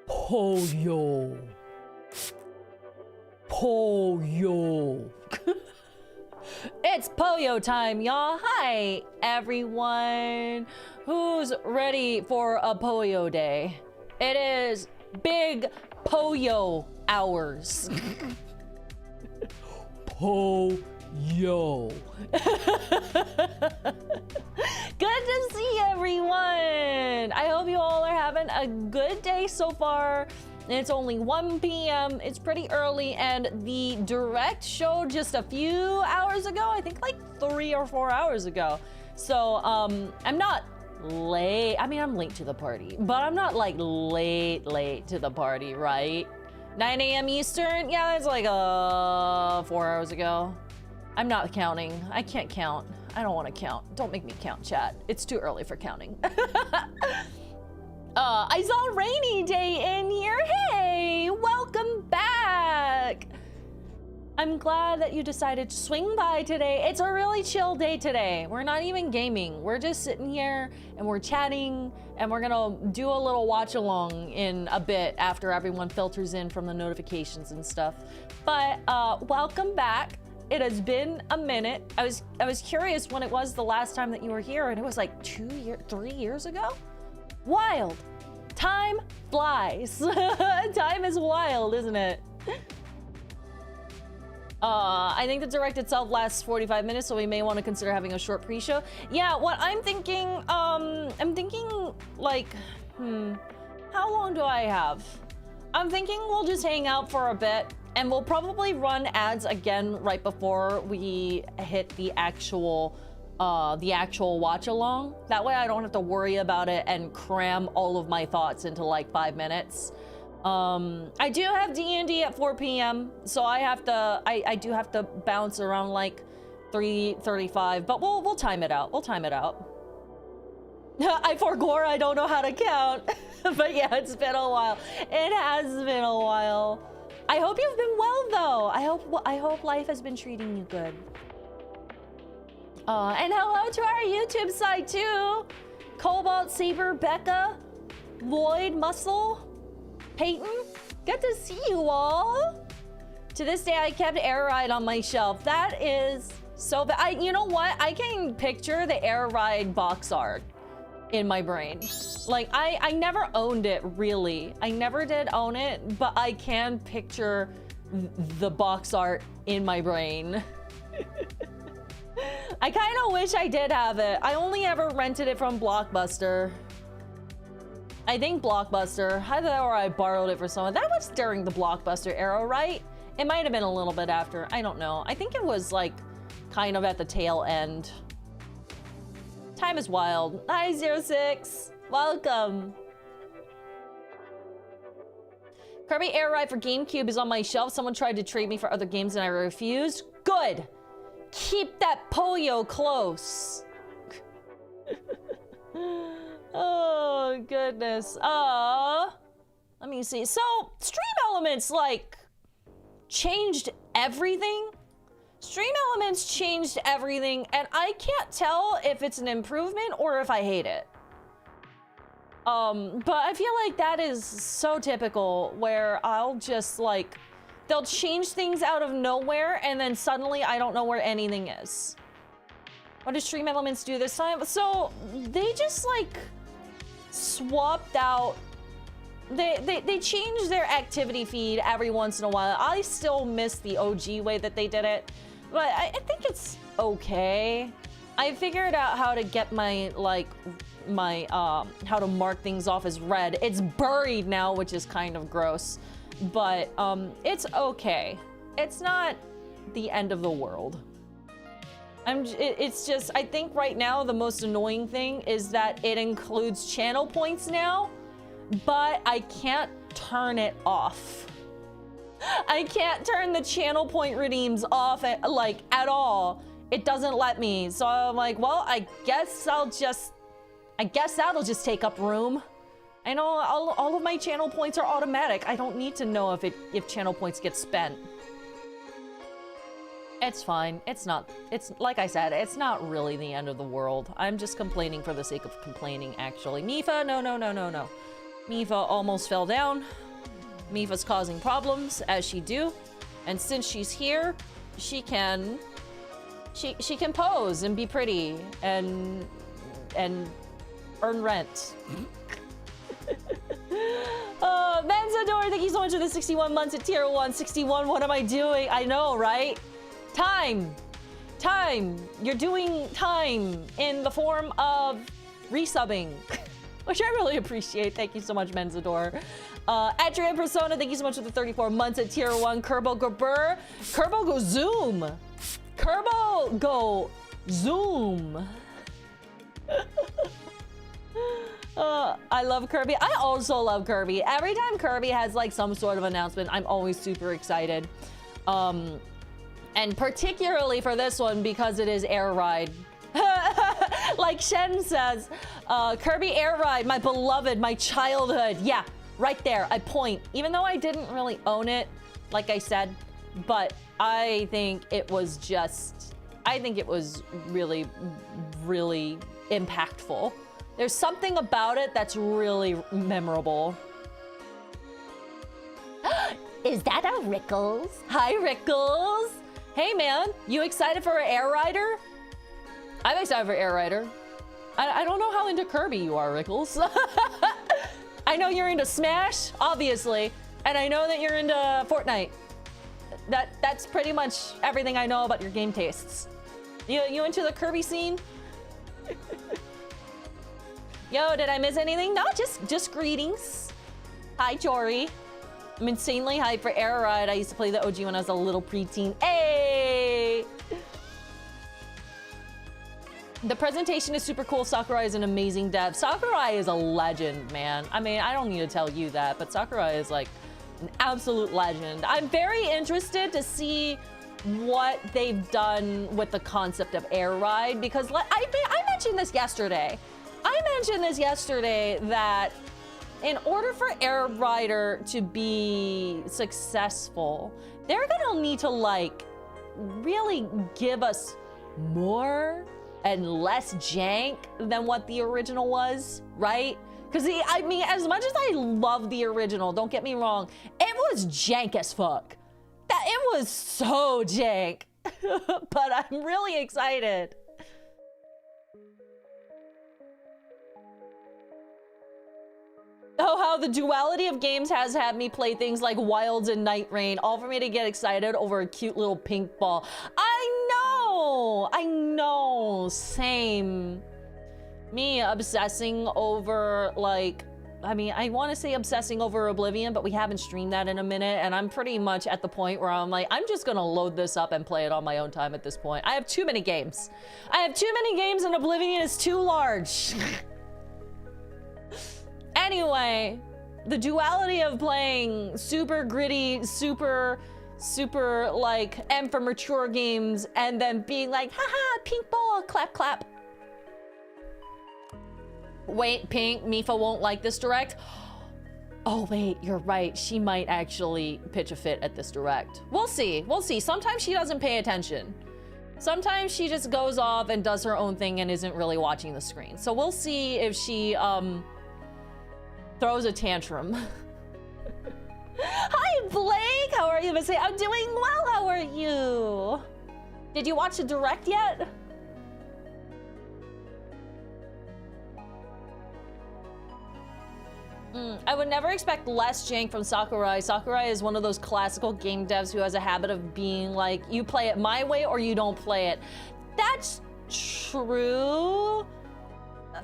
Poyo. Poyo. It's Poyo time, y'all. Hi, everyone who's ready for a Poyo day. It is big Poyo hours. Poyo. Good to see everyone. I hope you all are having a good day so far. It's only 1 p.m. It's pretty early, and the direct showed just a few hours ago. I think like 3 or 4 hours ago. So I'm not late. I mean, I'm late to the party, but I'm not like late to the party, right? 9 a.m. Eastern? Yeah, it's like 4 hours ago. I'm not counting. I can't count. I don't want to count. Don't make me count, chat. It's too early for counting. I saw Rainy Day in here. Hey, welcome back. I'm glad that you decided to swing by today. It's a really chill day today. We're not even gaming. We're just sitting here and we're chatting, and we're gonna do a little watch along in a bit after everyone filters in from the notifications and stuff. But welcome back. It has been a minute. I was curious when it was the last time that you were here, and it was like 3 years ago? Wild. Time flies. Time is wild, isn't it? I think the direct itself lasts 45 minutes, so we may want to consider having a short pre-show. Yeah, what I'm thinking, like, how long do I have? I'm thinking we'll just hang out for a bit, and we'll probably run ads again right before we hit the actual watch along. That way I don't have to worry about it and cram all of my thoughts into like 5 minutes. I do have D&D at 4 p.m. so I do have to bounce around like 3:35, but we'll time it out. We'll time it out. I forgot I don't know how to count. But yeah, it's been a while. It has been a while. I hope you've been well though. I hope life has been treating you good. And hello to our YouTube side too. Cobalt, Saber, Becca, Lloyd, Muscle, Peyton. Good to see you all. To this day, I kept Air Ride on my shelf. That is so bad. You know what? I can picture the Air Ride box art in my brain. Like, I never owned it, really. I never did own it, but I can picture the box art in my brain. I kind of wish I did have it. I only ever rented it from Blockbuster. I think Blockbuster, either or I borrowed it for someone. That was during the Blockbuster era, right? It might have been a little bit after. I don't know. I think it was like kind of at the tail end. Time is wild. Hi, 06. Welcome. Kirby Air Ride for GameCube is on my shelf. Someone tried to trade me for other games and I refused. Good. Keep that polio close. Oh, goodness. Let me see. So, Stream Elements, like, changed everything. Stream Elements changed everything, and I can't tell if it's an improvement or if I hate it. But I feel like that is so typical, where I'll just, like, they'll change things out of nowhere, and then suddenly I don't know where anything is. What does Stream Elements do this time? So, they just, like, swapped out. They changed their activity feed every once in a while. I still miss the OG way that they did it, but I think it's okay. I figured out how to get my, like, how to mark things off as red. It's buried now, which is kind of gross, but it's okay. It's not the end of the world. It's just, I think right now the most annoying thing is that it includes channel points now, but I can't turn it off. I can't turn the channel point redeems off at all. It doesn't let me. So I'm like, well, I guess that'll just take up room. I know all of my channel points are automatic. I don't need to know if channel points get spent. It's fine. It's like I said, it's not really the end of the world. I'm just complaining for the sake of complaining, actually. Mipha, no. Mipha almost fell down. Mipha's causing problems, as she do. And since she's here, she can pose and be pretty and earn rent. Manzador, thank you so much for the 61 months at tier 1. 61, what am I doing? I know, right? Time. You're doing time in the form of resubbing, which I really appreciate. Thank you so much, Menzador. Adrian Persona, thank you so much for the 34 months at tier 1. Kerbo Gerber. Kerbo go zoom. Kerbo go zoom. I love Kirby. I also love Kirby. Every time Kirby has like some sort of announcement, I'm always super excited. And particularly for this one because it is Air Ride. Like Shen says, Kirby Air Ride, my beloved, my childhood. Yeah, right there, I point. Even though I didn't really own it, like I said, but I think it was really, really impactful. There's something about it that's really memorable. Is that a Rickles? Hi, Rickles. Hey, man, you excited for Air Rider? I'm excited for Air Rider. I don't know how into Kirby you are, Rickles. I know you're into Smash, obviously, and I know that you're into Fortnite. That's pretty much everything I know about your game tastes. You into the Kirby scene? Yo, did I miss anything? No, just greetings. Hi, Jory. I'm insanely hyped for Air Ride. I used to play the OG when I was a little preteen. Hey! The presentation is super cool. Sakurai is an amazing dev. Sakurai is a legend, man. I mean, I don't need to tell you that, but Sakurai is like an absolute legend. I'm very interested to see what they've done with the concept of Air Ride, because I mentioned this yesterday. That in order for Air Rider to be successful, they're gonna need to like really give us more and less jank than what the original was, right? Because I mean, as much as I love the original, don't get me wrong, it was jank as fuck. It was so jank, but I'm really excited. Oh, how the duality of games has had me play things like Wilds and Night Rain, all for me to get excited over a cute little pink ball. I know, same. Me obsessing over like, I mean, I want to say obsessing over Oblivion, but we haven't streamed that in a minute, and I'm pretty much at the point where I'm like, I'm just gonna load this up and play it on my own time at this point. I have too many games. And Oblivion is too large. Anyway, the duality of playing super gritty, super like M for mature games, and then being like, haha, pink ball, clap, clap. Wait, Pink, Mipha won't like this direct. Oh wait, you're right. She might actually pitch a fit at this direct. We'll see. Sometimes she doesn't pay attention. Sometimes she just goes off and does her own thing and isn't really watching the screen. So we'll see if she throws a tantrum. Hi, Blake. How are you, Masae? I'm doing well. How are you? Did you watch the direct yet? I would never expect less jank from Sakurai. Sakurai is one of those classical game devs who has a habit of being like, you play it my way or you don't play it. That's true.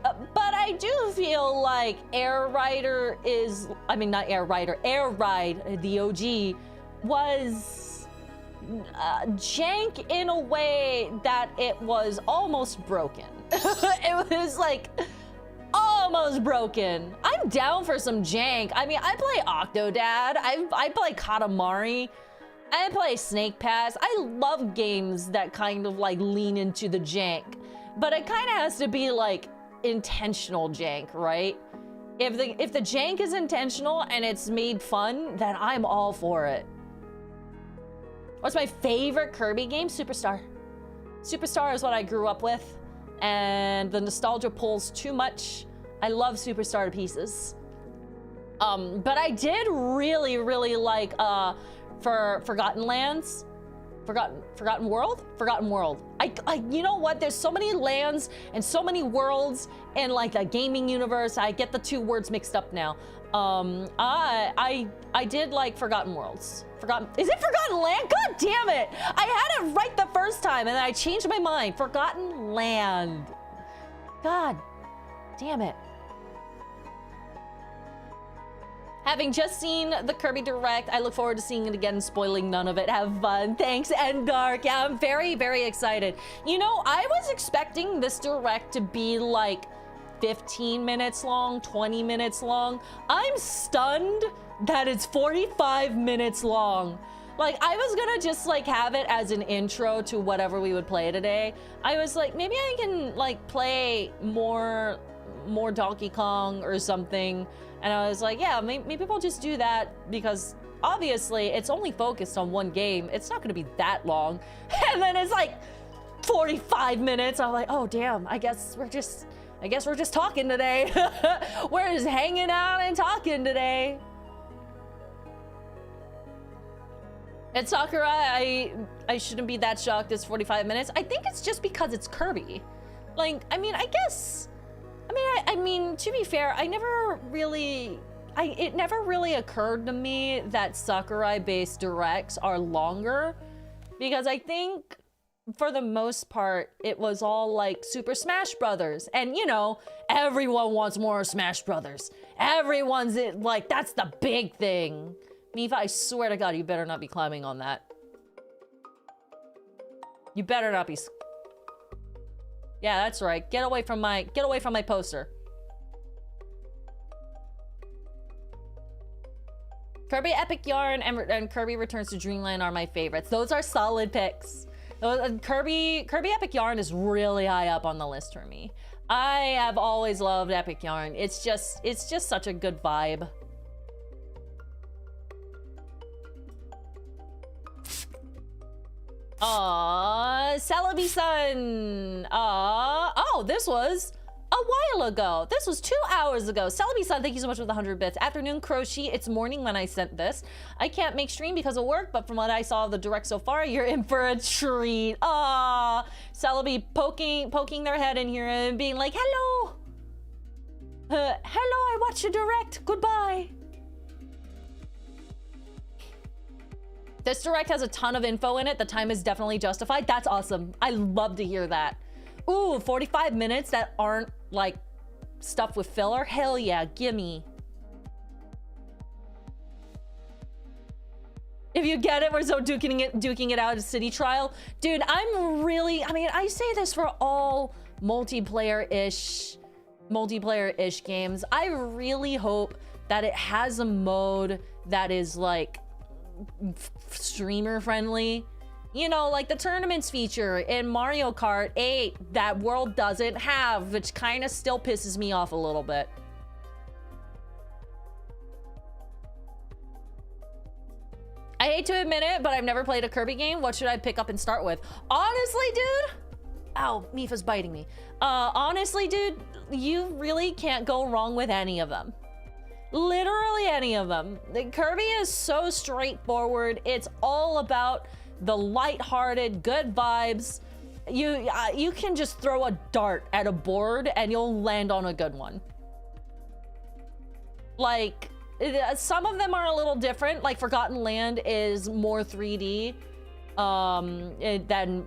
But I do feel like Air Rider is, I mean, not Air Rider, Air Ride, the OG, was jank in a way that it was almost broken. It was like almost broken. I'm down for some jank. I mean, I play Octodad, I play Katamari, I play Snake Pass. I love games that kind of like lean into the jank, but it kind of has to be like intentional jank, right? If the jank is intentional and it's made fun, then I'm all for it. What's my favorite Kirby game? Superstar. Superstar is what I grew up with, and the nostalgia pulls too much. I love Superstar to pieces. But I did really like for Forgotten Lands. Forgotten World? Forgotten World. I you know what? There's so many lands and so many worlds in like the gaming universe. I get the two words mixed up now. I did like Forgotten Worlds. Is it Forgotten Land? God damn it! I had it right the first time and then I changed my mind. Forgotten Land. God damn it. Having just seen the Kirby Direct, I look forward to seeing it again and spoiling none of it. Have fun. Thanks, Endark. Yeah, I'm very excited. You know, I was expecting this Direct to be like 15 minutes long, 20 minutes long. I'm stunned that it's 45 minutes long. Like, I was gonna just like have it as an intro to whatever we would play today. I was like, maybe I can like play more Donkey Kong or something. And I was like, yeah, maybe we'll just do that because obviously it's only focused on one game. It's not gonna be that long. And then it's like 45 minutes. I'm like, oh damn, I guess we're just talking today. We're just hanging out and talking today. And Sakurai, I shouldn't be that shocked it's 45 minutes. I think it's just because it's Kirby. Like, I mean, I mean, to be fair, it never really occurred to me that Sakurai-based directs are longer, because I think for the most part, it was all like Super Smash Brothers. And you know, everyone wants more Smash Brothers. Everyone's like, that's the big thing. Mipha, I swear to God, you better not be climbing on that. You better not be. Yeah, that's right. Get away from my poster. Kirby Epic Yarn and Kirby Returns to Dreamland are my favorites. Those are solid picks. Kirby Epic Yarn is really high up on the list for me. I have always loved Epic Yarn. It's just such a good vibe. Celebi-san. Oh, this was a while ago. This was 2 hours ago. Celebi-san, thank you so much for the 100 bits. Afternoon, Crochet. It's morning when I sent this. I can't make stream because of work, but from what I saw of the direct so far, you're in for a treat. Celebi poking their head in here and being like, hello. Hello, I watched the direct. Goodbye. This direct has a ton of info in it. The time is definitely justified. That's awesome. I love to hear that. Ooh, 45 minutes that aren't like stuff with filler. Hell yeah, gimme. If you get it, we're so duking it out at City Trial. Dude, I say this for all multiplayer-ish games. I really hope that it has a mode that is like streamer friendly, you know, like the tournaments feature in Mario Kart 8 that World doesn't have, which kind of still pisses me off a little bit. I hate to admit it, but I've never played a Kirby game. What should I pick up and start with? Honestly, dude, ow, Mipha's biting me. Honestly, dude, you really can't go wrong with any of them. Literally any of them. Kirby is so straightforward. It's all about the lighthearted, good vibes. You can just throw a dart at a board and you'll land on a good one. Like, some of them are a little different. Like Forgotten Land is more 3D than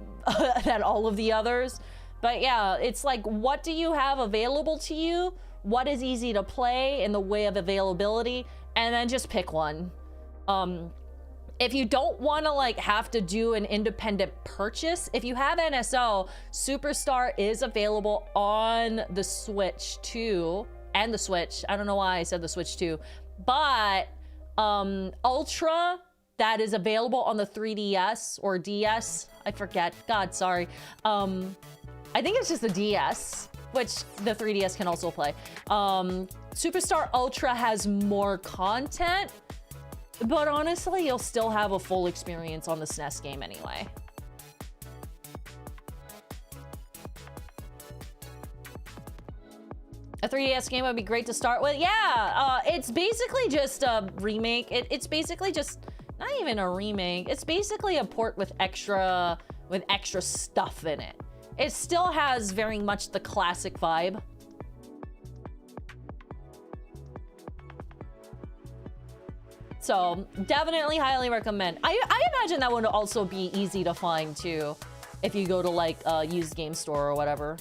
all of the others. But yeah, it's like, what do you have available to you? What is easy to play in the way of availability, and then just pick one. If you don't want to like have to do an independent purchase, if you have NSO, Superstar is available on the Switch too, and the Switch. I don't know why I said the Switch too, but Ultra, that is available on the 3DS or DS. I forget. God, sorry. I think it's just the DS, which the 3DS can also play. Superstar Ultra has more content, but honestly, you'll still have a full experience on the SNES game anyway. A 3DS game would be great to start with. Yeah, it's basically just a remake. It's basically just, not even a remake. It's basically a port with extra stuff in it. It still has very much the classic vibe. So definitely highly recommend. I imagine that would also be easy to find too, if you go to like a used game store or whatever.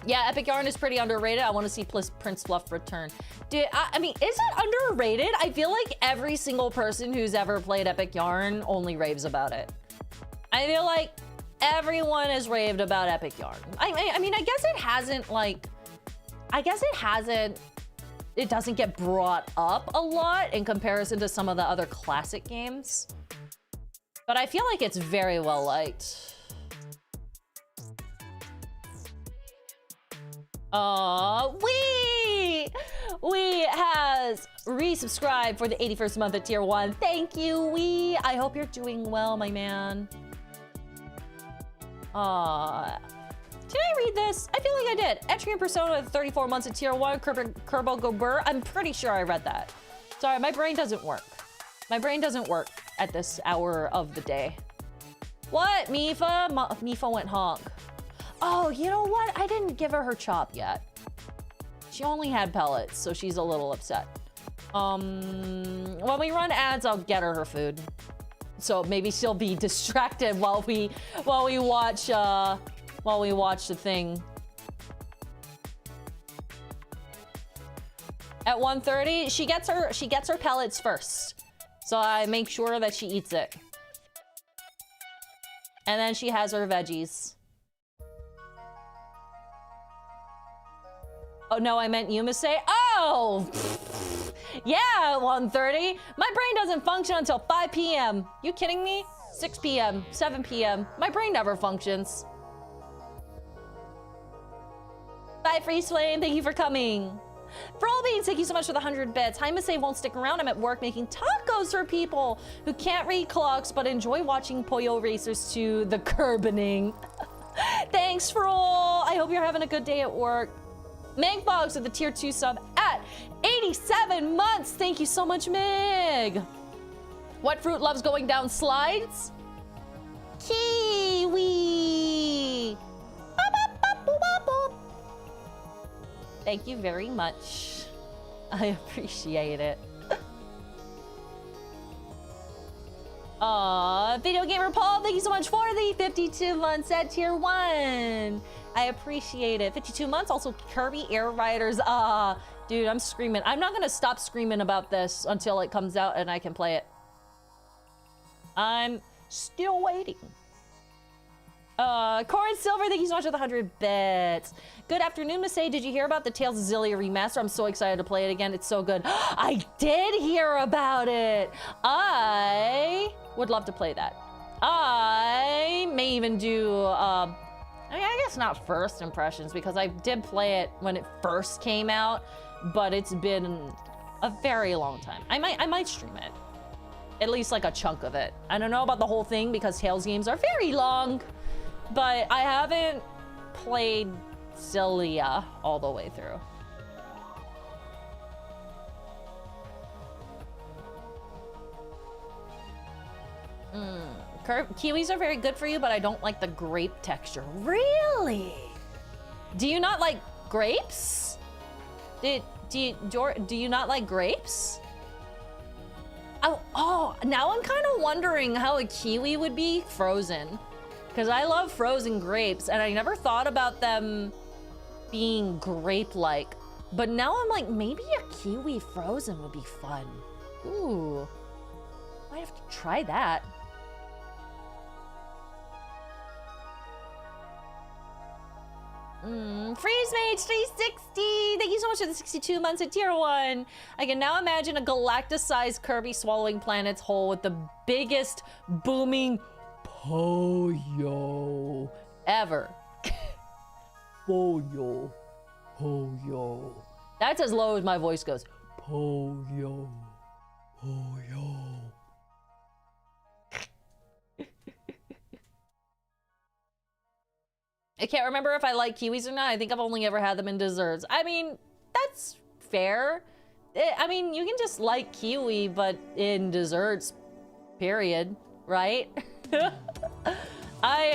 Yeah, Epic Yarn is pretty underrated. I want to see Prince Fluff return. Dude, I mean, is it underrated? I feel like every single person who's ever played Epic Yarn only raves about it. I feel like everyone has raved about Epic Yarn. I mean, I guess it hasn't like, it doesn't get brought up a lot in comparison to some of the other classic games. But I feel like it's very well liked. We has has resubscribed for the 81st month at tier 1. Thank you, Wee. I hope you're doing well, my man. Did I read this? I feel like I did. Entry in Persona with 34 months at tier 1. Kerbo go burr. I'm pretty sure I read that. Sorry, my brain doesn't work. My brain doesn't work at this hour of the day. What, Mipha? Mipha went honk. Oh, you know what? I didn't give her chop yet. She only had pellets, so she's a little upset. When we run ads, I'll get her food. So maybe she'll be distracted while we watch the thing. At 1:30, she gets her pellets first. So I make sure that she eats it. And then she has her veggies. Oh no, I meant you, Masae. Oh! Yeah, 1:30. My brain doesn't function until 5 p.m. You kidding me? 6 p.m., 7 p.m. My brain never functions. Bye, Freeze Flame. Thank you for coming. Frolbeans, thank you so much for the 100 bits. Hi, Masae won't stick around. I'm at work making tacos for people who can't read clocks but enjoy watching Pollo Racers to the curbining. Thanks, Frol. I hope you're having a good day at work. Megbox with the tier 2 sub at 87 months. Thank you so much, Meg. What fruit loves going down slides? Kiwi. Thank you very much. I appreciate it. Video Gamer Paul, thank you so much for the 52 months at tier 1. I appreciate it. 52 months, also Kirby Air Riders. Dude, I'm screaming. I'm not gonna stop screaming about this until it comes out and I can play it. I'm still waiting. Corin Silver, thank you so much for the 100 bits. Good afternoon, Masae. Did you hear about the Tales of Xillia remaster? I'm so excited to play it again. It's so good. I did hear about it. I would love to play that. I may even do, I mean, I guess not first impressions because I did play it when it first came out, but it's been a very long time. I might stream it. At least like a chunk of it. I don't know about the whole thing because Tales games are very long. But I haven't played Xillia all the way through. Kiwis are very good for you, but I don't like the grape texture. Really? Do you not like grapes? Do you not like grapes? Oh, now I'm kind of wondering how a kiwi would be frozen. Because I love frozen grapes, and I never thought about them being grape-like. But now I'm like, maybe a kiwi frozen would be fun. Ooh, might have to try that. FreezeMage 360, thank you so much for the 62 months at tier 1. I can now imagine a galactic-sized Kirby swallowing planets whole with the biggest booming Pollo ever. Pollo. Pollo. That's as low as my voice goes. Pollo. Pollo. I can't remember if I like kiwis or not. I think I've only ever had them in desserts. I mean, that's fair. I mean, you can just like kiwi, but in desserts, period, right? I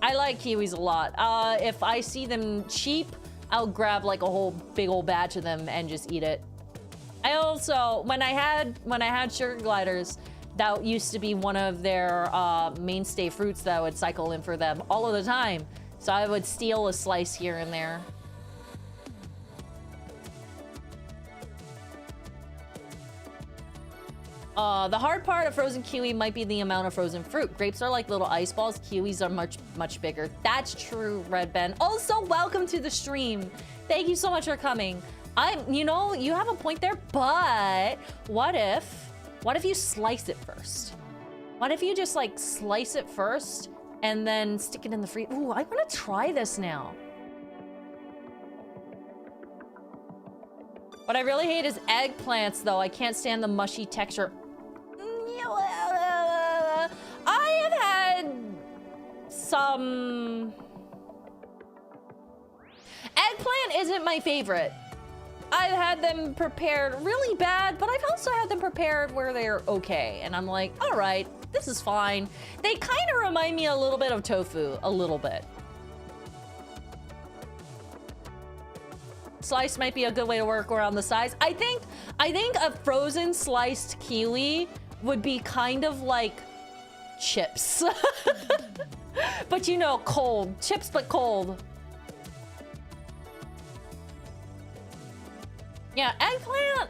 like kiwis a lot. If I see them cheap, I'll grab like a whole big old batch of them and just eat it. I also, when I had sugar gliders, that used to be one of their mainstay fruits that I would cycle in for them all of the time. So I would steal a slice here and there. The hard part of frozen kiwi might be the amount of frozen fruit. Grapes are like little ice balls. Kiwis are much bigger. That's true, Red Ben. Also, welcome to the stream. Thank you so much for coming. You know, you have a point there, but what if you slice it first? What if you just like slice it first and then stick it in the freezer? Ooh, I wanna try this now. What I really hate is eggplants, though. I can't stand the mushy texture. I have had some... Eggplant isn't my favorite. I've had them prepared really bad, but I've also had them prepared where they're okay. And I'm like, all right, this is fine. They kind of remind me a little bit of tofu, a little bit. Sliced might be a good way to work around the size. I think a frozen sliced kiwi would be kind of like chips. But you know, cold. Chips, but cold. Yeah, eggplant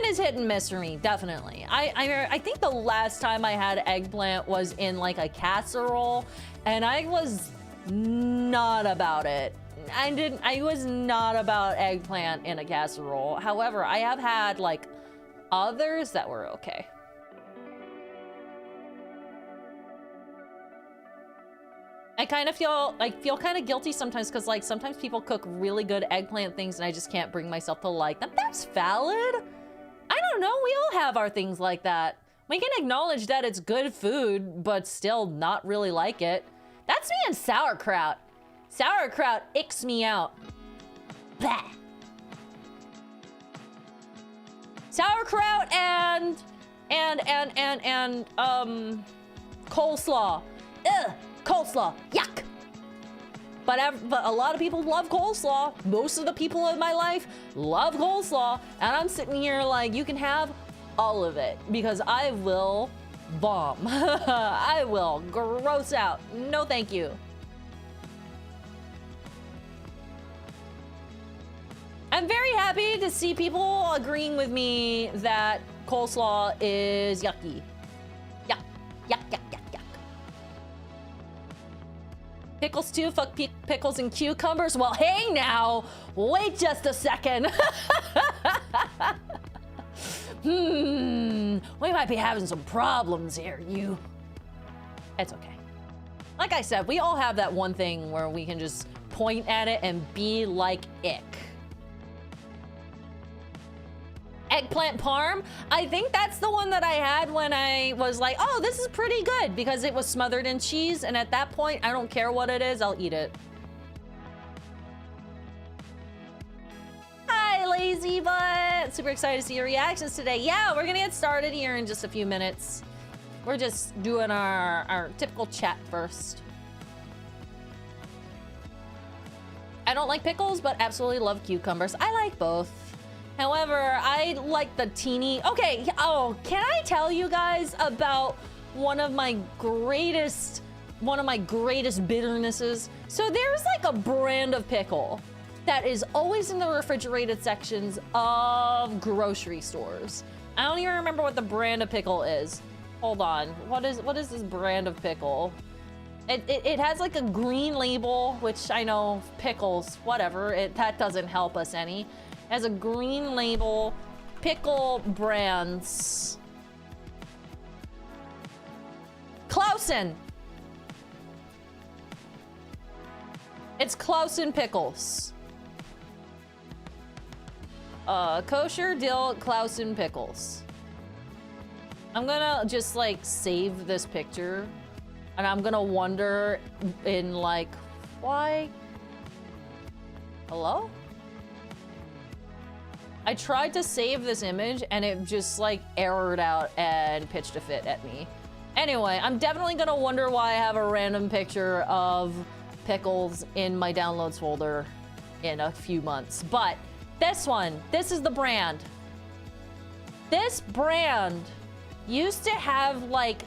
is hit and miss for me, definitely. I think the last time I had eggplant was in like a casserole, and I was not about it. I was not about eggplant in a casserole. However, I have had like others that were okay. I kind of feel kind of guilty sometimes because like sometimes people cook really good eggplant things and I just can't bring myself to like them. That's valid. I don't know. We all have our things like that. We can acknowledge that it's good food, but still not really like it. That's me and sauerkraut. Sauerkraut icks me out. Bah. Sauerkraut and coleslaw. Ugh. Coleslaw, yuck. But a lot of people love coleslaw. Most of the people in my life love coleslaw. And I'm sitting here like, you can have all of it because I will bomb. I will gross out. No, thank you. I'm very happy to see people agreeing with me that coleslaw is yucky. Yuck, yuck, yuck, yuck. Pickles too? Fuck pickles and cucumbers? Well, hey now! Wait just a second. We might be having some problems here, you. It's okay. Like I said, we all have that one thing where we can just point at it and be like ick. Eggplant parm. I think that's the one that I had when I was like, oh, this is pretty good because it was smothered in cheese. And at that point, I don't care what it is, I'll eat it. Hi, Lazy Butt. Super excited to see your reactions today. Yeah, we're gonna get started here in just a few minutes. We're just doing our typical chat first. I don't like pickles, but absolutely love cucumbers. I like both. However, I like the teeny... Okay, oh, can I tell you guys about one of my greatest bitternesses? So there's like a brand of pickle that is always in the refrigerated sections of grocery stores. I don't even remember what the brand of pickle is. Hold on, what is this brand of pickle? It has like a green label, which I know pickles, whatever, that doesn't help us any. Has a green label, pickle brands. Clausen. It's Clausen pickles. Kosher dill Clausen pickles. I'm gonna just like save this picture and I'm gonna wonder in like, why? Hello? I tried to save this image and it just like errored out and pitched a fit at me. Anyway, I'm definitely gonna wonder why I have a random picture of pickles in my downloads folder in a few months. But this one, this is the brand. This brand used to have like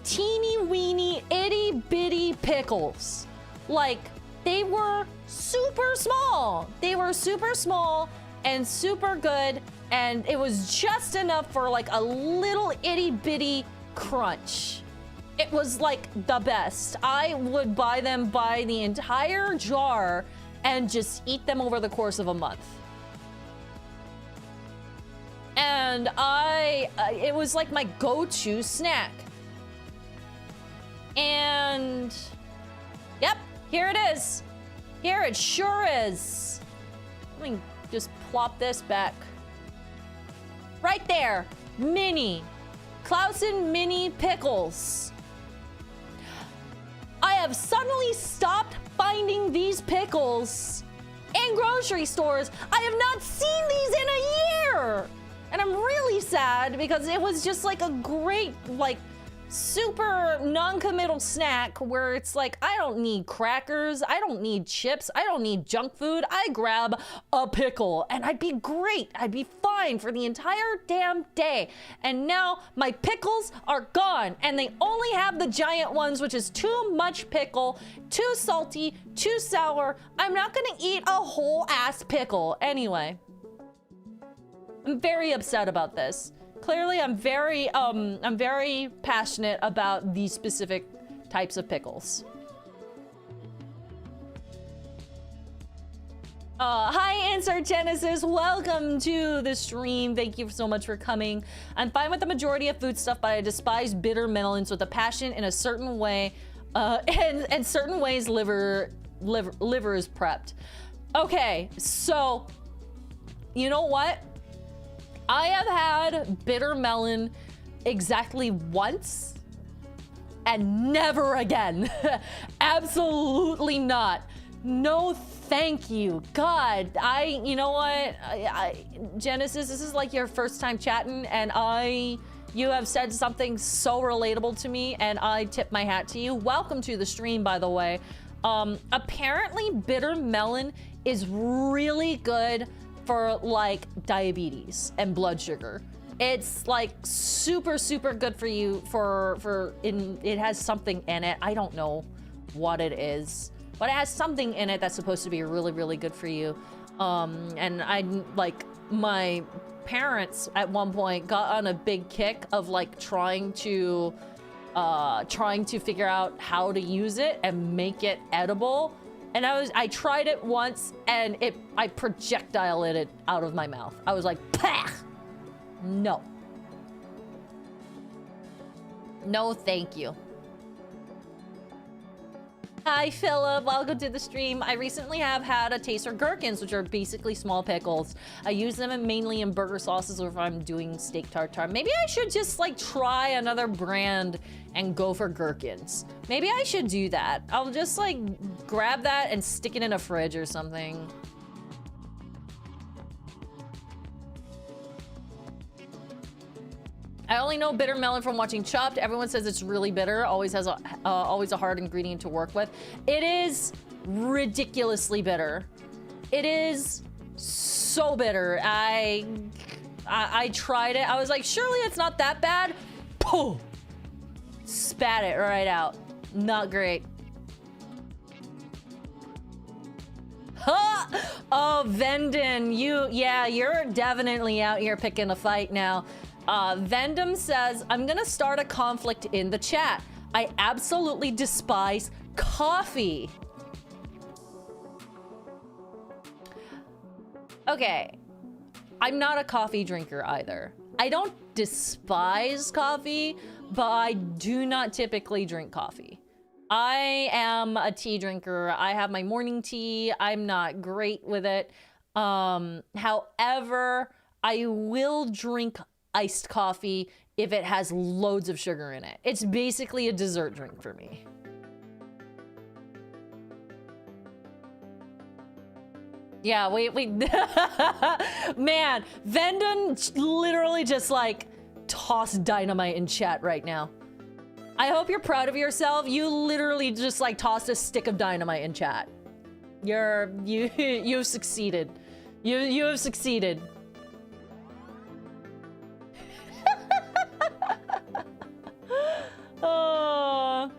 teeny weeny itty bitty pickles. Like they were super small. They were super small and super good, and it was just enough for like a little itty bitty crunch. It was like the best. I would buy them by the entire jar and just eat them over the course of a month. And it was like my go-to snack. And yep, here it is. Here it sure is. Let me just plop this back. Right there. Mini. Clausen mini pickles. I have suddenly stopped finding these pickles in grocery stores. I have not seen these in a year. And I'm really sad because it was just like a great, like, super non-committal snack where it's like, I don't need crackers, I don't need chips, I don't need junk food. I grab a pickle and I'd be great. I'd be fine for the entire damn day. And now my pickles are gone and they only have the giant ones, which is too much pickle, too salty, too sour. I'm not gonna eat a whole ass pickle. Anyway, I'm very upset about this. Clearly, I'm very passionate about these specific types of pickles. Hi, Insert Genesis. Welcome to the stream. Thank you so much for coming. I'm fine with the majority of food stuff, but I despise bitter melons with a passion in a certain way, and certain ways liver is prepped. Okay, so you know what? I have had bitter melon exactly once and never again. Absolutely not. No, thank you. God, you know what? Genesis, this is like your first time chatting and you have said something so relatable to me and I tip my hat to you. Welcome to the stream, by the way. Apparently bitter melon is really good for like diabetes and blood sugar. It's like super good for you it has something in it. I don't know what it is, but it has something in it that's supposed to be really good for you. And I like my parents at one point got on a big kick of like trying to figure out how to use it and make it edible. And I tried it once and I projectiled it out of my mouth. I was like, pah! No. No, thank you. Hi, Philip. Welcome to the stream. I recently have had a taste for gherkins, which are basically small pickles. I use them mainly in burger sauces or if I'm doing steak tartare. Maybe I should just like try another brand and go for gherkins. Maybe I should do that. I'll just like grab that and stick it in a fridge or something. I only know bitter melon from watching Chopped. Everyone says it's really bitter. Always has always a hard ingredient to work with. It is ridiculously bitter. It is so bitter. I tried it. I was like, surely it's not that bad. Pooh! Spat it right out. Not great. Huh! Oh, Vendon, you're definitely out here picking a fight now. Vendom says, I'm gonna start a conflict in the chat. I absolutely despise coffee. Okay, I'm not a coffee drinker either. I don't despise coffee, but I do not typically drink coffee. I am a tea drinker. I have my morning tea. I'm not great with it. However, I will drink iced coffee if it has loads of sugar in it. It's basically a dessert drink for me. Yeah, wait. Man, Vendon literally just like tossed dynamite in chat right now. I hope you're proud of yourself. You literally just like tossed a stick of dynamite in chat. You've succeeded. You have succeeded. Oh.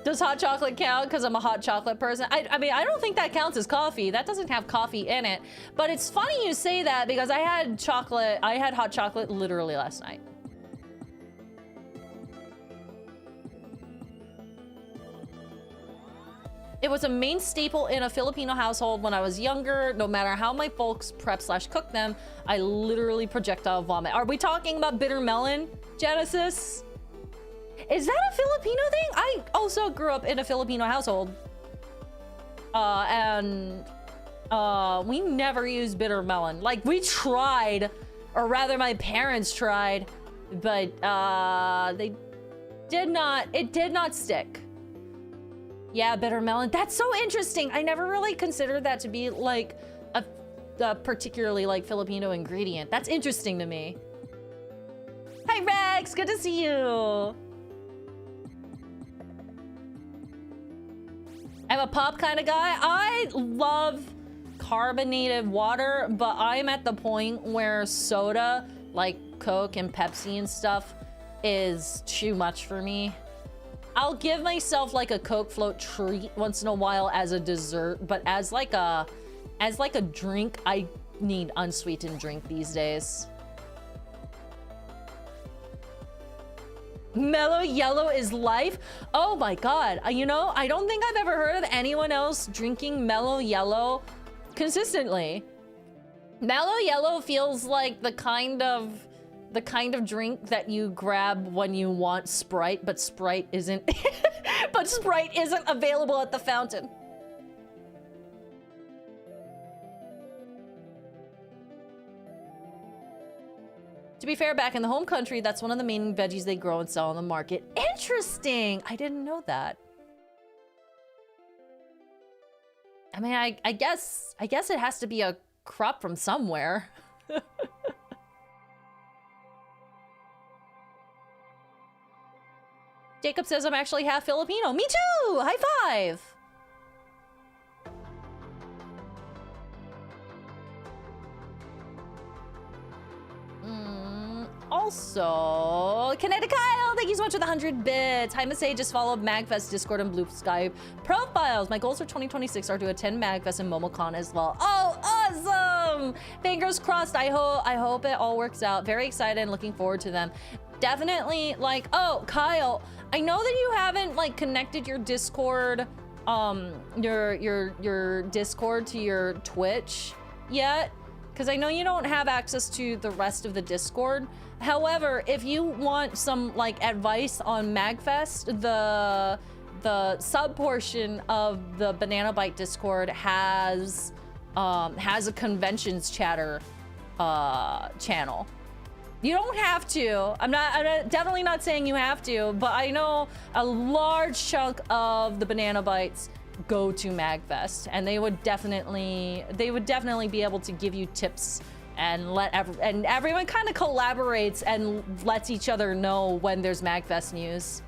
Does hot chocolate count? Because I'm a hot chocolate person. I mean, I don't think that counts as coffee. That doesn't have coffee in it. But it's funny you say that because I had hot chocolate literally last night. It was a main staple in a Filipino household when I was younger. No matter how my folks prep/cook them, I literally projectile vomit. Are we talking about bitter melon, Genesis? Is that a Filipino thing? I also grew up in a Filipino household. And We never used bitter melon. Like, we tried, or rather my parents tried, but it did not stick. Yeah, bitter melon. That's so interesting. I never really considered that to be like a particularly like Filipino ingredient. That's interesting to me. Hi Rex, good to see you. I'm a pop kind of guy. I love carbonated water, but I'm at the point where soda, like Coke and Pepsi and stuff, is too much for me. I'll give myself like a Coke float treat once in a while as a dessert, but as like a drink, I need unsweetened drink these days. Mellow yellow is life. Oh my god. You know, I don't think I've ever heard of anyone else drinking mellow yellow consistently. Mellow yellow feels like the kind of drink that you grab when you want Sprite, but Sprite isn't but Sprite isn't available at the fountain. To be fair, back in the home country, that's one of the main veggies they grow and sell on the market. Interesting! I didn't know that. I mean, I guess it has to be a crop from somewhere. Jacob says I'm actually half Filipino. Me too! High five! Also, Kinetic Kyle, thank you so much for the 100 bits. Hi, Masae, just followed MagFest Discord and Blue Sky profiles. My goals for 2026 are to attend MagFest and MomoCon as well. Oh, awesome! Fingers crossed. I hope it all works out. Very excited and looking forward to them. Definitely, like, oh, Kyle, I know that you haven't like connected your Discord, your Discord to your Twitch yet, because I know you don't have access to the rest of the Discord. However, if you want some like advice on MagFest, the sub portion of the Banana Bite Discord has a conventions chatter channel. You don't have to. I'm definitely not saying you have to, but I know a large chunk of the Banana Bites go to MagFest, and they would definitely be able to give you tips and and everyone kind of collaborates and lets each other know when there's MagFest news.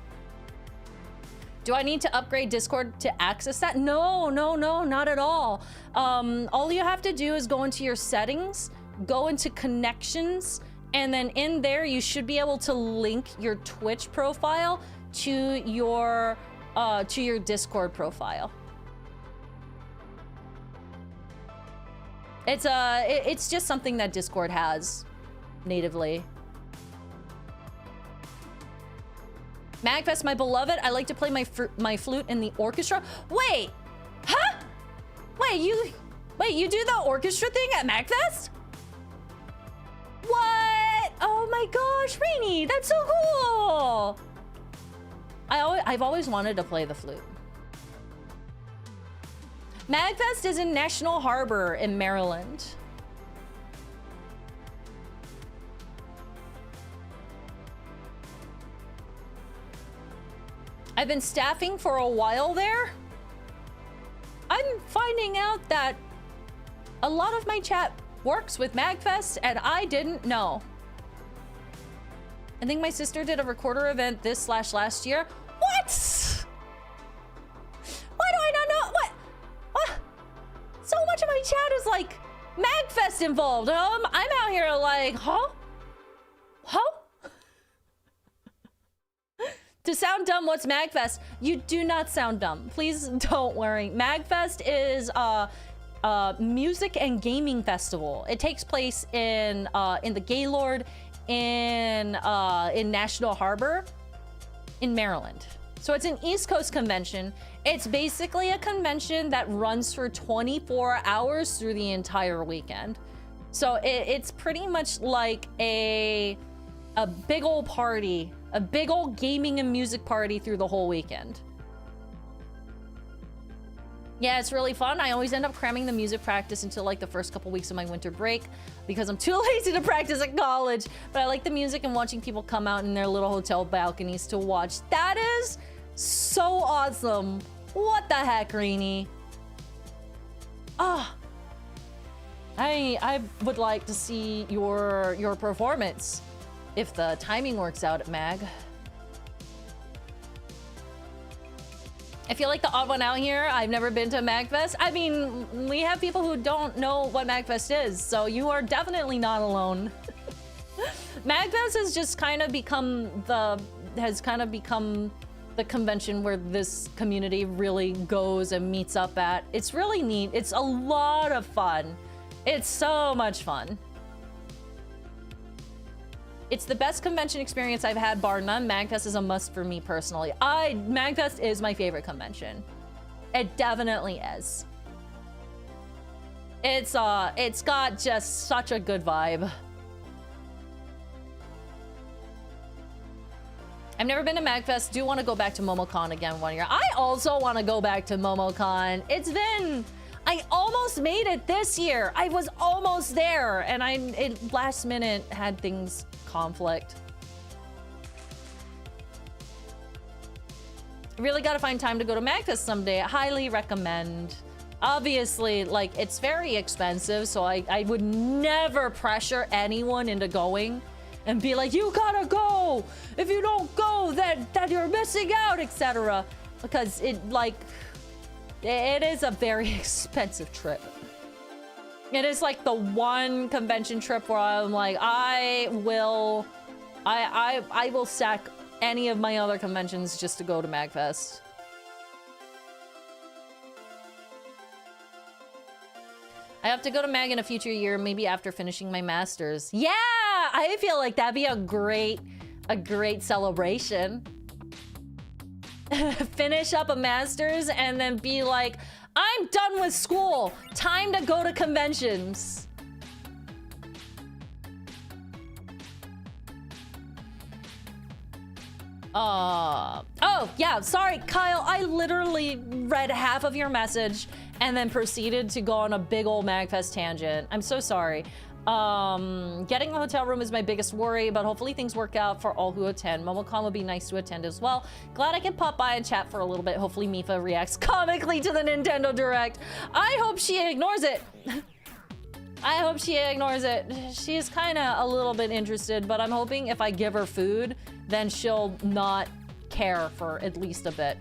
Do I need to upgrade Discord to access that? No, not at all. All you have to do is go into your settings, go into connections, and then in there you should be able to link your Twitch profile to your Discord profile. It's just something that Discord has natively. MagFest, my beloved. I like to play my flute in the orchestra. Wait, huh? Wait, you do the orchestra thing at MagFest? What? Oh my gosh, Rainy, that's so cool. I've always wanted to play the flute. MagFest is in National Harbor in Maryland. I've been staffing for a while there. I'm finding out that a lot of my chat works with MagFest, and I didn't know. I think my sister did a recorder event this/last year. What? Why do I not know? What? So much of my chat is like MagFest involved. I'm out here like, huh? To sound dumb, what's MagFest? You do not sound dumb. Please don't worry. MagFest is a music and gaming festival. It takes place in the Gaylord in National Harbor in Maryland. So it's an East Coast convention. It's basically a convention that runs for 24 hours through the entire weekend. So it's pretty much like a big old party, a big old gaming and music party through the whole weekend. Yeah, it's really fun. I always end up cramming the music practice until like the first couple weeks of my winter break because I'm too lazy to practice at college. But I like the music and watching people come out in their little hotel balconies to watch. That is so awesome. What the heck, Rainy? Ah. I would like to see your performance if the timing works out at MAG. I feel like the odd one out here. I've never been to MagFest. I mean, we have people who don't know what MagFest is, so you are definitely not alone. MagFest has just kind of become the convention where this community really goes and meets up at. It's really neat. It's a lot of fun. It's so much fun. It's the best convention experience I've had, bar none. MagFest is a must for me personally. MagFest is my favorite convention. It definitely is. It's got just such a good vibe. I've never been to MagFest. Do want to go back to MomoCon again one year. I also want to go back to MomoCon. I almost made it this year. I was almost there, and it last minute had things conflict. Really got to find time to go to MagFest someday. I highly recommend. Obviously, like, it's very expensive, so I would never pressure anyone into going and be like, you gotta go. If you don't go, then you're missing out, etc. Because it is a very expensive trip. It is like the one convention trip where I'm like, I will sack any of my other conventions just to go to MagFest. I have to go to Mag in a future year, maybe after finishing my masters. Yeah, I feel like that'd be a great celebration. Finish up a master's and then be like, I'm done with school. Time to go to conventions. Oh, yeah, sorry, Kyle. I literally read half of your message and then proceeded to go on a big old MagFest tangent. I'm so sorry. Getting a hotel room is my biggest worry, but hopefully things work out for all who attend. MomoCon would be nice to attend as well. Glad I can pop by and chat for a little bit. Hopefully Mipha reacts comically to the Nintendo Direct. I hope she ignores it. I hope she ignores it. She's kind of a little bit interested, but I'm hoping if I give her food, then she'll not care for at least a bit.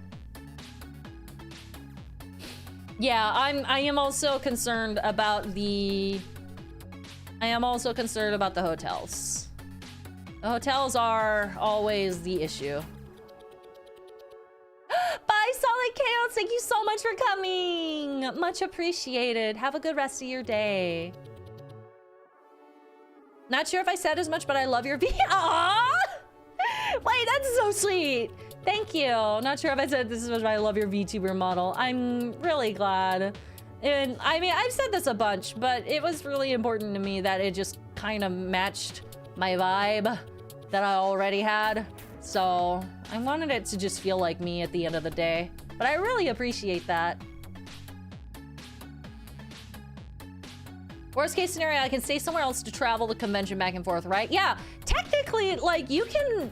Yeah, I am also concerned about the hotels. The hotels are always the issue. Bye, Solid Chaos. Thank you so much for coming. Much appreciated. Have a good rest of your day. Not sure if I said as much, but I love your Aww! Wait, that's so sweet. Thank you. Not sure if I said this as much, but I love your VTuber model. I'm really glad. And I mean, I've said this a bunch, but it was really important to me that it just kind of matched my vibe that I already had. So I wanted it to just feel like me at the end of the day. But I really appreciate that. Worst case scenario, I can stay somewhere else to travel the convention back and forth, right? Yeah, technically, like, you can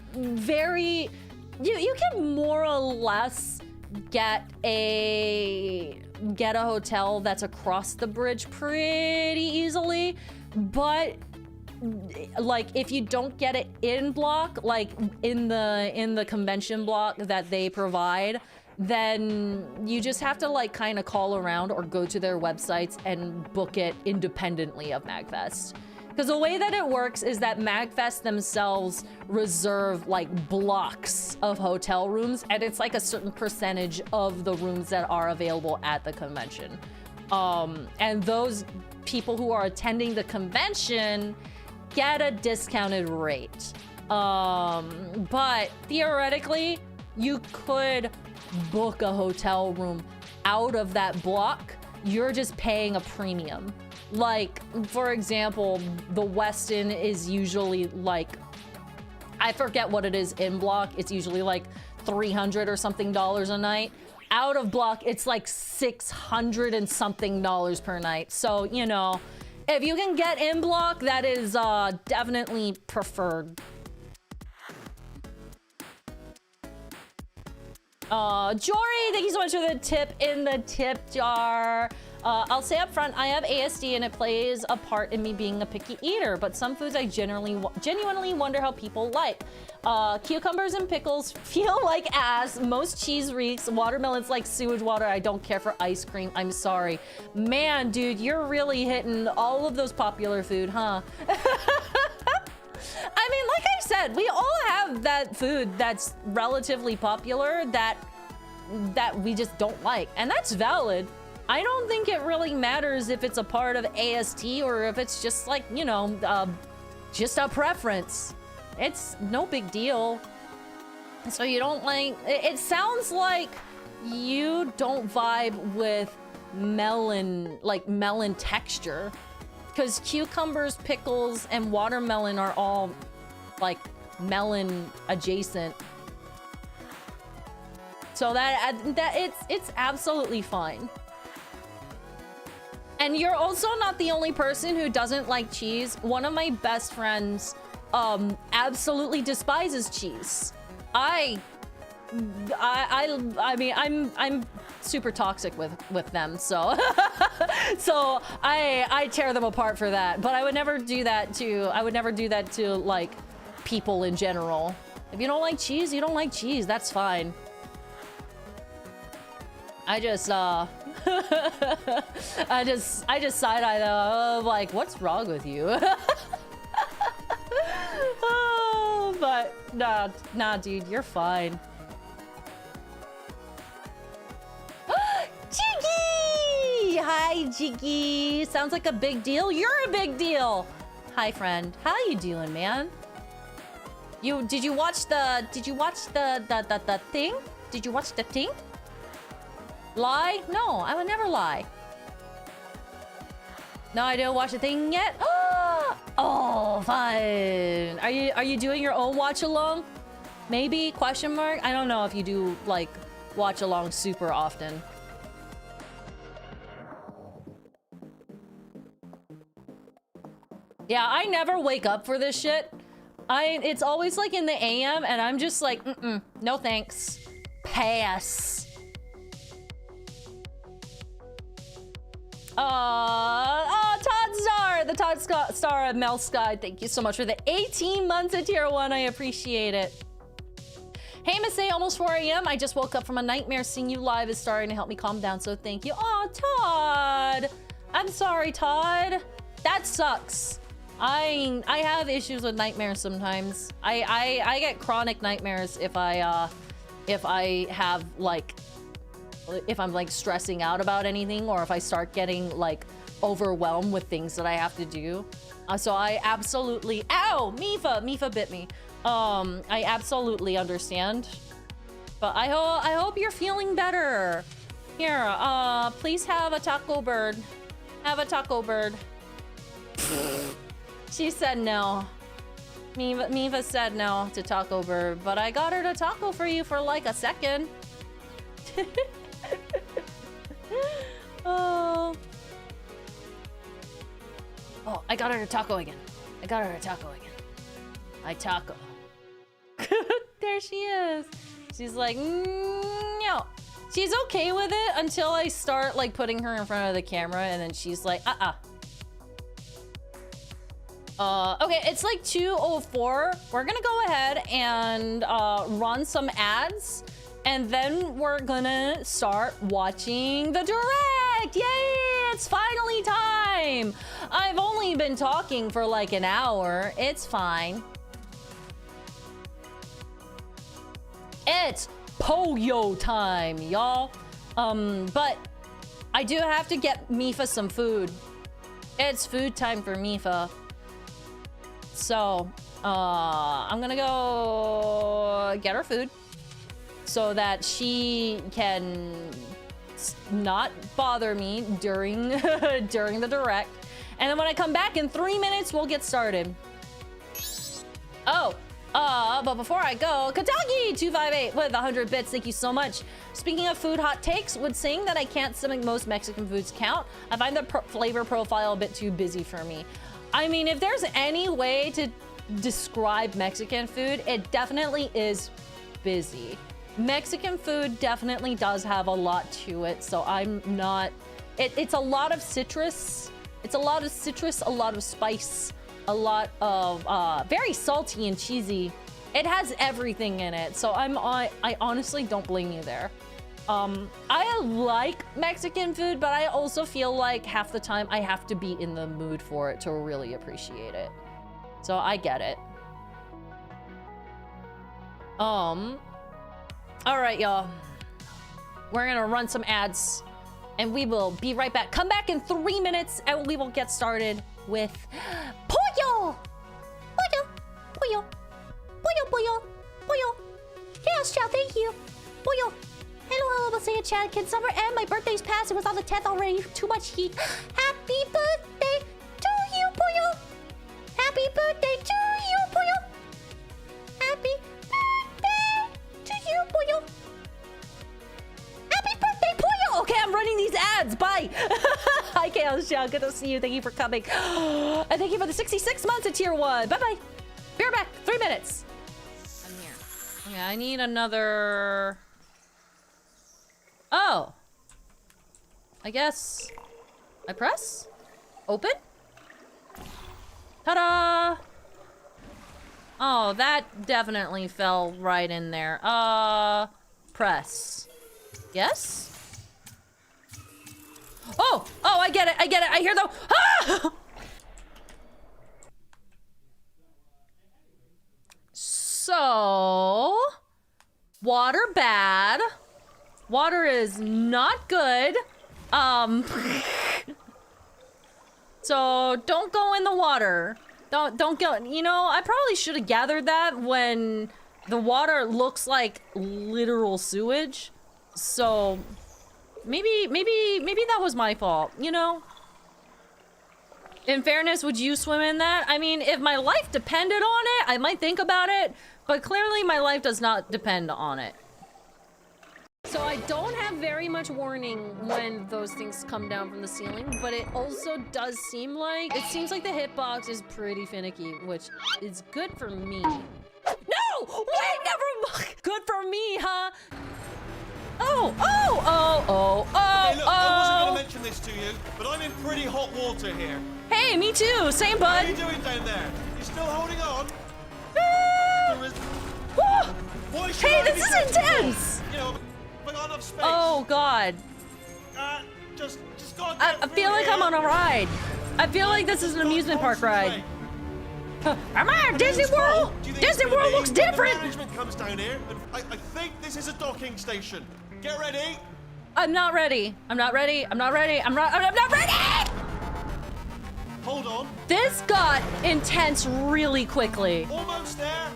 you can more or less get a hotel that's across the bridge pretty easily, but like if you don't get it in block, like in the convention block that they provide, then you just have to like kind of call around or go to their websites and book it independently of MagFest. Because the way that it works is that MagFest themselves reserve like blocks of hotel rooms, and it's like a certain percentage of the rooms that are available at the convention. And those people who are attending the convention get a discounted rate. But theoretically, you could book a hotel room out of that block. You're just paying a premium. Like, for example, the Westin is usually like, I forget what it is in block. It's usually like $300 or something a night. out of block, it's like $600 and something per night. So, you know, if you can get in block, that is definitely preferred. Jory, thank you so much for the tip in the tip jar. I'll say up front, I have ASD and it plays a part in me being a picky eater, but some foods I genuinely wonder how people like. Cucumbers and pickles feel like ass. Most cheese reeks. Watermelon's like sewage water. I don't care for ice cream. I'm sorry. Man, dude, you're really hitting all of those popular food, huh? I mean, like I said, we all have that food that's relatively popular that we just don't like, and that's valid. I don't think it really matters if it's a part of AST or if it's just like, you know, just a preference. It's no big deal. So you don't like, it sounds like you don't vibe with melon, like melon texture. Because cucumbers, pickles, and watermelon are all like melon adjacent. So that it's absolutely fine. And you're also not the only person who doesn't like cheese. One of my best friends absolutely despises cheese. I mean, I'm super toxic with them, so so I tear them apart for that. But I would never do that to like people in general. If you don't like cheese, you don't like cheese. That's fine. I just I just side-eye them, like, what's wrong with you? Oh, but nah, dude, you're fine. Jiggy! Hi, Jiggy. Sounds like a big deal. You're a big deal. Hi, friend. How you doing, man? Did you watch the thing? Did you watch the thing? Lie? No, I would never lie. No, I didn't watch the thing yet. Oh, fun. Are you doing your own watch along? Maybe? Question mark? I don't know if you do like watch along super often. Yeah, I never wake up for this shit. It's always like in the AM, and I'm just like, no thanks. Pass. Todd Star, the Todd Star of Mel Sky. Thank you so much for the 18 months at tier 1. I appreciate it. Hey, Masae, almost 4 a.m. I just woke up from a nightmare. Seeing you live is starting to help me calm down, so thank you. Oh, Todd. I'm sorry, Todd. That sucks. I have issues with nightmares sometimes. I get chronic nightmares if I have like, if I'm like stressing out about anything, or if I start getting like overwhelmed with things that I have to do. So I absolutely, ow, Mipha bit me. I absolutely understand, but I hope you're feeling better. Here, please have a taco bird. Have a taco bird. She said no. Mipha said no to taco bird, but I got her to taco for you for like a second. Oh, I got her to taco again. I taco. There she is. She's like, no. She's okay with it until I start like putting her in front of the camera, and then she's like, okay, it's like 2:04. We're gonna go ahead and run some ads, and then we're gonna start watching the direct. Yay! It's finally time. I've only been talking for like an hour. It's fine. It's Poyo time, y'all. But I do have to get Mipha some food. It's food time for Mipha. So, I'm gonna go get her food so that she can not bother me during during the direct. And then when I come back in 3 minutes, we'll get started. Oh, But before I go, Katagi258 with 100 bits, thank you so much. Speaking of food hot takes, would saying that I can't stomach most Mexican foods count? I find the flavor profile a bit too busy for me. I mean, if there's any way to describe Mexican food, it definitely is busy. Mexican food definitely does have a lot to it, so I'm not... It's a lot of citrus. It's a lot of citrus, a lot of spice, a lot of very salty and cheesy. It has everything in it, so I honestly don't blame you there. I like Mexican food, but I also feel like half the time I have to be in the mood for it to really appreciate it. So I get it. All right, y'all. We're gonna run some ads, and we will be right back. Come back in 3 minutes, and we will get started with pollo. Pollo, pollo, pollo, pollo, pollo. Yes, child, thank you. Pollo. Hello, Masae chat. Can summer end? My birthday's past. It was on the 10th already. Too much heat. Happy birthday to you, pollo. Happy birthday to you, pollo. Happy birthday to you, pollo. Happy birthday, pollo. Okay, I'm running these ads. Bye. Hi, Chaos Chow. Good to see you. Thank you for coming. And thank you for the 66 months of tier 1. Bye-bye. Be right back. 3 minutes. I'm here. Okay, I need another... Oh. I guess... I press? Open? Ta-da! Oh, that definitely fell right in there. Press. Yes? Oh! Oh, I get it, I get it, I hear the... Ah! So... Water bad. Water is not good. So don't go in the water. Don't go. You know, I probably should have gathered that when the water looks like literal sewage. So maybe that was my fault, you know? In fairness, would you swim in that? I mean, if my life depended on it, I might think about it, but clearly my life does not depend on it. So I don't have very much warning when those things come down from the ceiling, but it also does seem like... It seems like the hitbox is pretty finicky, which is good for me. No! Wait, never mind! Good for me, huh? Oh, oh, oh, oh, oh, hey, look, I wasn't gonna mention this to you, but I'm in pretty hot water here. Hey, me too! Same, bud! What are you doing down there? You still holding on? There is... Why should Hey, I this be is sensible? intense! You know, I got enough space. Oh, God. Just gotta I get feel through like here. I'm on a ride. I feel like this is an amusement park ride. Am I at Disney World? Disney World looks different! The management comes down here, and I think this is a docking station. Get ready. I'm not ready. I'm not ready. I'm not ready. I'm not ready! Hold on. This got intense really quickly. Almost there.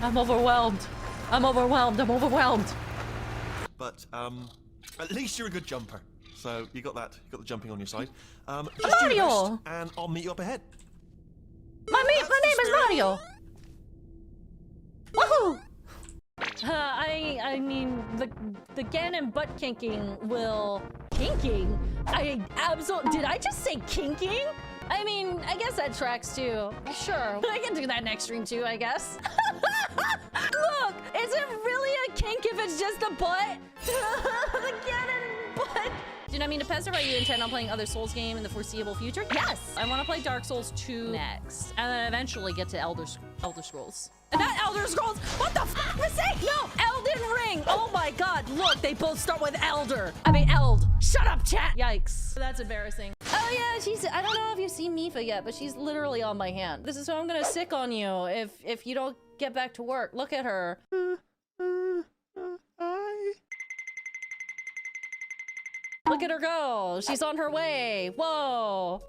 I'm overwhelmed. I'm overwhelmed. I'm overwhelmed. But, at least you're a good jumper. So, you got that. You got the jumping on your side. Just do your Mario! best, and I'll meet you up ahead. My name is Mario. Woohoo! I mean, the Ganon butt kinking will... Kinking? Did I just say kinking? I mean, I guess that tracks too. Sure, I can do that next stream too, I guess. Look, is it really a kink if it's just a butt? The Ganon butt. Did I mean to pacify you intend on playing other Souls game in the foreseeable future? Yes! I want to play Dark Souls 2 next, and then eventually get to Elder Scrolls. Not Elder Scrolls! What the f*** was that? No! Elden Ring! Oh my god, look, they both start with Elder. I mean, Eld. Shut up, chat! Yikes. That's embarrassing. Oh yeah, I don't know if you've seen Mipha yet, but she's literally on my hand. This is how I'm gonna sick on you if you don't get back to work. Look at her. Look at her go. She's on her way. Whoa.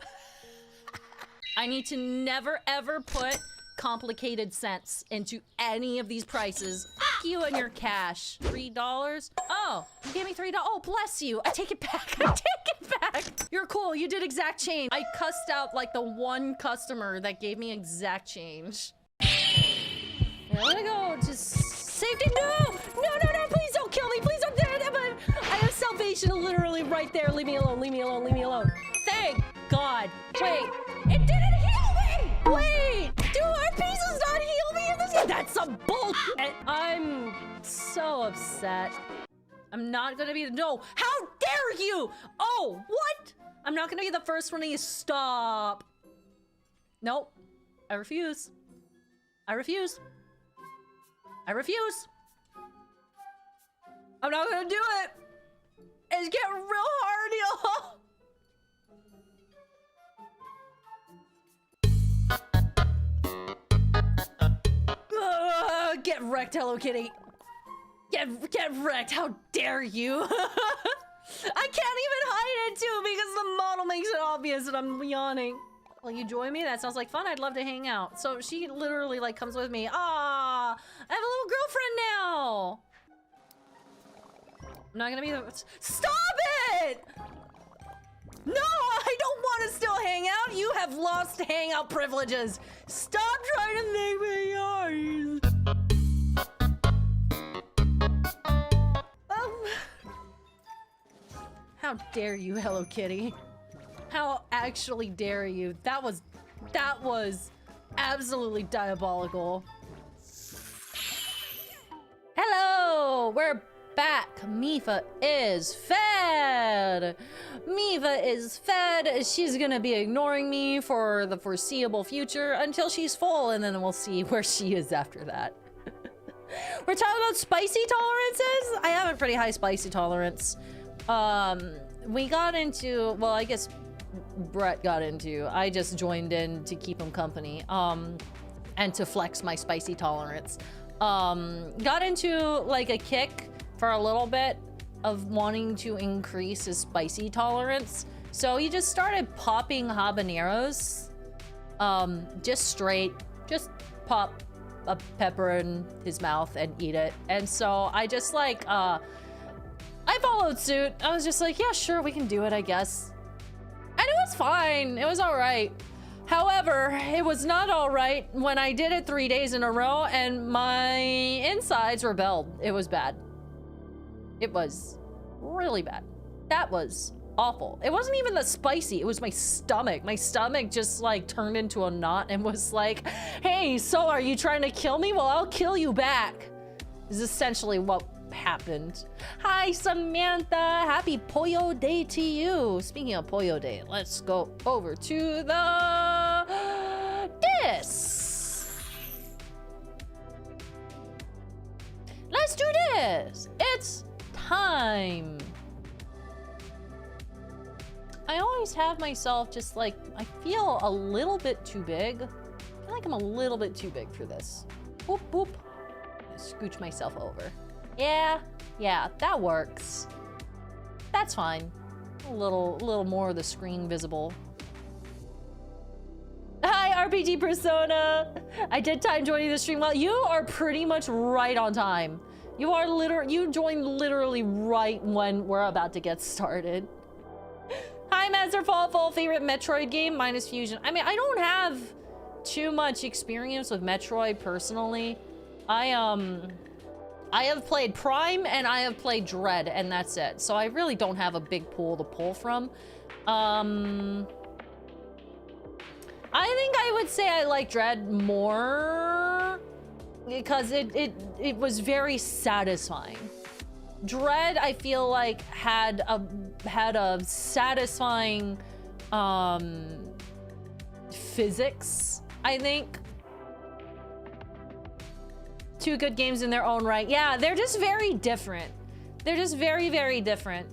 I need to never ever put complicated cents into any of these prices. Fuck you and your cash. $3? Oh, you gave me $3. Oh, bless you. I take it back. I take it back. You're cool. You did exact change. I cussed out like the one customer that gave me exact change. I'm gonna go to safety. No! No, no, no, please don't kill me. Please don't do it. I have salvation literally right there. Leave me alone, leave me alone, leave me alone. Thank God. Wait, it didn't heal me! Wait, do our pieces not heal me in this game? That's some bullshit. I'm so upset. I'm not gonna be, no, how dare you? Oh, what? I'm not gonna be the first one to stop. Nope, I refuse. I refuse. I refuse. I'm not gonna do it. It's getting real hard, y'all. Get wrecked, Hello Kitty. Get wrecked. How dare you? I can't even hide it too because the model makes it obvious that I'm yawning. Will you join me? That sounds like fun. I'd love to hang out. So she literally like comes with me. Ah, I have a little girlfriend now. I'm not gonna be the— Stop it! No, I don't want to still hang out. You have lost hangout privileges. Stop trying to make me yours. How dare you, Hello Kitty? How actually dare you? That was absolutely diabolical. Hello, we're back. Mipha is fed. Mipha is fed. She's gonna be ignoring me for the foreseeable future until she's full, and then we'll see where she is after that. We're talking about spicy tolerances. I have a pretty high spicy tolerance. We got into, well, I guess Brett got into, I just joined in to keep him company, and to flex my spicy tolerance. Got into like a kick for a little bit of wanting to increase his spicy tolerance. So he just started popping habaneros, just straight, just pop a pepper in his mouth and eat it. And so I just like, I followed suit. I was just like, yeah, sure, we can do it, I guess. And it was fine. It was all right. However, it was not all right when I did it 3 days in a row and my insides rebelled. It was bad. It was really bad. That was awful. It wasn't even the spicy. It was my stomach. My stomach just like turned into a knot and was like, hey, so are you trying to kill me? Well, I'll kill you back. Is essentially what happened. Hi, Samantha. Happy Pollo Day to you. Speaking of Pollo Day, let's go over to the this. Let's do this. It's time. I always have myself just like, I feel a little bit too big. I feel like I'm a little bit too big for this. Boop, boop. Scooch myself over. Yeah, that works. That's fine. A little more of the screen visible. Hi, RPG Persona. I did time joining the stream. Well, you are pretty much right on time. You joined literally right when we're about to get started. Hi, Master Fall. Favorite Metroid game? Minus Fusion. I mean, I don't have too much experience with Metroid personally. I have played Prime and I have played Dread, and that's it. So I really don't have a big pool to pull from. I think I would say I like Dread more because it was very satisfying. Dread, I feel like had a satisfying physics, I think. Two good games in their own right. Yeah, they're just very different. They're just very, very different.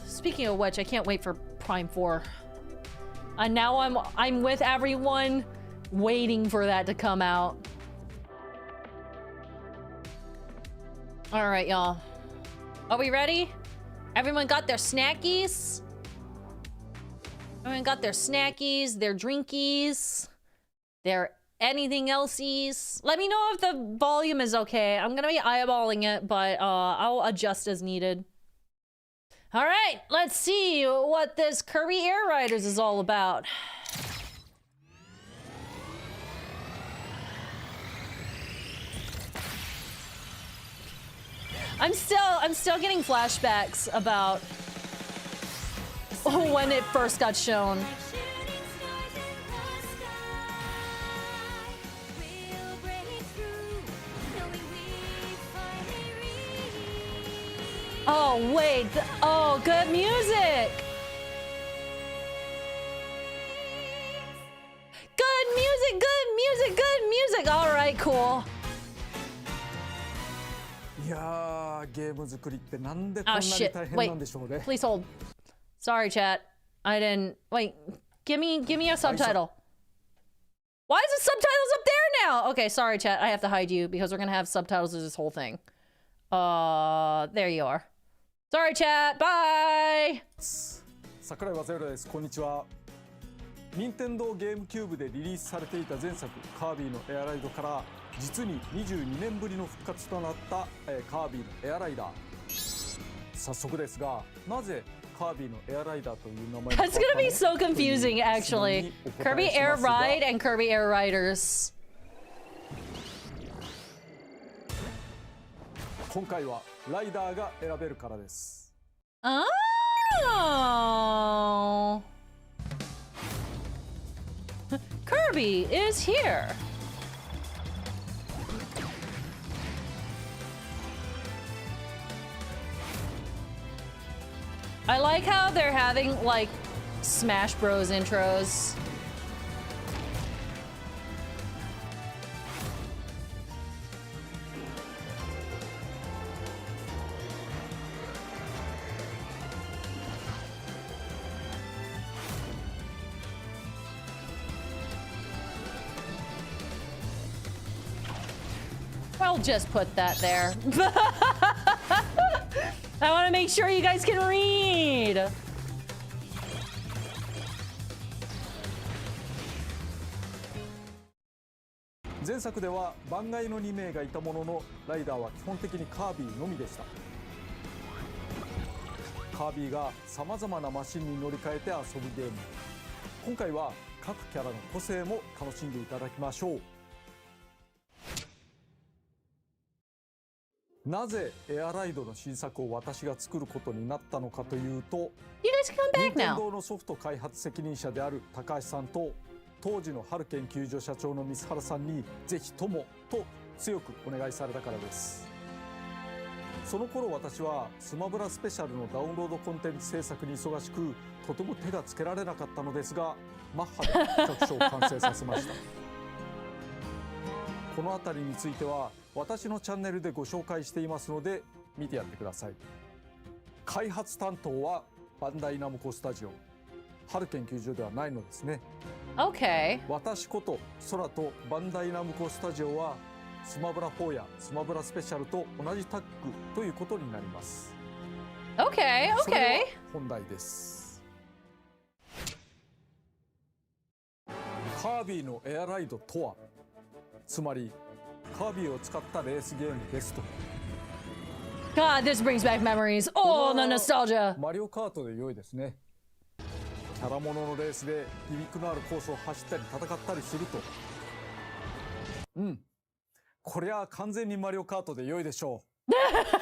Speaking of which, I can't wait for Prime 4. And now I'm with everyone waiting for that to come out. All right, y'all. Are we ready? Everyone got their snackies? Everyone got their snackies, their drinkies, their anything else's. Let me know if the volume is okay. I'm gonna be eyeballing it, but I'll adjust as needed. All right, let's see what this Kirby Air Riders is all about. I'm still getting flashbacks about when it first got shown. Oh wait, oh good music. Good music, good music, good music. All right, cool. いやー、ゲーム作りってなんでこん Oh なに shit. 大変 Wait, なんでしょうね。 please hold. Sorry, chat. I didn't. Wait, give me a subtitle. Why is the subtitles up there now? Okay, sorry, chat. I have to hide you because we're gonna have subtitles of this whole thing. There you are. Sorry, chat. Bye. 桜井和弘です。こんにちは。任天堂ゲームキューブでリリースされていた前作カービィのエアライドから実に22年ぶりの復活となったカービィのエアライダー。早速ですが、なぜカービィのエアライダーという名前に変わったの？ That's gonna be so confusing, actually. Kirby Air Ride and Kirby Air Riders. 今回はライダーが選べるからです。Oh. Kirby is here. I like how they're having like Smash Bros intros. I'll just put that there. I want to make sure you guys can read. 前作では番外の2名がいたものの、ライダーは基本的にカービィのみでした。カービィがさまざまなマシンに乗り換えて遊ぶゲーム。今回は各キャラの個性も楽しんでいただきましょう。なぜエアライドの新作を私が作ることになったのかというと、 You guys come back 任天 now. 堂のソフト開発責任者である高橋さんと当時の春研究所社長の水原さんにぜひともと強くお願いされたからです。その頃私はスマブラスペシャルのダウンロードコンテンツ制作に忙しく、とても手がつけられなかったのですが、マッハで企画書を完成させました。この辺りについては私のチャンネルでご紹介していますので見てやってください。開発担当はバンダイナムコスタジオ、春研究所ではないのですね。 Okay. 私こと空とバンダイナムコスタジオはスマブラ4やスマブラスペシャルと同じタッグということになります。 Okay, それでは okay. 本題です。カービィのエアライドとは、つまりカービィを使ったレースゲームですと。 God, this brings back memories. Oh, the nostalgia. マリオカートで良いですね。キャラもののレースで響くのあるコースを走ったり戦ったりすると、こりゃ完全にマリオカートで良いでしょう。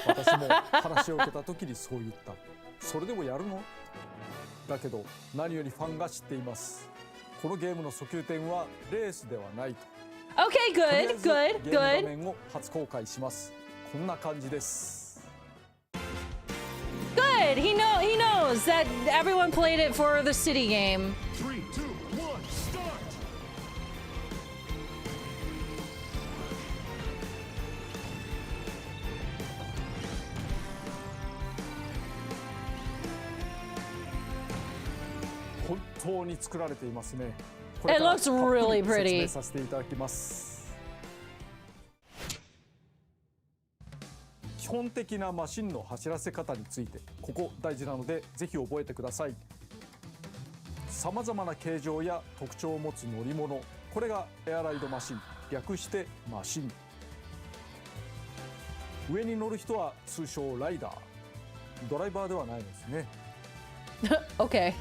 私も話を受けた時にそう言った。それでもやるの？だけど何よりファンが知っています。このゲームの訴求点はレースではないと。Okay, とりあえ good, ず good, ゲーム画 good. 面を初公開します。こんな感じです。 Good. He knows that everyone played it for the city game. 3, 2, 1, start! 本当に作られていますね。こ It れから looks たっぷ really り説 pretty. 明させていただきます。基本的なマシンの走らせ方について、ここ大事なのでぜひ覚えてください。さまざまな形状や特徴を持つ乗り物、これがエアライドマシン、略してマシン。上に乗る人は通称ライダー、ドライバーではないですね。Okay.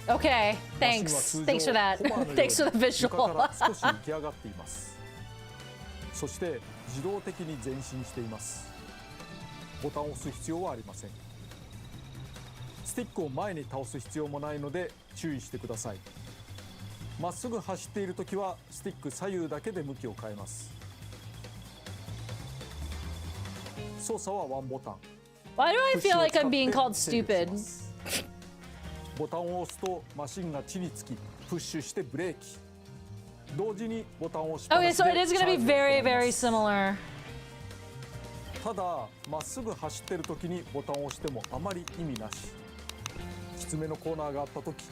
Okay. マシン Thanks. は通常 Thanks for that. ホバーのように Thanks for the 床か visual. ら少し浮き上がっています。そして自動的に前進しています。ボタンを押す必要はありません。スティックを前に倒す必要もないので注意してください。まっすぐ走っているときはスティック左右だけで向きを変えます。操作はワンボタン。 Why do I feel like I'm being called stupid? ボタンを押すとマシンが地につきプッシュしてブレーキ。同時にボタンを押しっぱな Okay, しで so it is going to be チャージを行 very, いま very す。 similar. ただまっすぐ走ってる時にボタンを押してもあまり意味なし。きつめのコーナーがあった時、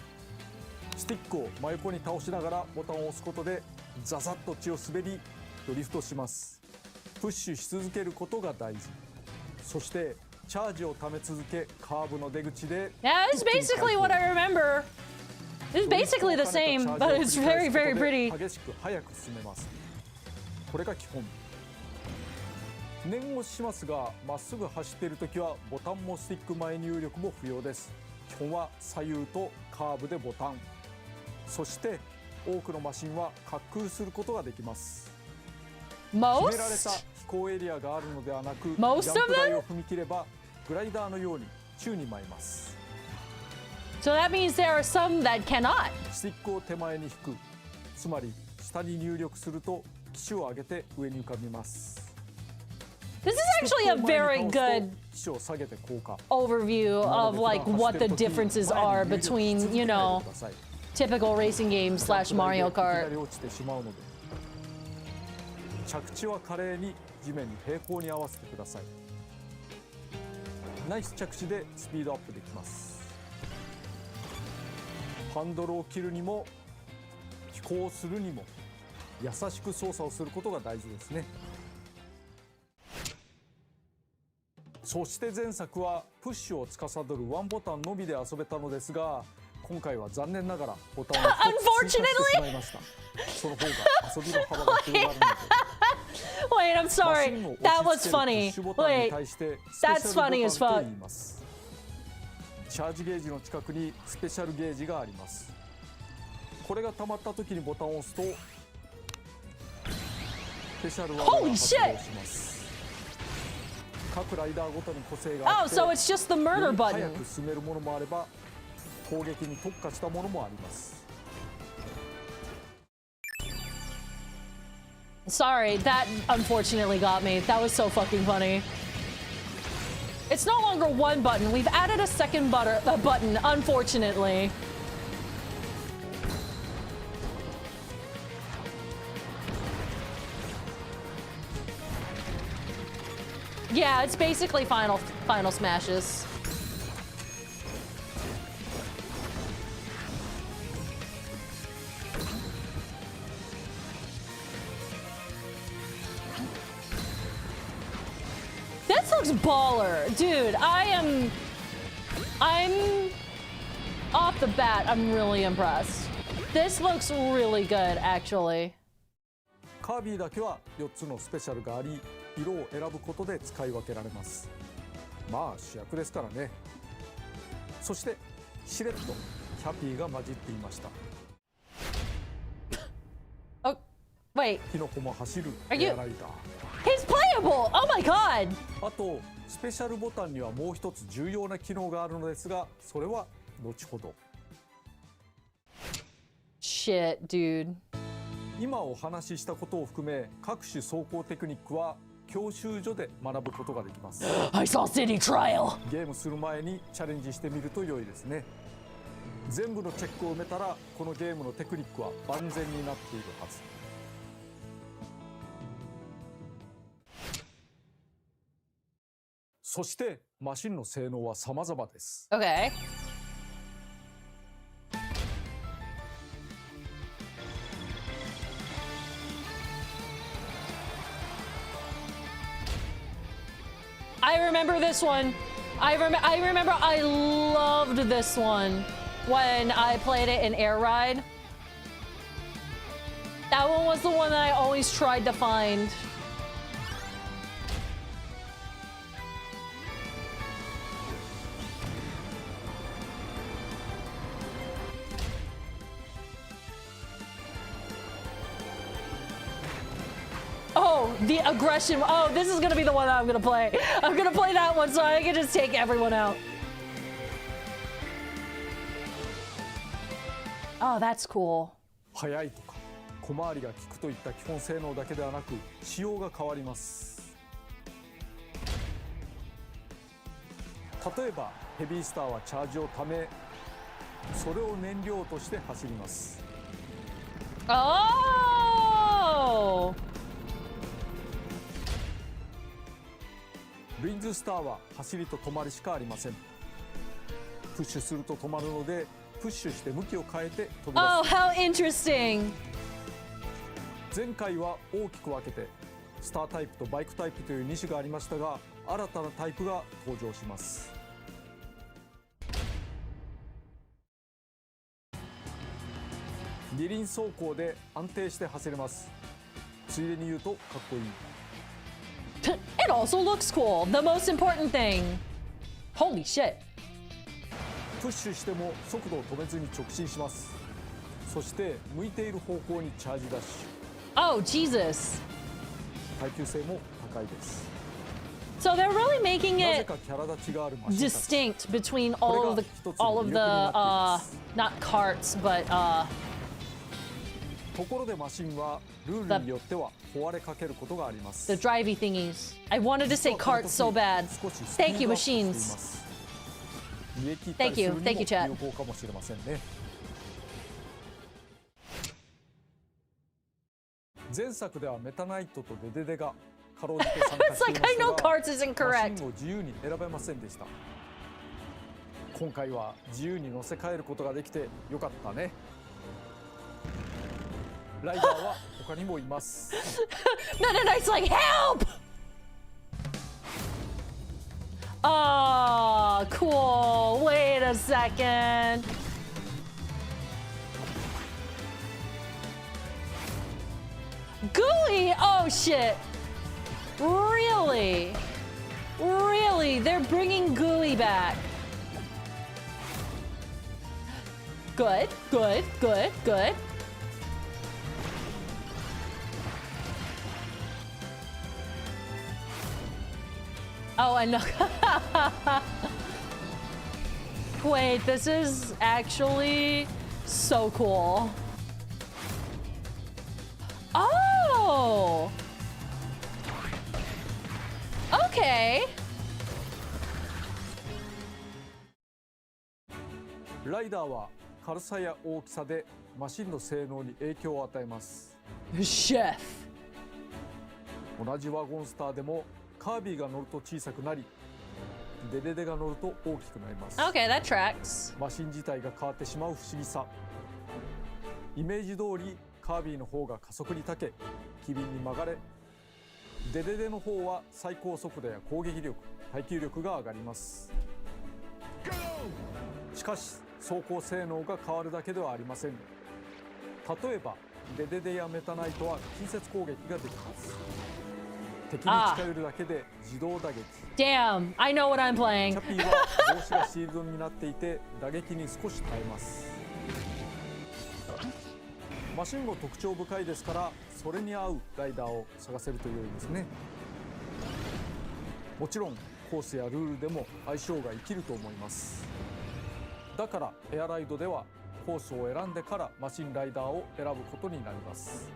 スティックを真横に倒しながらボタンを押すことでザザッと地を滑りドリフトします。プッシュし続けることが大事。そしてチャージを貯め続けカーブの出口で Yeah, it's basically what I remember. It's basically the same, but it's very, very pretty. 激しく速く進めます。これが基本。念押ししますが、まっすぐ走っているときはボタンもスティック前入力も不要です。基本は左右とカーブでボタン。そして多くのマシンは滑空することができます。決められた Most? 飛行エリアがあるのではなく、ジ Most ャン of プ台 them? を踏み切ればグライダーのように宙に舞います。 So that means there are some that cannot. スティックを手前に引く、つまり下に入力すると機種を上げて上に浮かびます。 This is actually a very good 機種を下げて降下。 overview of like what the differences are between, you know, typical racing games slash Mario いきな Kart. り落ちてしまうので、着地は華麗に地面に平行に合わせてください。ナイス着地でスピードアップできます。ハンドルを切るにも飛行するにも優しく操作をすることが大事ですね。そして前作はプッシュを司るワンボタンのみで遊べたのですが、今回は残念ながらボタンを1つ追加してしまいました。その方が遊びの幅が広がるので。 Wait, I'm マシ sorry. ンを That 押 was し付けるプッ funny. シュボタンに Wait, 対してス that's ペシャル funny ボ as タン fuck. と言います。チャージゲージの近くにスペシャルゲージがあります。これが溜まった時にボタンを押すとスペシャルワードが Holy 発動 shit! します。各ライダーごとに個性があ Oh, って、 so it's just the murder より早 button. く進めるものもあれば攻撃に特化したものもあります。 Sorry, that unfortunately got me. That was so fucking funny. It's no longer one button. We've added a second button, unfortunately. Yeah, it's basically final smashes. This looks baller, dude. I'm off the bat, I'm really impressed. This looks really good, actually. カービィだけは4つのスペシャルがあり、色を選ぶことで使い分けられます。まあ主役ですからね。そしてしれっとキャピーが混じっていました。 Oh, wait. キノコも走る Are you- エアライダー。 He's playable! Oh my god! あとスペシャルボタンにはもう一つ重要な機能があるのですが、それは後ほど。 Shit, dude. 今お話ししたことを含め各種走行テクニックは教習所で学ぶことができます。 I saw City Trial! ゲームする前にチャレンジしてみると良いですね。全部のチェックを埋めたらこのゲームのテクニックは万全になっているはず。そしてマシンの性能は様々です。 Okay. I remember this one. I remember I loved this one when I played it in Air Ride. That one was the one that I always tried to find. Oh, the aggression. Oh, this is gonna be the one that I'm gonna play. I'm gonna play that one so I can just take everyone out. Oh, that's cool. 速いとか小回りが利くといった基本性能だけではなく仕様が変わります。例えばヘビースターはチャージをためそれを燃料として走ります。Oh! リンズスターは走りと止まりしかありません。プッシュすると止まるのでプッシュして向きを変えて飛び出す。Oh, how interesting! 前回は大きく分けてスタータイプとバイクタイプという2種がありましたが新たなタイプが登場します。二輪走行で安定して走れます。ついでに言うとかっこいい。It also looks cool. The most important thing. Holy shit. プッシュしても速度を止めずに直進します。そして向いている方向にチャージダッシュ。Oh, Jesus. 耐久性も高いです。So they're really making なぜ it かキャラ立ちがあるマシンたち。 distinct between all of the not carts, but ところでマシンはルールによっては壊れかけることがあります。 the drivey thingies. I wanted to say carts so bad. Thank you, machines. 見え切ったりするにも Thank you, Chad. 有効かもしれませんね。前作ではメタナイトとデデデがかろうじて参加 It's してい like ま I した know が carts is マシ incorrect. ンを自由に選べませんでした。今回は自由に乗せ替えることができてよかったね。ライダーは他にもいます。Meta Knight's like, help! Oh, cool. Wait a second. Gooey? Oh, shit. Really? Really? They're bringing Gooey back. Good, good, good, good. Oh, I know. Wait, this is actually so cool. Oh! Okay. ライダーは軽さや大きさでマシンの性能に影響を与えます。 Chef. 同じワゴンスターでもカービィが乗ると小さくなり、デデデが乗ると大きくなります。 Okay, that tracks. マシン自体が変わってしまう不思議さ。イメージ通りカービィの方が加速に長け、機敏に曲がれ、デデデの方は最高速度や攻撃力、耐久力が上がります。しかし走行性能が変わるだけではありません。例えばデデデやメタナイトは近接攻撃ができます。敵に近寄るだけで自動打撃。 Damn, I know what I'm チ playing. ャピーは帽子がシールドになっていて打撃に少し耐えます。マシンも特徴深いですからそれに合うライダーを探せると良いですね。もちろんコースやルールでも相性が生きると思います。だからエアライドではコースを選んでからマシンライダーを選ぶことになります。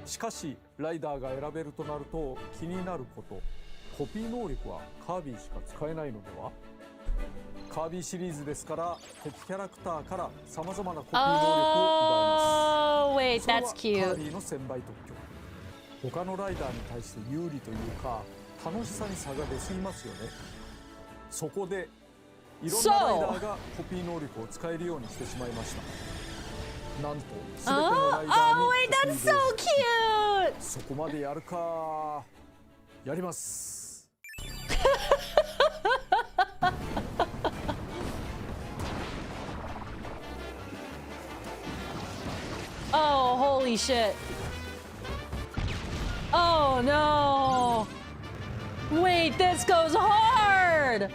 しかしライダーが選べるとなると気になること、コピー能力はカービィしか使えないのでは。カービィシリーズですから敵キャラクターからさまざまなコピー能力を Oh, 奪い wait, ます。 that's それはカー cute. ビィの1000倍特許。他のライダーに対して有利というか楽しさに差が出すぎますよね。そこでいろんなライダーがコピー能力を使えるようにしてしまいました。なんと全てのライダー Oh, に wait, コピー that's so で cute. そこまでやるか。やります。Oh, holy shit. Oh, no. Wait, this goes hard.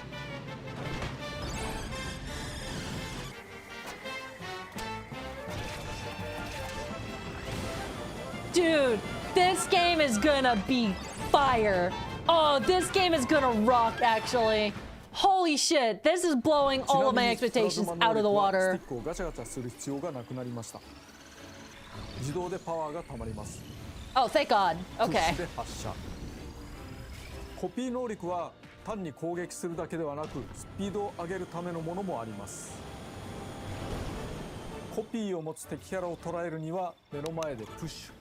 Dude, This game is gonna be fire. Oh, this game is gonna rock, actually. Holy shit, this is blowing all of my expectations out of the water. スティックをガチャガチャする必要がなくなりました。自動でパワーがたまります。 Oh, thank God. プッ Okay. シュで発射。コピー能力は単に攻撃するだけではなくスピードを上げるためのものもあります。コピーを持つ敵キャラを捉えるには目の前でプッシュ、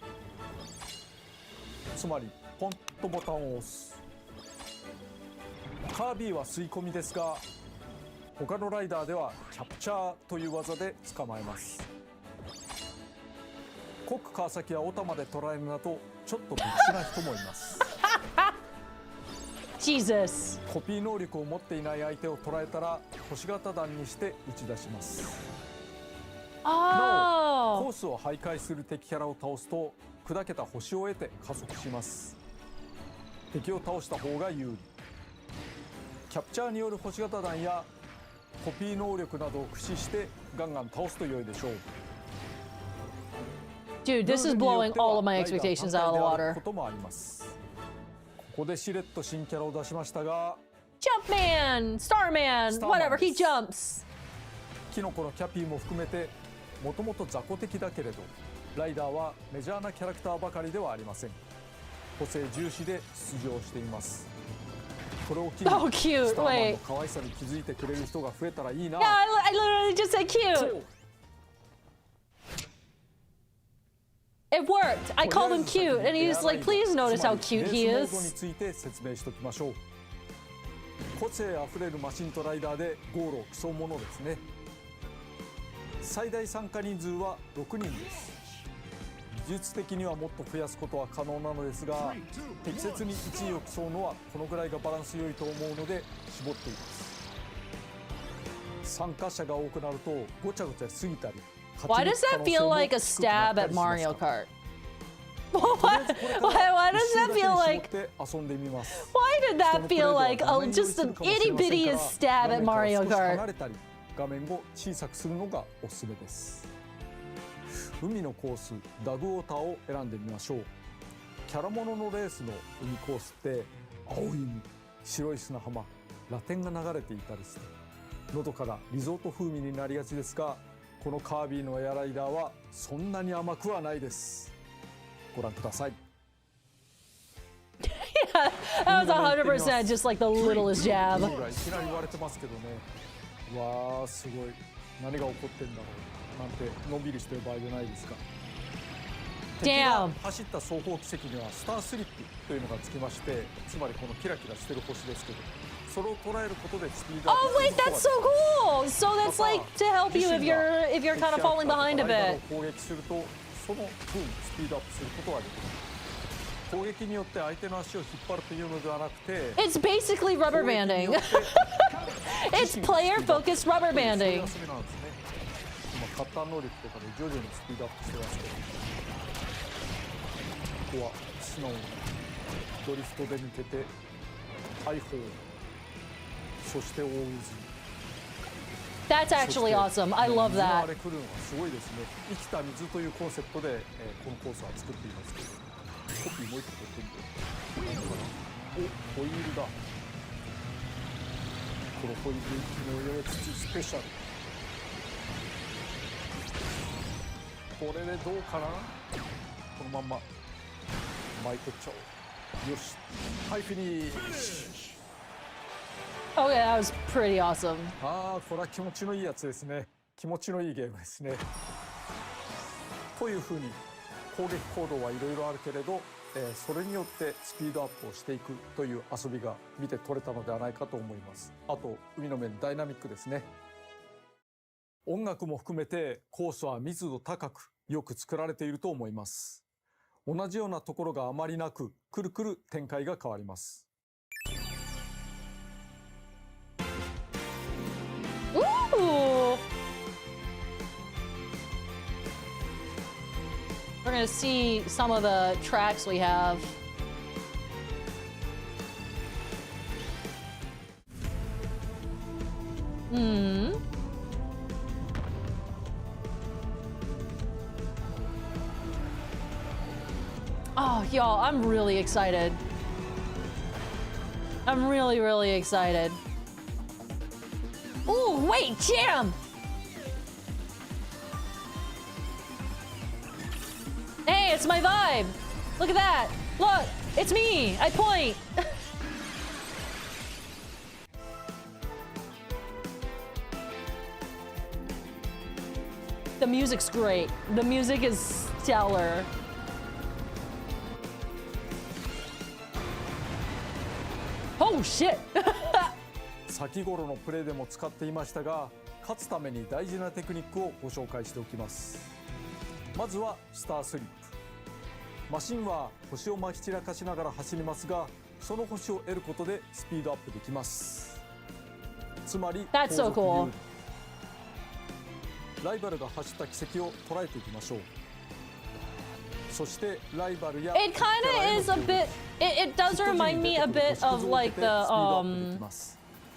つまりポンとボタンを押す。カービィは吸い込みですが、他のライダーではキャプチャーという技で捕まえます。コック川崎やオタまで捉えるなどちょっと特殊な人もいます。Jesus. コピー能力を持っていない相手を捉えたら星型弾にして打ち出します。なおコ Oh. ースを徘徊する敵キャラを倒すと砕けた星を得て加速します。敵を倒した方が有利。キャプチャーによる星型弾やコピー能力などを駆使してガンガン倒すと良いでしょう。 Dude, this is blowing all of my expectations out of the こ water. ともあります。ここでしれっと新キャラを出しましたが、 Jumpman, Starman, whatever, he jumps. キノコのキャピーも含めてもともと雑魚的だけれどライダーはメジャーなキャラクターばかりではありません。個性重視で出場しています。これを機に Oh, cute. スターマン Wait. の可愛さに気づいてくれる人が増えたらいいな。 Yeah, I literally just said cute. そう It worked. I called him cute, and he's like, please notice how cute he レースモードに is. ついて説明しておきましょう。個性あふれるマシンとライダーでゴールを競うものですね。最大参加人数は6人です。技術的にはもっと増やすことは可能なのですが、適切に1位を競うのはこのぐらいがバランス良いと思うので絞っています。参加者が多くなるとごちゃごちゃしすぎたり、 Why does that feel like a stab at Mario Kart? Why does that feel like? 遊んでみます。 Why did that feel like just an itty bitty stab at Mario 離 Kart? れたり画面を小さくするのがおすすめです。海のコースダグウォーターを選んでみましょう。キャラモノのレースの海コースって青い海、白い砂浜、ラテンが流れていたりしてのどかなリゾート風味になりがちですが、このカービィのエアライダーはそんなに甘くはないです。ご覧ください。 Yeah, that was 100% just like the littlest jab. いきなり言われてますけどね。わーすごい、何が起こってんだろうなんてのんびりしてる場合じゃないですか。 Damn. 敵が走った双方奇跡にはスタースリップというのがつきまして、つまりこのキラキラしてる星ですけど、それを捉えることでスピードアッ Oh プ wait, that's so cool. So that's like to help you if you're kind of falling behind a bit. 攻撃するとその分スピードアップすることができる。攻撃によって相手の足を引っ張るというのではなくて、 It's basically rubber banding. It's player focused rubber そういう banding. 遊びなんですね。今カッター能力とかで徐々にスピードアップしてますけど、ここは素直にドリフトで抜けて大砲、そして大渦。 That's actually awesome. I love 水の that. あれ来るのはすごいですね。生きた水というコンセプトで、このコースは作っていますけど、コピーもう一個取ってみて。お、ホイールだ。このホイールの上つスペシャル。これでどうかな。このまんま巻いてっちゃおう。よし、はい、フィニッシュ。 Oh yeah, that was pretty awesome. ああ、これは気持ちのいいやつですね。気持ちのいいゲームですね。というふうに攻撃行動はいろいろあるけれど、それによってスピードアップをしていくという遊びが見て取れたのではないかと思います。あと海の面ダイナミックですね。音楽も含めてコースは密度高くよく作られていると思います。同じようなところがあまりなく、くるくる展開が変わります。 Ooh. We're gonna see some of the tracks we have. Hmm. Oh, y'all, I'm really excited. I'm really, really excited. Ooh, wait, jam! Hey, it's my vibe. Look at that. Look, it's me. I point. The music's great. The music is stellar. Oh shit! 先頃のプレイでも使っていましたが、勝つために大事なテクニックをご紹介しておきます。まずはスタースリップ。マシンは星をまき散らかしながら走りますが、その星を得ることでスピードアップできます。つまり That's so cool. ライバルが走った軌跡を捉えていきましょう。そしてライバルや It kind of is a bit. It does remind me a bit of like the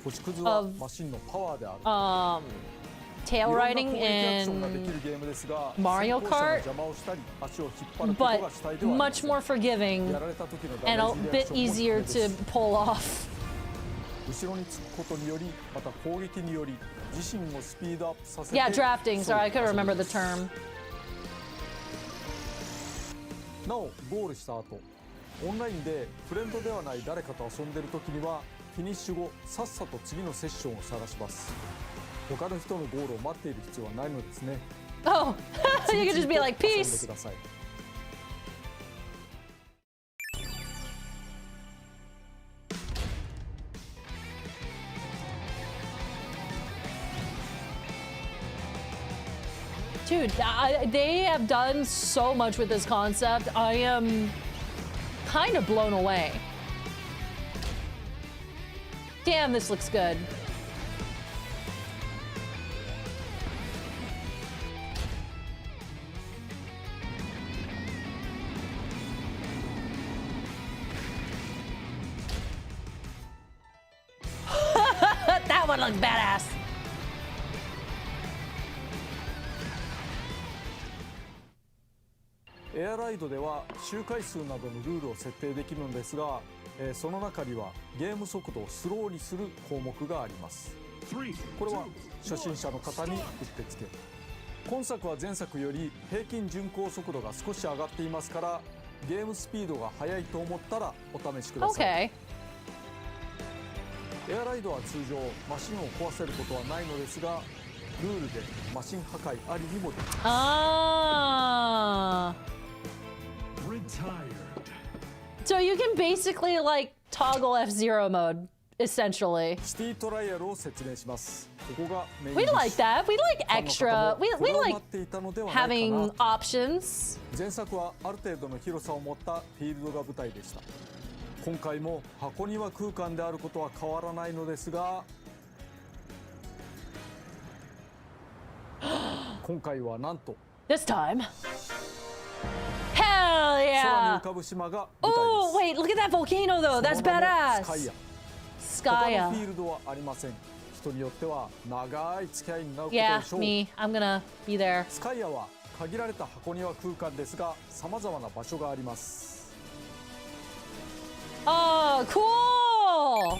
星屑はマシンのパワーである。tail riding in Mario Kart, but much more forgiving and a bit easier to pull off. 後ろにつくことにより、また攻撃により自身をスピードアップさせて。Yeah, drafting. Sorry, I couldn't remember the term. なおゴールした後、オンラインでフレンドではない誰かと遊んでる時にはフィニッシュ後さっさと次のセッションを探します。他の人のゴールを待っている必要はないのですね。Oh, you could just be like, 遊んで peace. ください。Dude, they have done so much with this concept. I am kind of blown away. Damn, this looks good. That one looks badass. エアライドでは周回数などのルールを設定できるのですが、その中にはゲーム速度をスローにする項目があります。これは初心者の方にうってつけ。今作は前作より平均巡航速度が少し上がっていますから、ゲームスピードが速いと思ったらお試しください。Okay. エアライドは通常マシンを壊せることはないのですが、ルールでマシン破壊ありにもできます。Ah. So you can basically like toggle F-Zero mode, essentially. シティトライアルを説明します。ここがメイン We like that. We like extra. We これを like 待っていたのではないか having な。 options. 前作はある程度の広さを持ったフィールドが舞台でした。今回も箱庭空間であることは変わらないのですが、今回はなんと This time. Hell 空に yeah! 浮かぶ島が舞台 Oh です。 wait, look at that volcano though. That's その名も badass. スカイア。他の Skya. フィールドはありません。人によっては長い付き合いになること Yeah, でしょう。 me. I'm gonna be there. スカイアは限られた箱庭空間ですが、様々な場所があります。Oh, cool!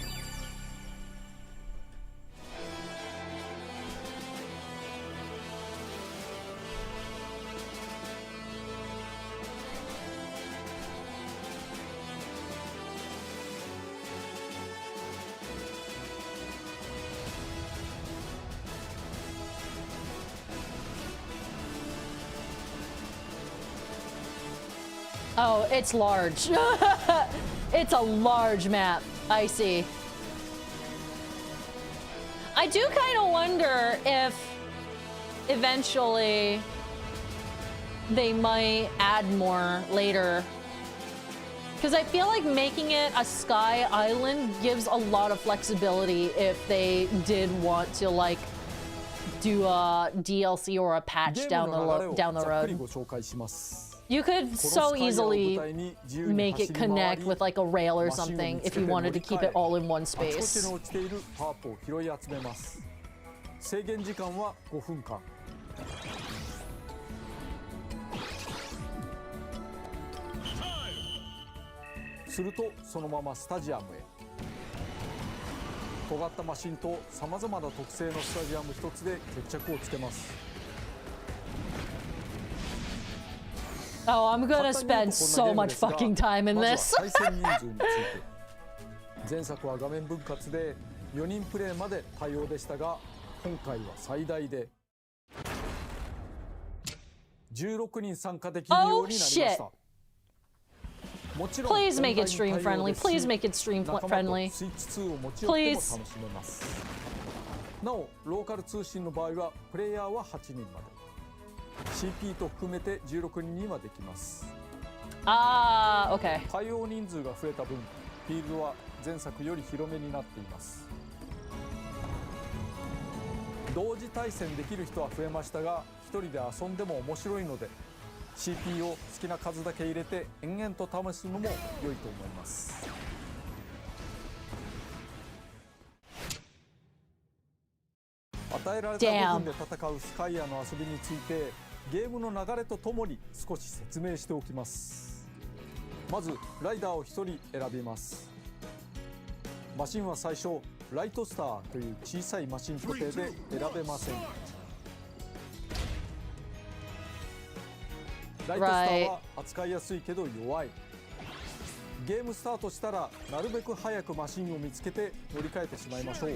Oh, it's large. It's a large map. I see. I do kind of wonder if eventually they might add more later. Because I feel like making it a sky island gives a lot of flexibility if they did want to like do a DLC or a patch down the road. ざっくりご紹介します。 You could so easily make it connect with like a rail or something if you wanted to keep it all in one あちこち space. に落ちているパープを拾い集めます。制限時間は5分間。するとそのままスタジアムへ。尖ったマシンとさまざまな特性のスタジアム一つで決着をつけます。Oh, I'm gonna spend so much fucking time in ま this. ずは対戦人数について。前作は画面分割で4人プレイまで対応でしたが、今回は最大で16人参加できるようになりました。もちろん Please make it stream friendly. Please make it stream friendly. スイッチ2を持ち寄っても楽しめます。なお、ローカル通信の場合はプレイヤーは8人まで、CP と含めて16人にはできます。Ah, okay. 対応人数が増えた分、フィールドは前作より広めになっています。同時対戦できる人は増えましたが、一人で遊んでも面白いので CP を好きな数だけ入れて延々と試すのも良いと思います。与えられた5分で戦うスカイアの遊びについてゲームの流れとともに少し説明しておきます。まずライダーを1人選びます。マシンは最初ライトスターという小さいマシン固定で選べません。ライトスターは扱いやすいけど弱い。ゲームスタートしたらなるべく早くマシンを見つけて乗り換えてしまいましょう。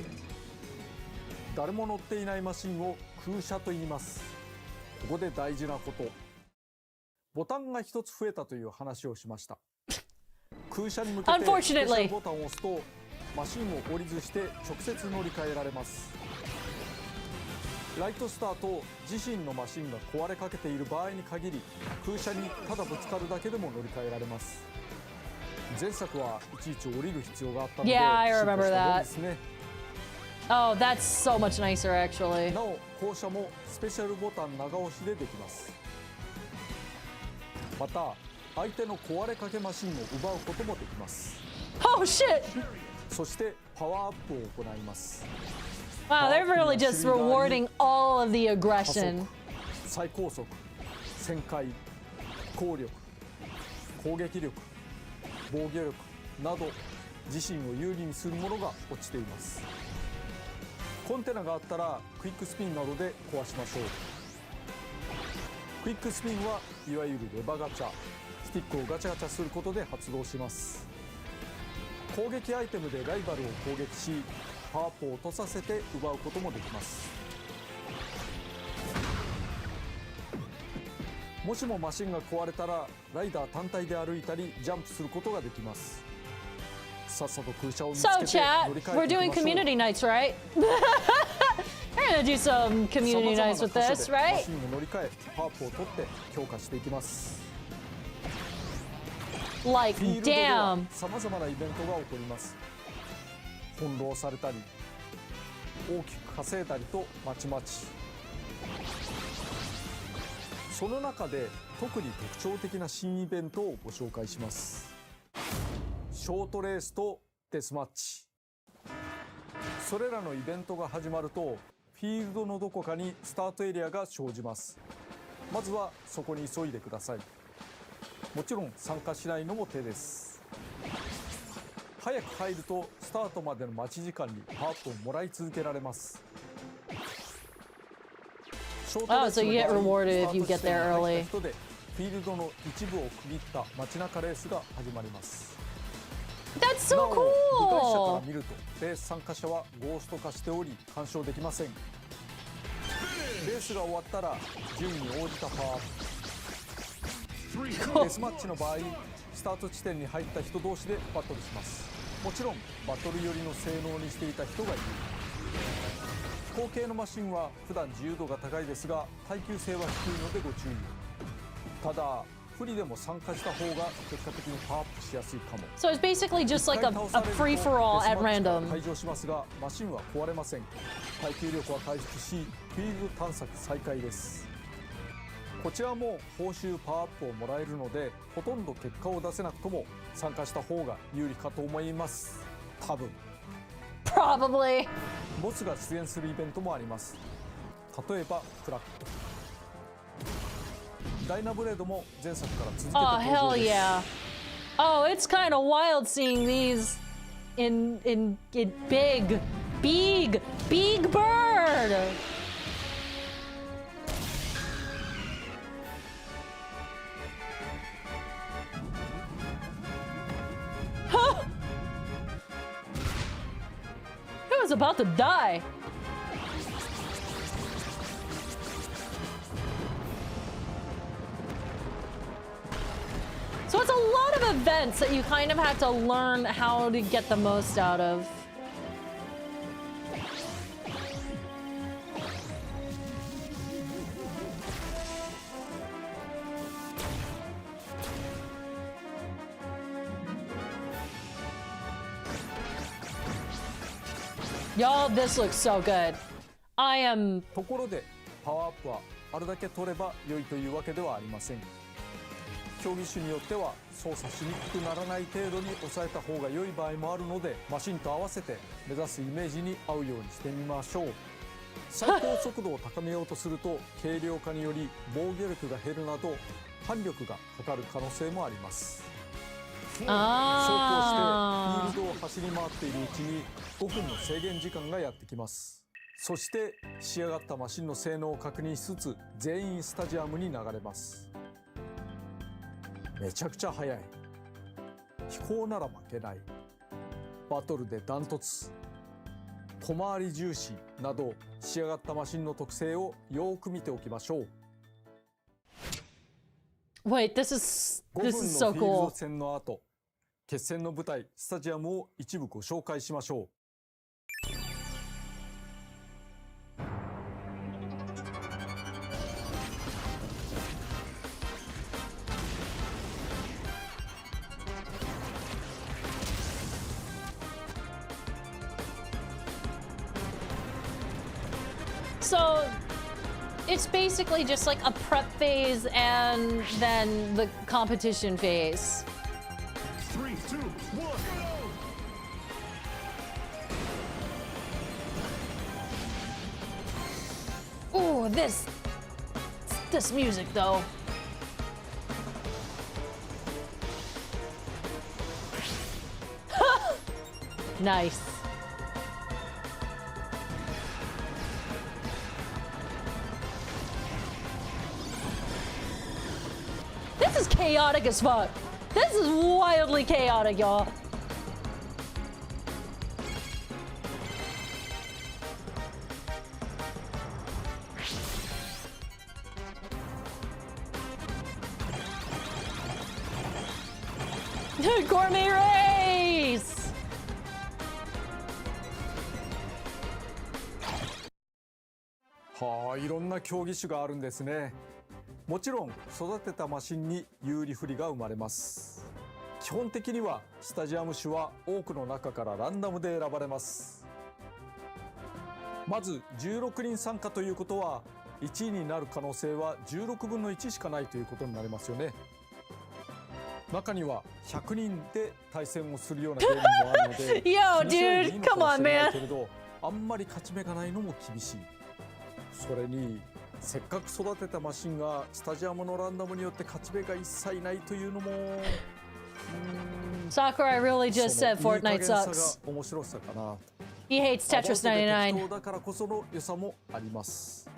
誰も乗っていないマシンを空車と言います。ここで大事なこと、ボタンが一つ増えたという話をしました。空車に向けてスペシャルボタンを押すとマシンを降りずして直接乗り換えられます。ライトスターと自身のマシンが壊れかけている場合に限り空車にただぶつかるだけでも乗り換えられます。前作はいちいち降りる必要があったので、Yeah, I remember that. ですね。Oh, that's so much nicer, actually. なお、降車もスペシャルボタン長押しでできます。また、相手の壊れかけマシンを奪うこともできます。Oh shit! そしてパワーアップを行います。Wow, they're really just rewarding all of the aggression. 最高速、旋回、効力、攻撃力、防御力など自身を有利にするものが落ちています。コンテナがあったらクイックスピンなどで壊しましょう。クイックスピンはいわゆるレバガチャ、スティックをガチャガチャすることで発動します。攻撃アイテムでライバルを攻撃しパワーアップを落とさせて奪うこともできます。もしもマシンが壊れたらライダー単体で歩いたりジャンプすることができます。さっさと空車を見つけ So て chat, 乗り換 we're えてい doing きましょう。 community nights, right? We're gonna do some community nights with this, マ right? シンを乗り換えパワーアップを取って強化していきます。 Like, フィールドでは damn. さまざまなイベントが起こります。翻弄されたり大きく稼いだりとまちまち。その中で特に特徴的な新イベントをご紹介します。ショートレースとデスマッチ。それらのイベントが始まるとフィールドのどこかにスタートエリアが生じます。まずはそこに急いでください。もちろん参加しないのも手です。早く入るとスタートまでの待ち時間にパワーアップをもらい続けられます。ショートレ Oh, ース so の you get 場合 rewarded if you スタ get ート地点 there に入っ early. た人でフィールドの一部を区切った街中レースが始まります。 That's な so お部外者から cool! 見るとレース参加者はゴースト化しており干渉できません。レースが終わったら順位に応じたパワーアップ。デスマッチの場合スタート地点に入った人同士でバトルします。もちろんバトル寄りの性能にしていた人がいる。飛行系のマシンは普段自由度が高いですが耐久性は低いのでご注意を。ただ不利でも参加した方が結果的にパワーアップしやすいかも。 So it's basically just like a free for all at 退 random. 場しますがマシンは壊れません。耐久力は回復しフィールド探索再開です。こちらも報酬パワーアップをもらえるのでほとんど結果を出せなくとも参加した方が有利かと思います。多分 Probably. ボスが出現するイベントもあります。例えばクラック、ダイナブレードも前作から続けて Oh, 登場 hell です。 yeah. Oh, it's kind of wild seeing these in big bird. Huh! It was about to die. So it's a lot of events that you kind of have to learn how to get the most out of. Y'all, this looks so good. I am... ところでパワーアップはあるだけ取れば良いというわけではありません。競技種によっては操作しにくくならない程度に抑えた方が良い場合もあるので、マシンと合わせて目指すイメージに合うようにしてみましょう。最高速度を高めようとすると軽量化により防御力が減るなど反力がかかる可能性もあります。そうこうしてフィールドを走り回っているうちに5分の制限時間がやってきます。そして仕上がったマシンの性能を確認しつつ全員スタジアムに流れます。めちゃくちゃ速い。飛行なら負けない。バトルでダントツ。小回り重視など仕上がったマシンの特性をよく見ておきましょう。Wait, this is so 5分のフィールド cool. 戦の後、決戦の舞台スタジアムを一部ご紹介しましょう。So it's basically just like a prep phase and then the competition phase. 3, 2, 1, go! Ooh, this music though. Nice. This is chaotic as fuck. This is wildly chaotic, y'all. Gourmet race! はあ、いろんな競技種があるんですね。もちろん育てたマシンに有利不利が生まれます。基本的にはスタジアム種は多くの中からランダムで選ばれます。まず16人参加ということは1位になる可能性は16分の1しかないということになりますよね。中には100人で対戦をするようなゲームもあるので Yo, 気にしないでいい dude, のか come も on, しれない man. けれど、あんまり勝ち目がないのも厳しい。それにせっかく育てたマシンがスタジアムのランダムによって勝ち目が一切ないというのも、Sakurai really just その said いい加 Fortnite 減さ sucks. が面白さかなと。 He hates Tetris 99. だからこその良さもあります。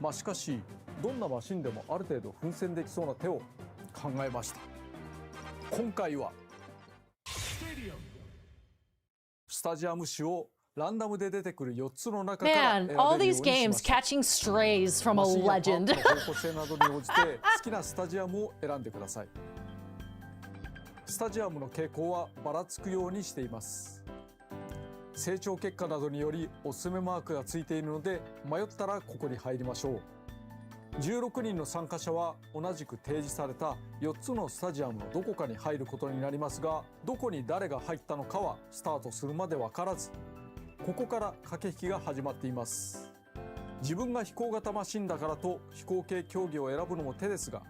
まあしかしどんなマシンでもある程度奮戦できそうな手を考えました。今回はスタジアム種をランダムで出てくる4つの中から選べ Man, るよ all うに these しま games した。 catching strays from a マシンやパー legend. トの方向性などに応じて好きなスタジアムを選んでください。スタジアムの傾向はばらつくようにしています。成長結果などによりおすすめマークがついているので迷ったらここに入りましょう。16人の参加者は同じく提示された4つのスタジアムのどこかに入ることになりますが、どこに誰が入ったのかはスタートするまで分からず、ここから駆け引きが始まっています。自分が飛行型マシンだからと飛行系競技を選ぶのも手ですが、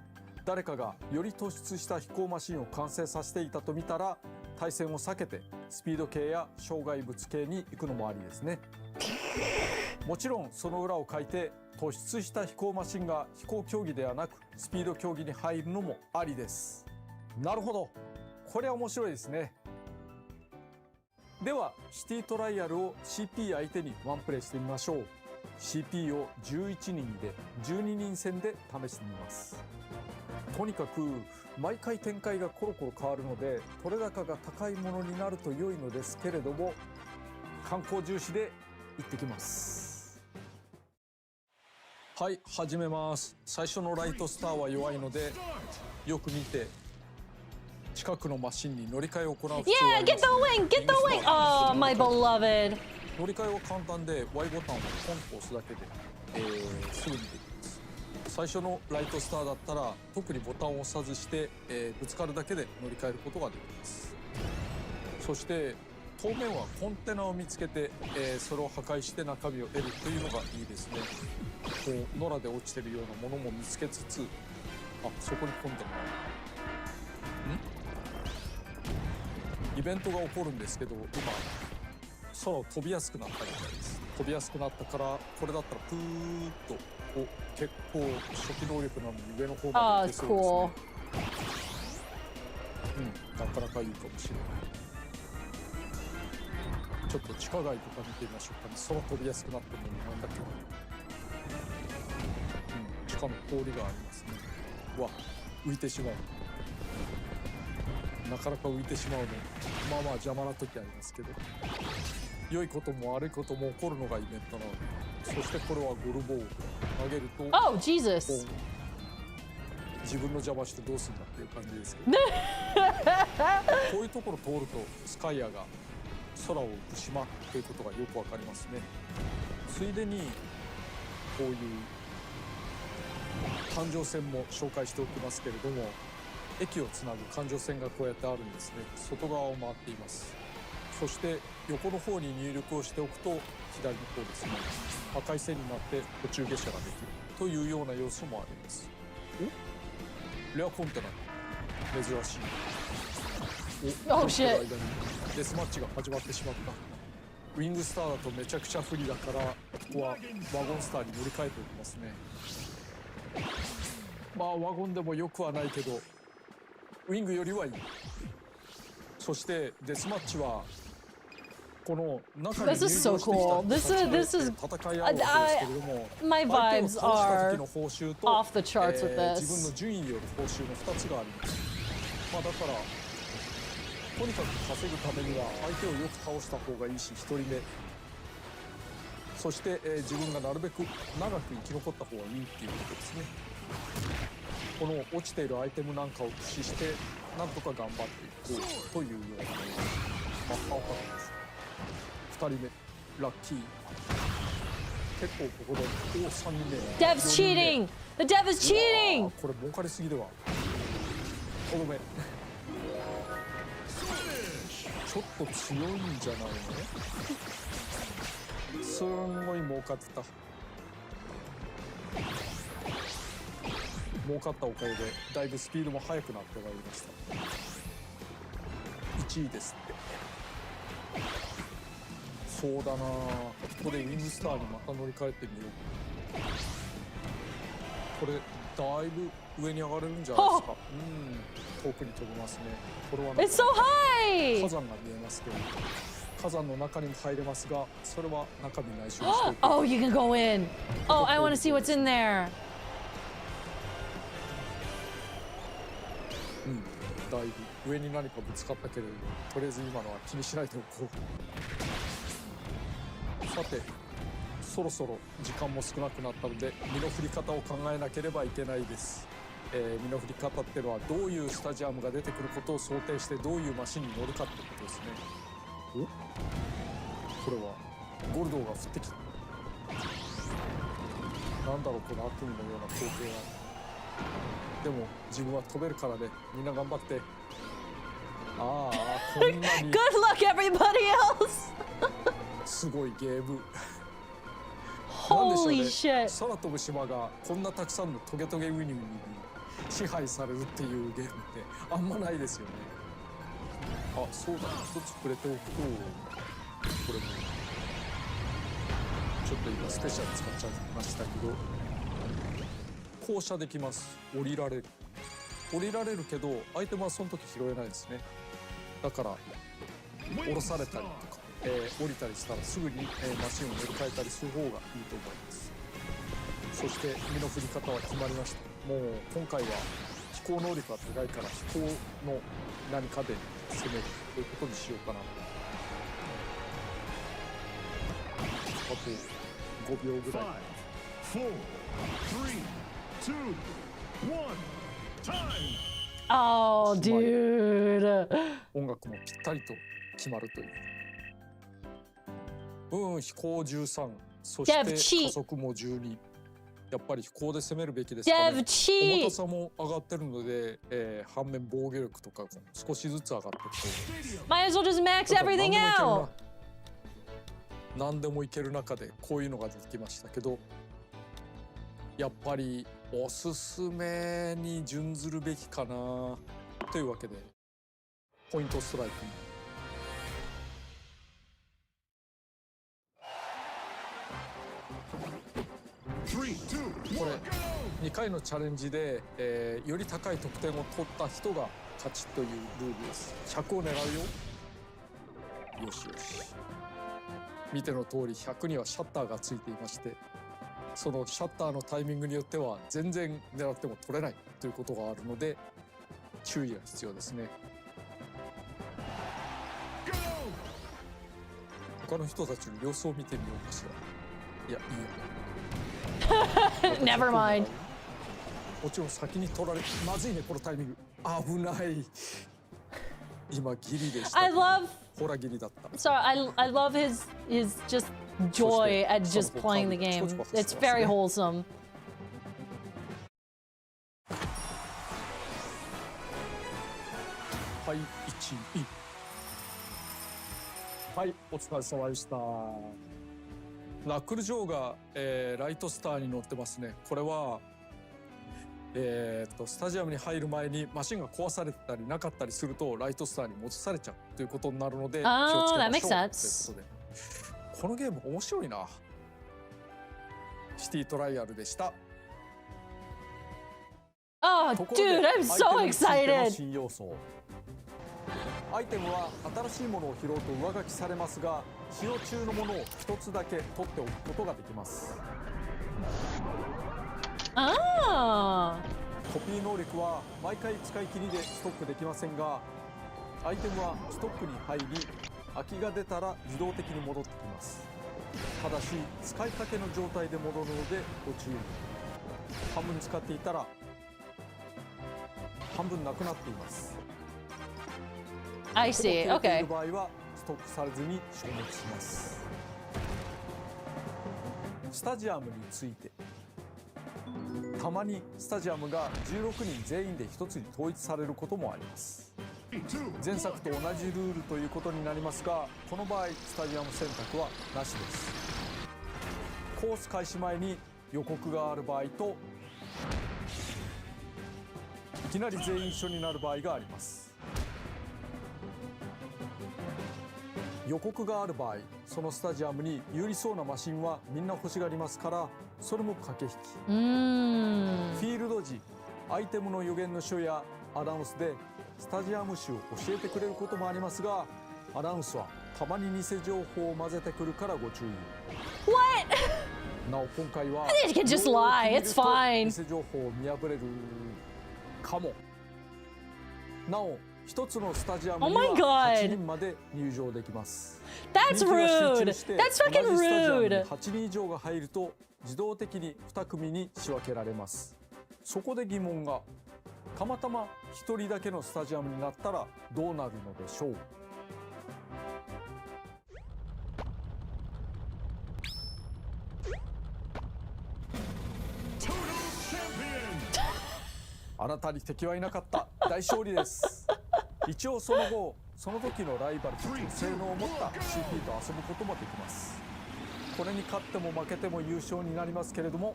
誰かがより突出した飛行マシンを完成させていたと見たら対戦を避けてスピード系や障害物系に行くのもありですね。もちろんその裏を書いて突出した飛行マシンが飛行競技ではなくスピード競技に入るのもありです。なるほど、これは面白いですね。ではシティトライアルを CP 相手にワンプレイしてみましょう。 CP を11人で12人戦で試してみます。とにかく毎回展開がコロコロ変わるので取れ高が高いものになると良いのですけれども、観光重視で行ってきます。はい、始めます。最初のライトスターは弱いのでよく見て近くのマシンに乗り換えを行う必要があ Yeah, ります get the wing, get the wing. Oh, my beloved. 乗り換えは簡単で Y ボタンをポンと押すだけで、すぐにできます。最初のライトスターだったら特にボタンを押さずして、ぶつかるだけで乗り換えることができます。そして当面はコンテナを見つけて、それを破壊して中身を得るというのがいいですね。こう野良で落ちてるようなものも見つけつつ、あ、そこにコンテナがある。イベントが起こるんですけど、今空を飛びやすくなったみたいです。飛びやすくなったからこれだったらプーッと結構初期能力なのに上の方まで行けそうですね。cool. なかなかいいかもしれない。ちょっと地下街とか見てみましょうかね。空飛びやすくなってるのになんだっけ、地下の通りがありますね。うわ、浮いてしまう。なかなか浮いてしまうのまあまあ邪魔な時ありますけど、良いことも悪いことも起こるのがイベントなので。そしてこれはゴルボーを投げると、 Oh, Jesus. 自分の邪魔してどうすんだっていう感じですけどこういうところ通るとスカイアが空を浮く島ということがよくわかりますね。ついでにこういう環状線も紹介しておきますけれども、駅をつなぐ環状線がこうやってあるんですね。外側を回っています。そして横の方に入力をしておくと左の方ですね、赤い線になって途中下車ができるというような要素もあります。お、レアコンテナ珍しい。Oh, 待ってる shit. 間にデスマッチが始まってしまった。ウィングスターだとめちゃくちゃ不利だから、ここはワゴンスターに乗り換えておきますね。まあワゴンでもよくはないけどウィングよりはいい。そしてデスマッチはこの中に This is so cool. This is 戦い合うんですけれども、 my 相手を vibes 倒した are 時の報酬と off the charts with 自分 this. の順位による報酬の2つがあります。まあだからとにかく稼ぐためには相手をよく倒した方がいいし、1人目そして、自分がなるべく長く生き残った方がいいっていうことですね。この落ちているアイテムなんかを駆使してなんとか頑張っていこうというようなマッハをかけます。2人目ラッキー。結構ここで3人目 Dev's cheating. The dev is cheating. これ儲かりすぎでは。とどめちょっと強いんじゃないの。すんごい儲かってた。儲かったおかげでだいぶスピードも速くなってまいりました。1位ですって。そうだな、ここでウィングスターにまた乗り換えてみよう。これだいぶ上に上がれるんじゃないですか。遠くに飛びますね。これは It's so high. 火山が見えますけど、火山の中にも入れますが、それは中身内緒にしておく。 Oh, you can go in. Oh, I want to see what's in there. だいぶ上に何かぶつかったけれども、とりあえず今のは気にしないでおこう。さてそろそろ時間も少なくなったので身の振り方を考えなければいけないです。身の振り方っていうのはどういうスタジアムが出てくることを想定してどういうマシンに乗るかってことですね。お、これはゴルドーが降ってきた。なんだろうこの悪夢のような光景は。でも自分は飛べるからね、みんな頑張って。ああ、こんなに Good luck, everybody else. すごいゲーム。 Holy shit. 空飛ぶ島がこんなたくさんのトゲトゲウニウニに支配されるっていうゲームってあんまないですよね。あ、そうだ、一つ触れておくと、これもちょっと今スペシャル使っちゃいましたけど、降車できます。降りられるけどアイテムはその時拾えないですね。だから降ろされたりとか、降りたりしたらすぐに、マシンを乗り換えたりする方がいいと思います。そして身の振り方は決まりました。もう今回は飛行能力が高いから飛行の何かで攻めるということにしようかな。あと5秒ぐらい。 5, 4, 3, 2, 1, time! Oh, dude. 音楽もぴったりと決まるという。飛行13、そして加速も12。やっぱり飛行で攻めるべきですかね。重たさも上がってるので、反面防御力とかも少しずつ上がってると。Might as well just max everything out. 何でもいける中でこういうのが出てきましたけど、やっぱりおすすめに準ずるべきかなというわけで、ポイントストライクに。これ2回のチャレンジで、より高い得点を取った人が勝ちというルールです。100を狙うよ。よしよし。見ての通り100にはシャッターがついていまして、そのシャッターのタイミングによっては全然狙っても取れないということがあるので注意が必要ですね。他の人たちの様子を見てみようかしら。いや、いいよ。Never mind. もちろん先に取られ、まずいねこのタイミング。危ない。今ギリでした。I love. ほらギリだった。Sorry, I love his just joy at just playing the game. It's very wholesome. はい、1位。はい、お疲れ様でした。ナックル・ジョーが、ライトスターに乗ってますね。これは、スタジアムに入る前にマシンが壊されたりなかったりするとライトスターに戻されちゃうということになるので気をつけましょうということで、このゲーム面白いな。シティトライアルでした。Oh, dude, I'm so excited. 新要素。アイテムは新しいものを拾うと上書きされますが、使用中のものを一つだけ取っておくことができます。Ah. コピー能力は毎回使い切りでストックできませんが、アイテムはストックに入り空きが出たら自動的に戻ってきます。ただし使いかけの状態で戻るのでご注意。半分使っていたら半分なくなっています。 I see. ほぼ消えてい Okay. る場合はストックされずに消滅します。スタジアムについて、たまにスタジアムが16人全員で一つに統一されることもあります。前作と同じルールということになりますが、この場合スタジアム選択はなしです。コース開始前に予告がある場合と、いきなり全員一緒になる場合があります。予告がある場合、そのスタジアムに有利そうなマシンはみんな欲しがりますから、それも駆け引き。フィールド時、アイテムの予言の書やアナウンスでスタジアム種を教えてくれることもありますが、アナウンスはたまに偽情報を混ぜてくるからご注意。 What? なお今回は I think you can just lie. It's fine. 偽情報を見破れるかも。なお一つのスタジアムには Oh my God. 8人まで入場できます。 That's 人気が集中 rude. して That's fucking 同じスタジアムに rude. 8人以上が入ると自動的に2組に仕分けられます。そこで疑問が、たまたま1人だけのスタジアムになったらどうなるのでしょう。あなたに敵はいなかった。大勝利です。一応その後、その時のライバルたちの性能を持った CP と遊ぶこともできます。これに勝っても負けても優勝になりますけれども、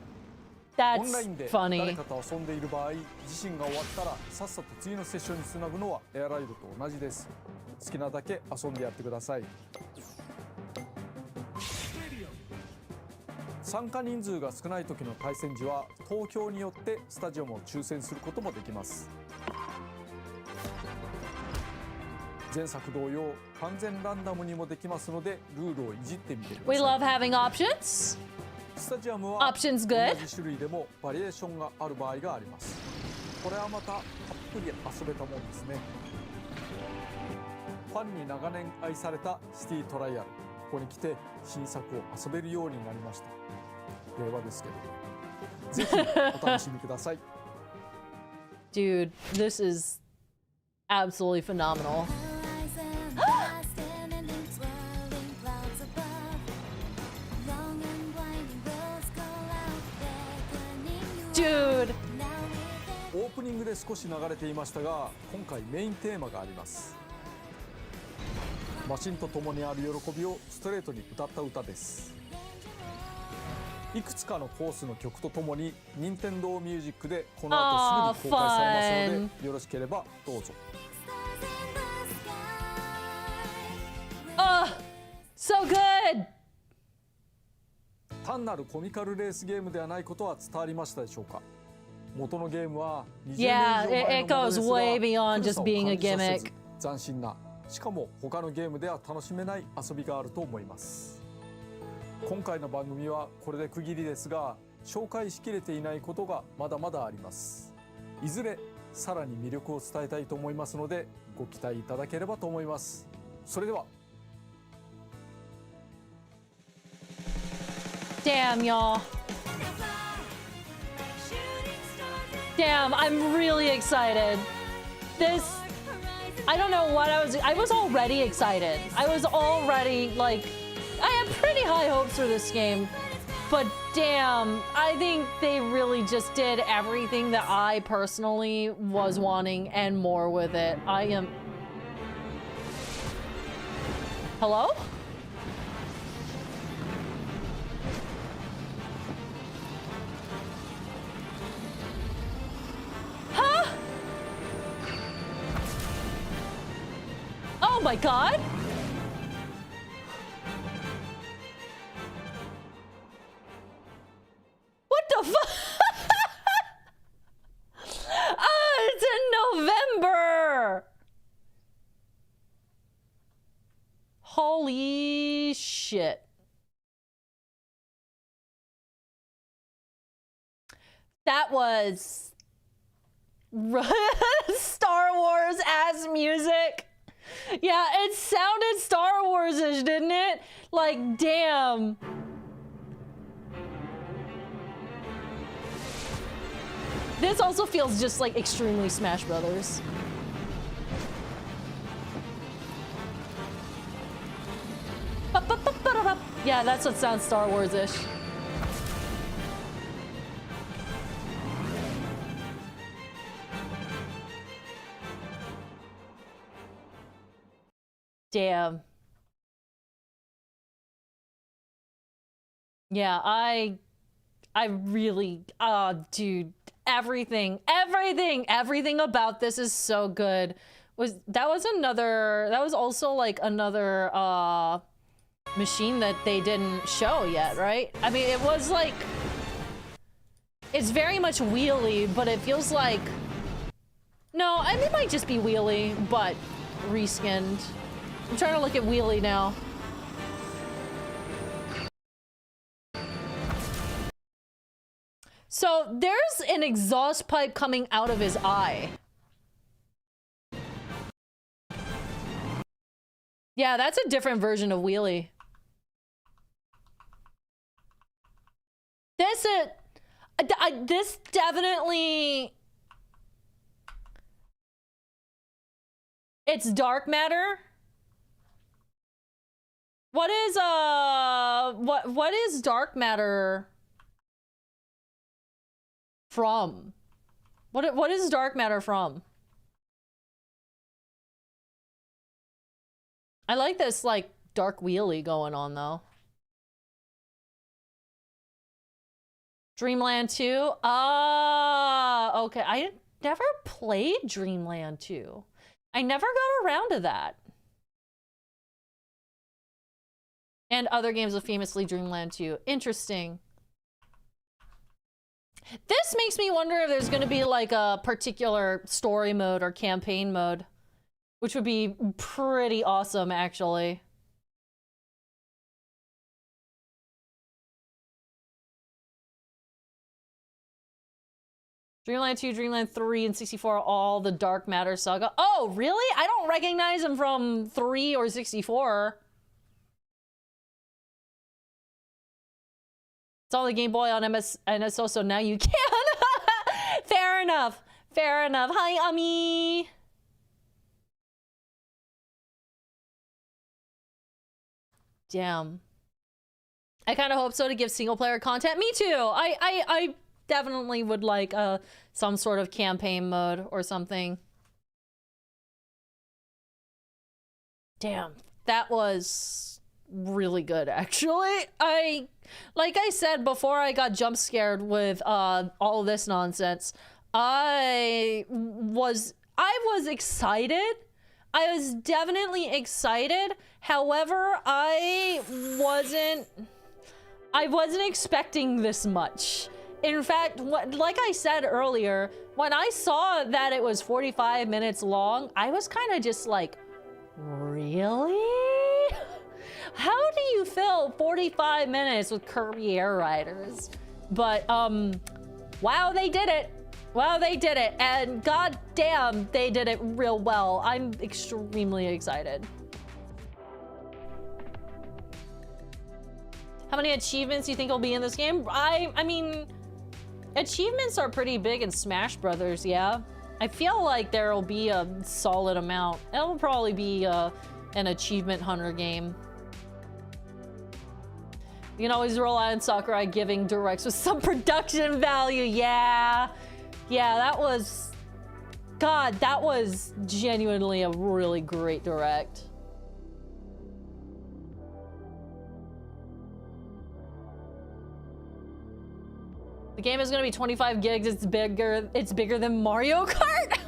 オンライ That's ンで誰 funny. かと遊んでいる場合、自身が終わったらさっさと次のセッションにつなぐのはエアライドと同じです。好きなだけ遊んでやってください。参加人数が少ない時の対戦時は投票によってスタジアムを抽選することもできます。前作同様完全ランダムにもできますのでルールをいじってみてくだ We さい。 love having options. スタジアムは Options 同 good. じ種類でもバリエーションがある場合があります。これはまたたっぷり遊べたもんですね。ファンに長年愛されたシティトライアル、ここに来て新作を遊べるようになりました。令和ですけど、ぜひお楽しみください。 Dude, this is absolutely phenomenal. Dude. オープニングで少し流れていましたが、今回メインテーマがあります。マシンと共にある喜びをストレートに歌った歌です。いくつかのコースの曲とともに任天堂ミュージックでこの後すぐに公開されますので、よろしければどうぞ。 Oh, so good. 単なるコミカルレースゲームではないことは伝わりましたでしょうか。元のゲームは20年以上 Yeah, 前 it のもの goes ですが、 way beyond 古さ just を being a 感じさせず gimmick. 斬新な、しかも他のゲームでは楽しめない遊びがあると思います。今回の番組はこれで区切りですが、紹介しきれていないことがまだまだあります。いずれさらに魅力を伝えたいと思いますので、ご期待いただければと思います。それでは。 Damn, y'all. Damn, I'm really excited. This, I don't know what I was already excited. I was already like, I had pretty high hopes for this game. But damn, I think they really just did everything that I personally was wanting and more with it. I am... Hello? Huh? Oh my god! What the fuck? Ah, it's in November! Holy shit. That was Star Wars ass music. Yeah, it sounded Star Wars-ish, didn't it? Like, damn. This also feels just like extremely Smash Brothers. Yeah, that's what sounds Star Wars-ish. Damn. Yeah, I really, dude, everything about this is so good. That was also like another machine that they didn't show yet, right? I mean, it was like, it's very much wheelie, but it feels like, no, I mean, it might just be wheelie, but reskinned. I'm trying to look at wheelie now. So there's an exhaust pipe coming out of his eye. Yeah, that's a different version of wheelie. This definitely... It's dark matter. What is dark matter from? What is dark matter from? I like this like dark wheelie going on though. Dreamland 2? Ah, okay. I never played Dreamland 2. I never got around to that. And other games of famously Dreamland 2. Interesting. This makes me wonder if there's going to be like a particular story mode or campaign mode which would be pretty awesome, actually. Dreamland 2, Dreamland 3, and 64, all the Dark Matter saga. Oh, really? I don't recognize him from 3 or 64. It's on the Game Boy on NSO, so now you can. Fair enough. Fair enough. Hi, Ami. Damn. I kind of hope so to give single player content. Me too. I definitely would like some sort of campaign mode or something. Damn, that was really good, actually. Like I said before I got jump scared with all this nonsense, I was excited. I was definitely excited. However, I wasn't expecting this much. In fact, like I said earlier, when I saw that it was 45 minutes long, I was kind of just like, really? How do you fill 45 minutes with Kirby Air Riders? But, wow, they did it. Wow, they did it. And goddamn, they did it real well. I'm extremely excited. How many achievements do you think will be in this game? I mean, achievements are pretty big in Smash Brothers, yeah. I feel like there'll be a solid amount. It'll probably be an achievement hunter game. You can always rely on Sakurai giving directs with some production value. Yeah. Yeah, that was... God, that was genuinely a really great direct. The game is gonna be 25 gigs. It's bigger than Mario Kart.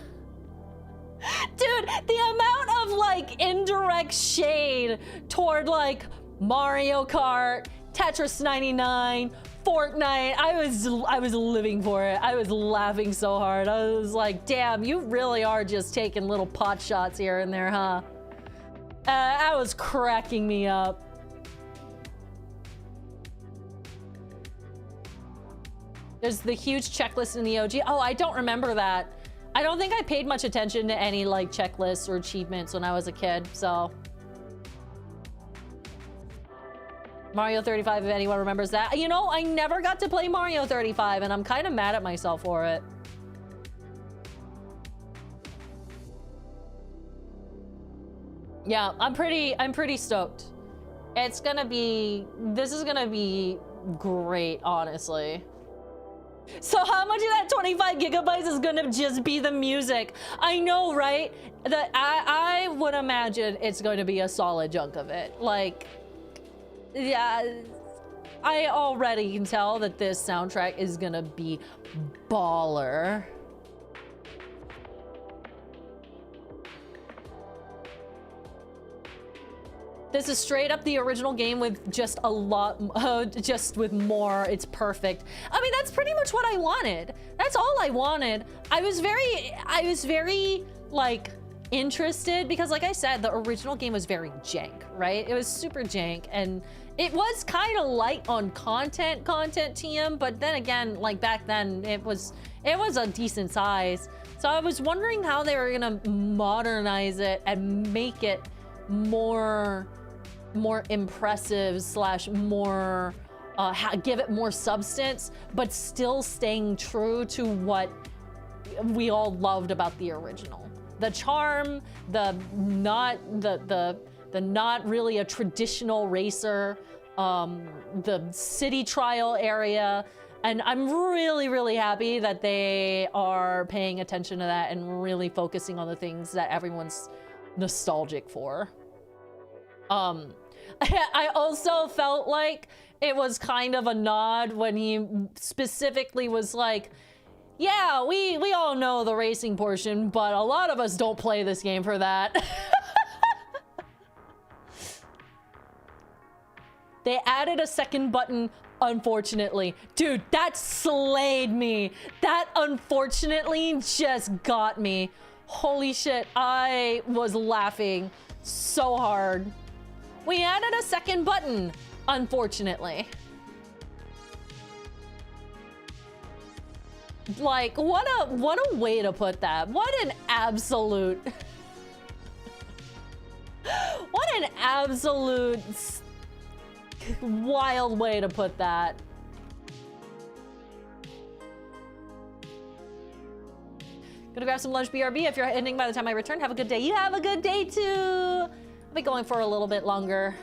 Dude, the amount of like indirect shade toward like Mario Kart, Tetris 99, Fortnite. I was living for it. I was laughing so hard. I was like, damn, you really are just taking little pot shots here and there, huh? That was cracking me up. There's the huge checklist in the OG. Oh, I don't remember that. I don't think I paid much attention to any like checklists or achievements when I was a kid, so. Mario 35, if anyone remembers that. You know, I never got to play Mario 35 and I'm kind of mad at myself for it. Yeah, I'm pretty stoked. This is gonna be great, honestly. So how much of that 25 gigabytes is gonna just be the music? I know, right? That I would imagine it's going to be a solid chunk of it. Like, yeah, I already can tell that this soundtrack is gonna be baller. This is straight up the original game with just a lot, just with more. It's perfect. I mean, that's pretty much what I wanted. That's all I wanted. I was very like interested because like I said, the original game was very jank, right? It was super jank and it was kind of light on content TM, but then again, like back then it was a decent size. So I was wondering how they were gonna modernize it and make it more impressive / more give it more substance, but still staying true to what we all loved about the original. The charm, the not really a traditional racer, the city trial area, and I'm really happy that they are paying attention to that and really focusing on the things that everyone's nostalgic for. I also felt like it was kind of a nod when he specifically was like, yeah, we all know the racing portion, but a lot of us don't play this game for that. They added a second button, unfortunately. Dude, that slayed me. That unfortunately just got me. Holy shit, I was laughing so hard. We added a second button, unfortunately. Like, what a way to put that. What an absolute what an absolute wild way to put that. Gonna grab some lunch, BRB. If you're ending by the time I return, have a good day. You have a good day too. I'll be going for a little bit longer.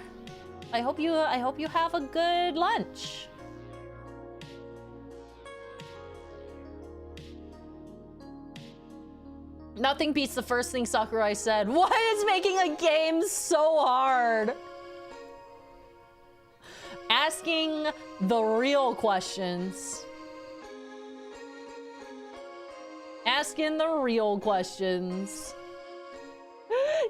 I hope you have a good lunch. Nothing beats the first thing Sakurai said. Why is making a game so hard? Asking the real questions. Asking the real questions.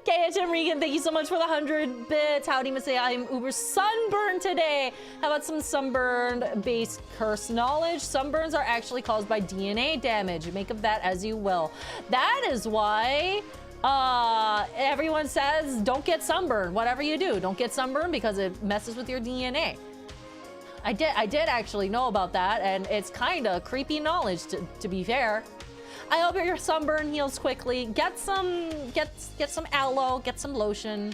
KHM Regan, thank you so much for the 100 bits. Howdy, Masae. I'm uber sunburned today. How about some sunburn-based curse knowledge? Sunburns are actually caused by DNA damage. Make of that as you will. That is why everyone says don't get sunburned. Whatever you do, don't get sunburned because it messes with your DNA. I did actually know about that, and it's kind of creepy knowledge to be fair. I hope your sunburn heals quickly. Get some aloe, get some lotion.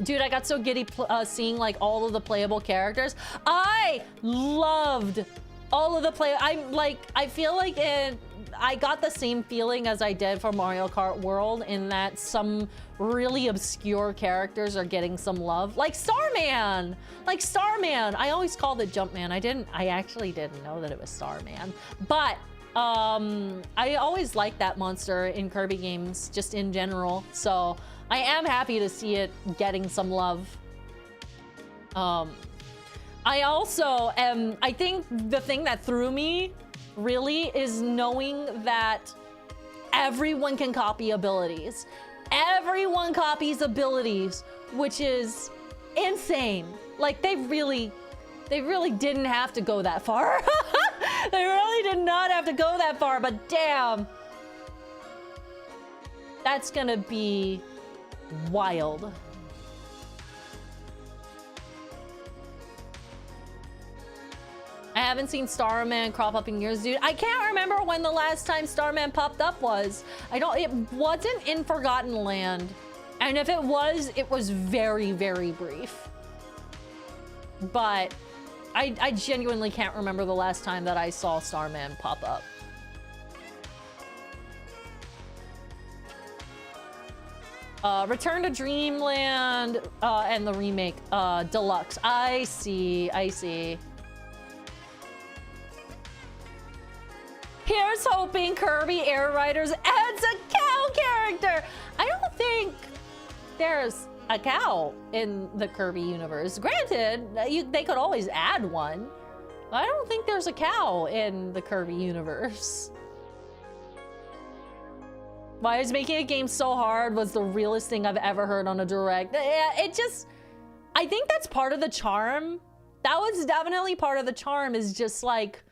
Dude, I got so giddy seeing like all of the playable characters. I loved all of the I feel like I got the same feeling as I did for Mario Kart World in that some really obscure characters are getting some love. Like Starman! Like Starman! I always called it Jumpman. I actually didn't know that it was Starman. But I always liked that monster in Kirby games, just in general. So I am happy to see it getting some love. I also am, I think the thing that threw me really is knowing that everyone can copy abilities. Everyone copies abilities, which is insane. Like they really didn't have to go that far. They really did not have to go that far, but damn. That's gonna be wild. I haven't seen Starman crop up in years, dude. I can't remember when the last time Starman popped up was. It wasn't in Forgotten Land. And if it was very, very brief. But I genuinely can't remember the last time that I saw Starman pop up. Return to Dreamland and the remake Deluxe. I see. Here's hoping Kirby Air Riders adds a cow character. I don't think there's a cow in the Kirby universe. Granted, they could always add one, but I don't think there's a cow in the Kirby universe. Why is making a game so hard was the realest thing I've ever heard on a direct. Yeah, I think that's part of the charm. That was definitely part of the charm, is just like,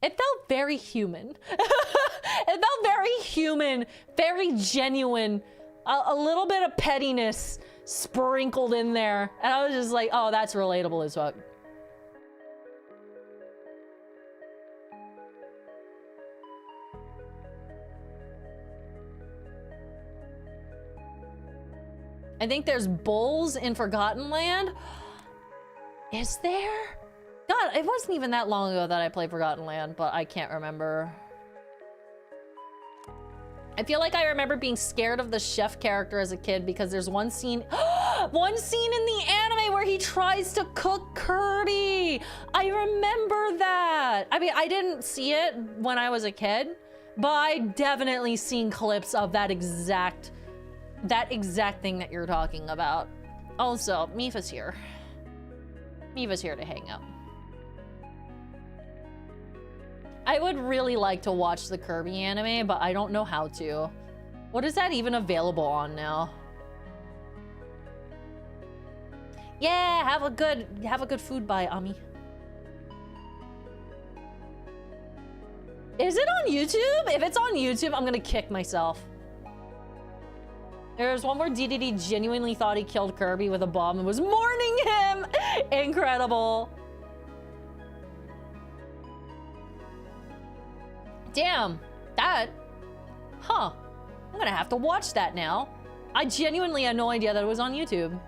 it felt very human. It felt very human, very genuine, a little bit of pettiness sprinkled in there. And I was just like, oh, that's relatable as fuck. I think there's bulls in Forgotten Land. Is there? God, it wasn't even that long ago that I played Forgotten Land, but I can't remember. I feel like I remember being scared of the chef character as a kid because there's one scene in the anime where he tries to cook Kirby. I remember that. I mean, I didn't see it when I was a kid, but I definitely seen clips of that exact thing that you're talking about. Also, Mipha's here. Mipha's here to hang out. I would really like to watch the Kirby anime, but I don't know how to. What is that even available on now? Yeah, have a good food buy, Ami. Is it on YouTube? If it's on YouTube, I'm gonna kick myself. There's one where DDD genuinely thought he killed Kirby with a bomb and was mourning him. Incredible. Damn, that, huh. I'm gonna have to watch that now. I genuinely had no idea that it was on YouTube.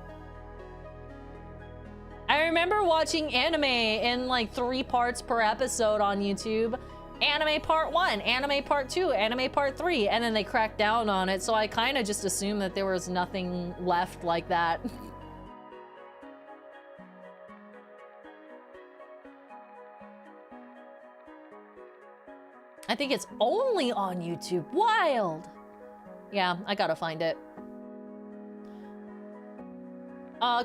I remember watching anime in like 3 parts per episode on YouTube. Anime part 1, anime part 2, anime part 3, and then they cracked down on it, so I kind of just assumed that there was nothing left like that. I think it's only on YouTube. Wild! Yeah, I gotta find it.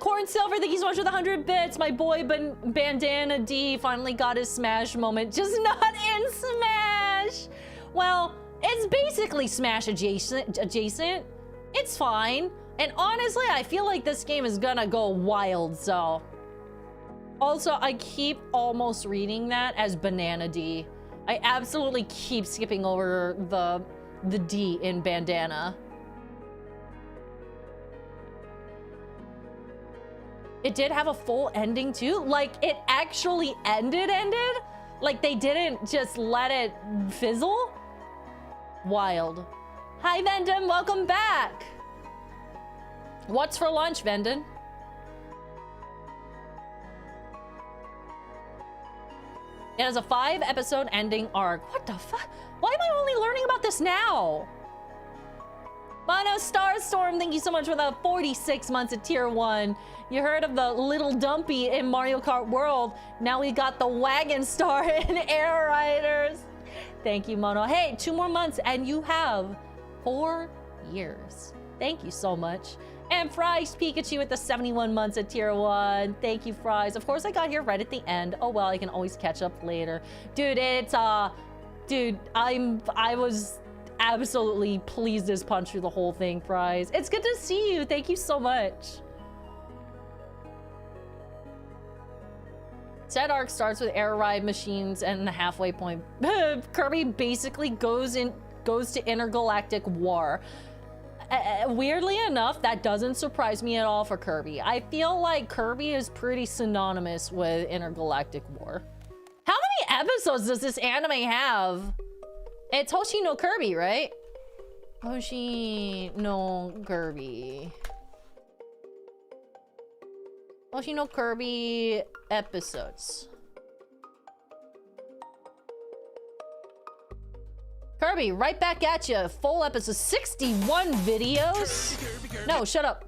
Corn Silver, thank you so much for the 100 bits. My boy Bandana D finally got his Smash moment, just not in Smash. Well, it's basically Smash adjacent. It's fine. And honestly, I feel like this game is gonna go wild, so. Also, I keep almost reading that as Banana D. I absolutely keep skipping over the D in Bandana. It did have a full ending too? Like it actually ended? Like they didn't just let it fizzle? Wild. Hi Vendon, welcome back. What's for lunch, Vendon? It has a 5-episode ending arc. What the fuck? Why am I only learning about this now? Mono Starstorm, thank you so much for the 46 months at tier 1. You heard of the little dumpy in Mario Kart World. Now we got the wagon star in Air Riders. Thank you, Mono. Hey, 2 more months and you have 4 years. Thank you so much. And Fries Pikachu with the 71 months at tier 1. Thank you, Fries. Of course, I got here right at the end. Oh, well, I can always catch up later. Dude, it's, dude, I was absolutely pleased as punch through the whole thing, Fries. It's good to see you. Thank you so much. Said arc starts with air ride machines and the halfway point. Kirby basically goes to intergalactic war. Weirdly enough, that doesn't surprise me at all for Kirby. I feel like Kirby is pretty synonymous with intergalactic war. How many episodes does this anime have? It's Hoshi no Kirby, right? Hoshi no Kirby. Hoshi no Kirby episodes. Kirby, right back at you. Full episode, 61 videos? No, shut up.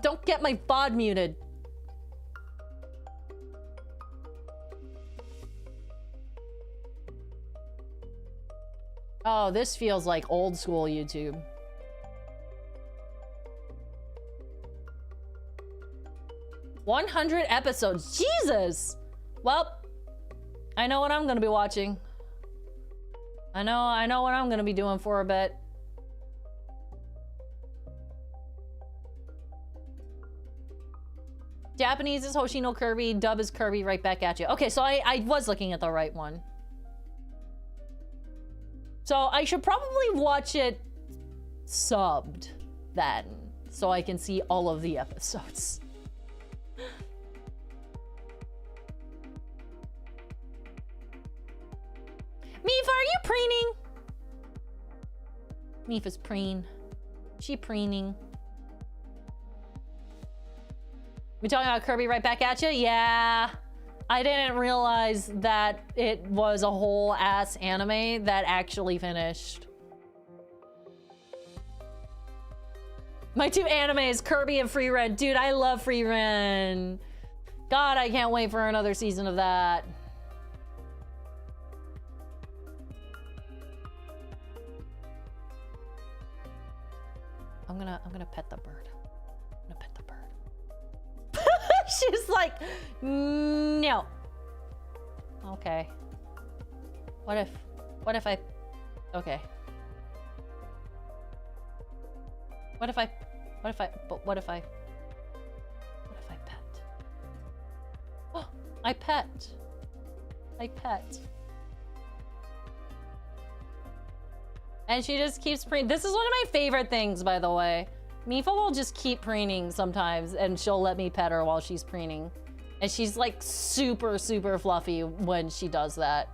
Don't get my VOD muted. Oh, this feels like old school YouTube. "100 episodes. Jesus! Well, I know what I'm gonna be watching. I know what I'm gonna be doing for a bit. Japanese is Hoshi no Kirby, dub is Kirby, right back at you. Okay, so I was looking at the right one. So I should probably watch it subbed then, so I can see all of the episodes. Mipha, are you preening? Mipha's preen. She preening. We talking about Kirby right back at you? Yeah. I didn't realize that it was a whole ass anime that actually finished. My 2 animes, Kirby and Free Ren. Dude, I love Free Ren. God, I can't wait for another season of that. I'm gonna pet the bird. I'm gonna pet the bird. She's like, no. Okay. What if I, okay. What if I pet? Oh, I pet. And she just keeps preening. This is one of my favorite things, by the way. Mipha will just keep preening sometimes, and she'll let me pet her while she's preening. And she's like super, super fluffy when she does that.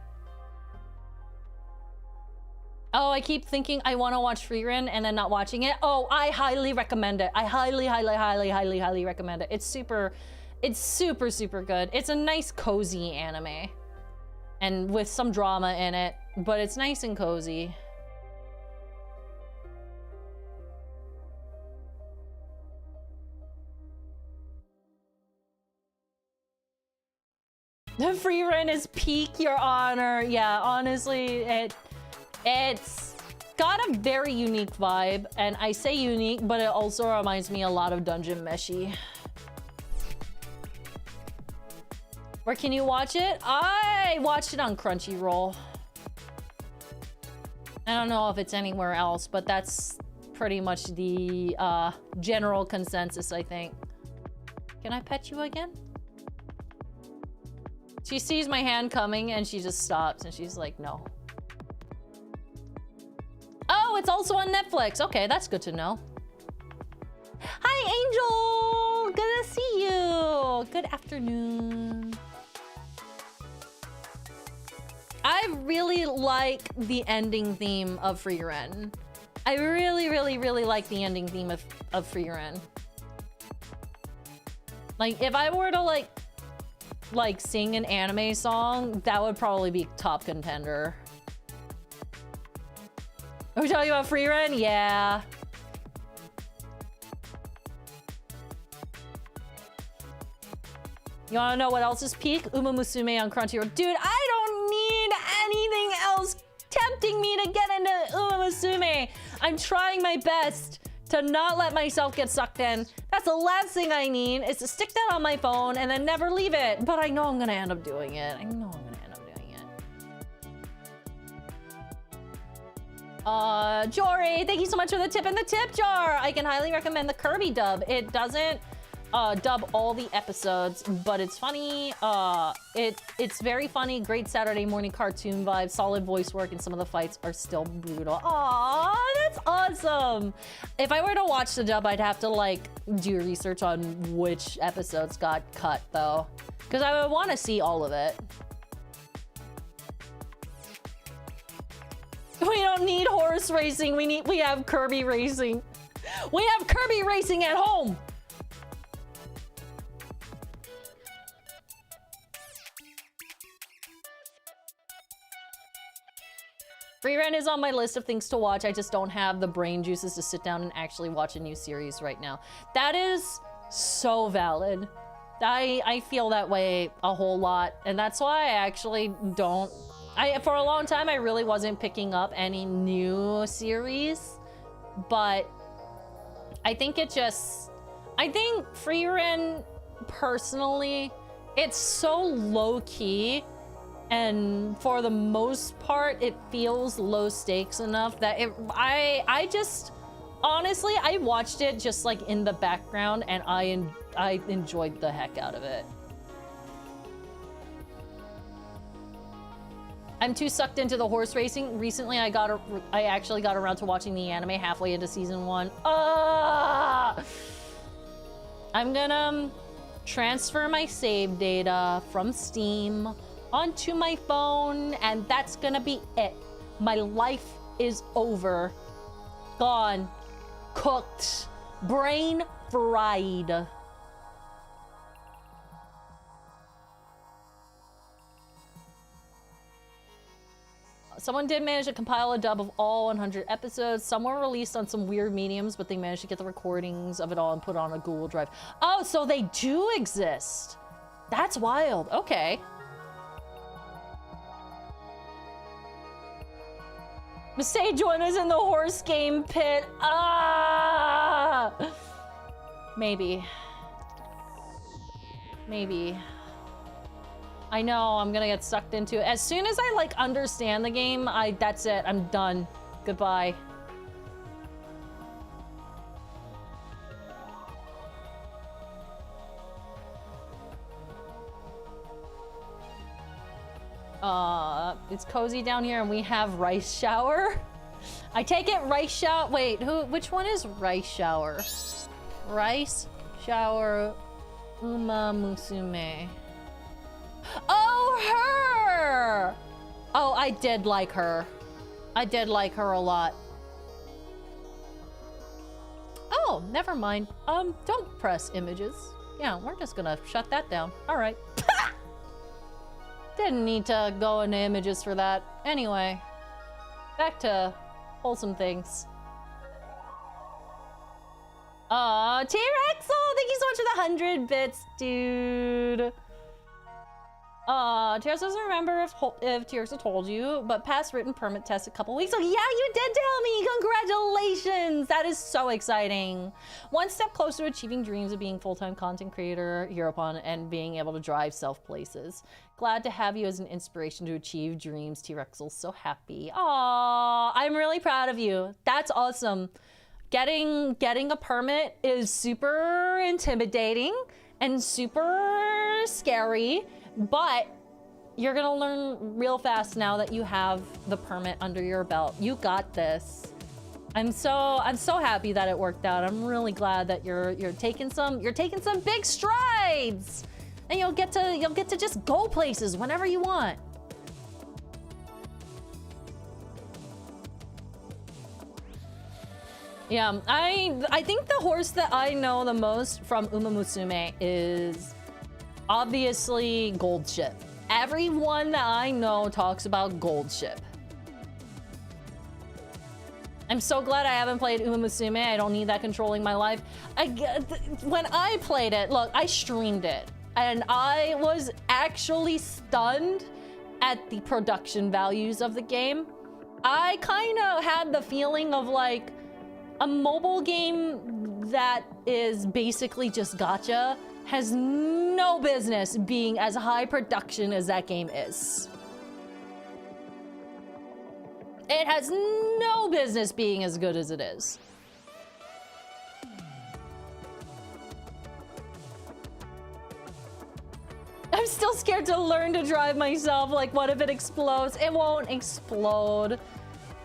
Oh, I keep thinking I want to watch Free Ren and then not watching it. Oh, I highly recommend it. I highly, highly, highly, highly, highly recommend it. It's super, super good. It's a nice, cozy anime. And with some drama in it, but it's nice and cozy. The Free Ren is peak, Your Honor. Yeah, honestly, it's got a very unique vibe, and I say unique, but it also reminds me a lot of Dungeon Meshi. Where can you watch it? I watched it on Crunchyroll. I don't know if it's anywhere else, but that's pretty much the general consensus, I think. Can I pet you again? She sees my hand coming and she just stops and she's like, no. Oh, it's also on Netflix. Okay, that's good to know. Hi, Angel! Good to see you. Good afternoon. I really like the ending theme of Free Ren. I really, really, really like the ending theme of Free Ren. Like, if I were to like sing an anime song, that would probably be top contender. Are we talking about Free Ren? Yeah. You wanna know what else is peak? Uma Musume on Crunchyroll. Dude, I don't need anything else tempting me to get into Uma Musume. I'm trying my best to not let myself get sucked in. That's the last thing I need, is to stick that on my phone and then never leave it. But I know I'm gonna end up doing it. I know I'm gonna end up doing it. Jory, thank you so much for the tip in the tip jar. I can highly recommend the Kirby dub. It doesn't dub all the episodes, but it's funny. It's very funny. Great Saturday morning cartoon vibe, solid voice work, and some of the fights are still brutal. Aww, that's awesome. If I were to watch the dub, I'd have to like do research on which episodes got cut though, because I would want to see all of it. We don't need horse racing. We have Kirby racing. We have Kirby racing at home. Free Ren is on my list of things to watch. I just don't have the brain juices to sit down and actually watch a new series right now. That is so valid. I feel that way a whole lot, and that's why I actually don't. For a long time, I really wasn't picking up any new series, but I think Free Ren, personally, it's so low-key, and for the most part, it feels low stakes enough that I just, honestly, I watched it just like in the background, and I enjoyed the heck out of it. I'm too sucked into the horse racing. Recently, I actually got around to watching the anime halfway into season 1. I'm gonna transfer my save data from Steam onto my phone, and that's gonna be it. My life is over. Gone. Cooked. Brain fried. Someone did manage to compile a dub of all 100 episodes. Some were released on some weird mediums, but they managed to get the recordings of it all and put it on a Google Drive. Oh, so they do exist. That's wild. Okay. Masae, join us in the horse game pit. Ah! Maybe. Maybe. I know I'm gonna get sucked into it. As soon as I like understand the game, that's it. I'm done. Goodbye. It's cozy down here and we have rice shower. I take it rice shower. Wait, which one is rice shower? Rice shower Uma Musume. Oh, her! Oh, I did like her. I did like her a lot. Oh, never mind. Don't press images. Yeah, we're just gonna shut that down. All right. Didn't need to go into images for that. Anyway, back to wholesome things. T-Rex! Oh, thank you so much for the 100 bits, dude. T-Rex doesn't remember if T-Rex told you, but passed written permit test a couple weeks ago. Yeah, you did tell me! Congratulations! That is so exciting. One step closer to achieving dreams of being full-time content creator hereupon and being able to drive self places. Glad to have you as an inspiration to achieve dreams, T-Rexel. So happy. Aww, I'm really proud of you. That's awesome. Getting a permit is super intimidating and super scary, but you're gonna learn real fast now that you have the permit under your belt. You got this. I'm so happy that it worked out. I'm really glad that you're taking some big strides, and you'll get to just go places whenever you want. Yeah, I think the horse that I know the most from Uma Musume is obviously Gold Ship. Everyone that I know talks about Gold Ship. I'm so glad I haven't played Uma Musume. I don't need that controlling my life. When I played it, look, I streamed it, and I was actually stunned at the production values of the game. I kind of had the feeling of like, a mobile game that is basically just gacha has no business being as high production as that game is. It has no business being as good as it is. I'm still scared to learn to drive myself. Like, what if it explodes? It won't explode.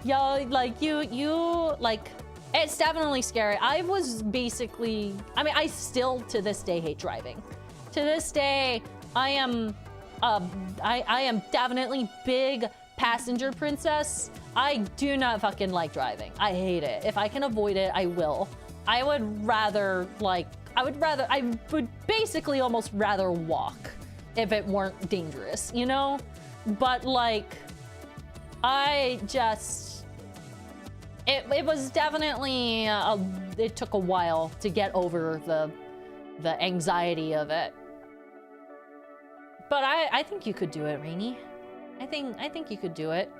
Yo, like, you like, it's definitely scary. I was basically, I mean, I still to this day hate driving. To this day, I am definitely big passenger princess. I do not fucking like driving. I hate it. If I can avoid it, I will. I would basically almost rather walk if it weren't dangerous, you know? But like, it was definitely, it took a while to get over the anxiety of it. But I think you could do it, Rainy. I think you could do it.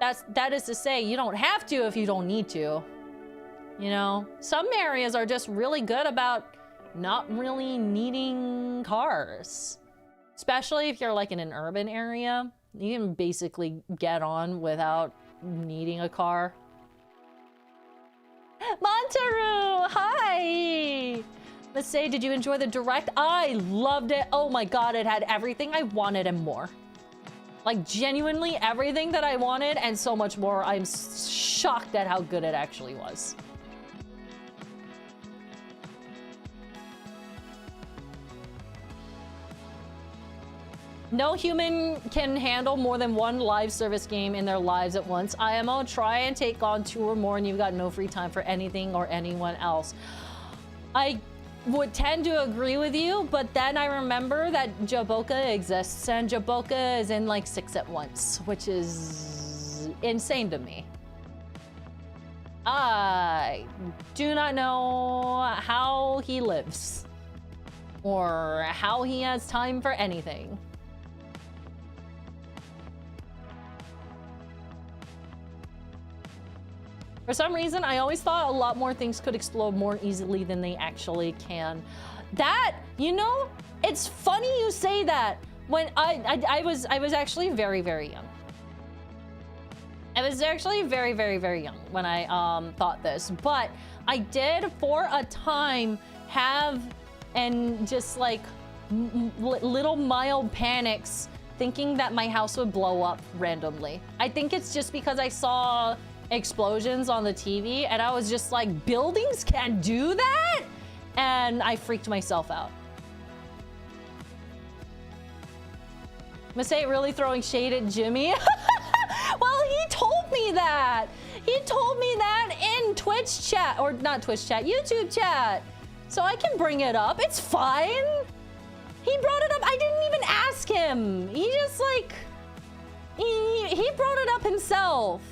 That is to say, you don't have to if you don't need to. You know, some areas are just really good about not really needing cars. Especially if you're like in an urban area, you can basically get on without needing a car. Montaru, hi! Masae, did you enjoy the direct? I loved it. Oh my god, it had everything I wanted and more. Like, genuinely everything that I wanted and so much more. I'm shocked at how good it actually was. No human can handle more than one live service game in their lives at once. IMO, try and take on 2 or more and you've got no free time for anything or anyone else. I would tend to agree with you, but then I remember that Jaboka exists, and Jaboka is in like 6 at once, which is insane to me. I do not know how he lives or how he has time for anything. For some reason, I always thought a lot more things could explode more easily than they actually can. That, you know, it's funny you say that. When I was actually very, very young. I was actually very, very, very young when I thought this. But I did, for a time, have and just like little mild panics thinking that my house would blow up randomly. I think it's just because I saw explosions on the TV, and I was just like, buildings can't do that? And I freaked myself out. Masae really throwing shade at Jimmy? Well, he told me that. He told me that in Twitch chat, or not Twitch chat, YouTube chat. So I can bring it up. It's fine. He brought it up. I didn't even ask him. He just like, he brought it up himself.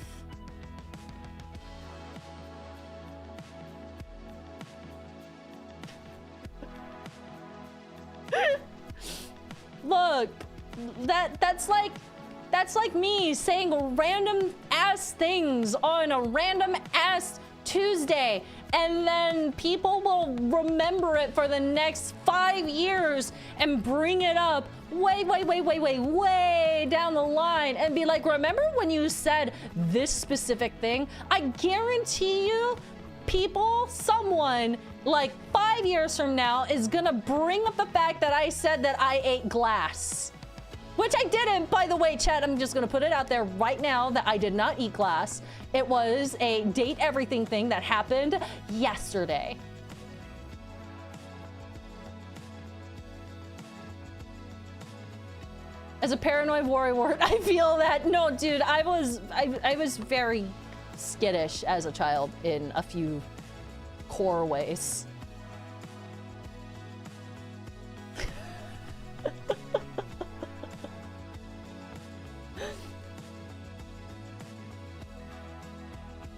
Look, that's like me saying random ass things on a random ass Tuesday, and then people will remember it for the next 5 years and bring it up way down the line and be like, remember when you said this specific thing? I guarantee you, someone like 5 years from now is gonna bring up the fact that I said that I ate glass. Which I didn't, by the way, chat. I'm just gonna put it out there right now that I did not eat glass. It was a date everything thing that happened yesterday. As a paranoid worrywart, I feel that. No, dude, I was very skittish as a child in a few core ways.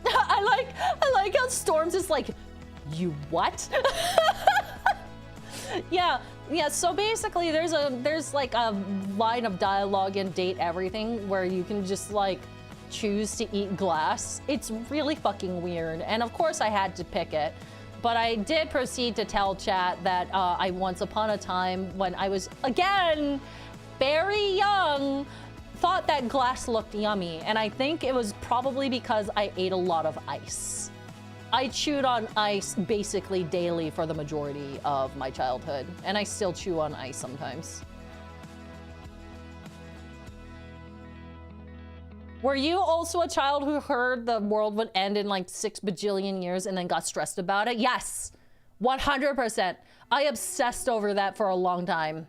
I like how Storms is like, you what? Yeah, so basically there's like a line of dialogue in Date Everything where you can just like choose to eat glass. It's really fucking weird, and of course I had to pick it. But I did proceed to tell chat that I once upon a time, when I was, again, very young, thought that glass looked yummy. And I think it was probably because I ate a lot of ice. I chewed on ice basically daily for the majority of my childhood. And I still chew on ice sometimes. Were you also a child who heard the world would end in like 6 bajillion years and then got stressed about it? Yes, 100%. I obsessed over that for a long time.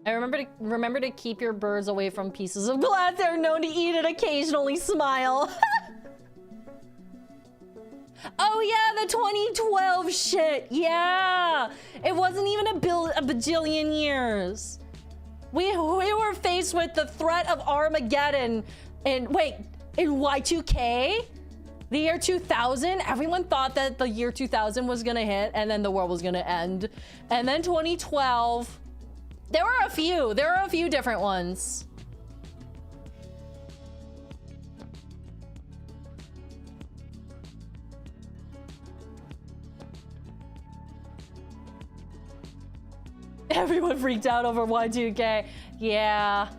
I remember to keep your birds away from pieces of glass. They're known to eat and occasionally smile. Oh yeah, the 2012 shit. Yeah, it wasn't even a bajillion years. We were faced with the threat of Armageddon in Y2K, the year 2000. Everyone thought that the year 2000 was gonna hit and then the world was gonna end. And then 2012, there were a few different ones. Everyone freaked out over Y2K. Yeah.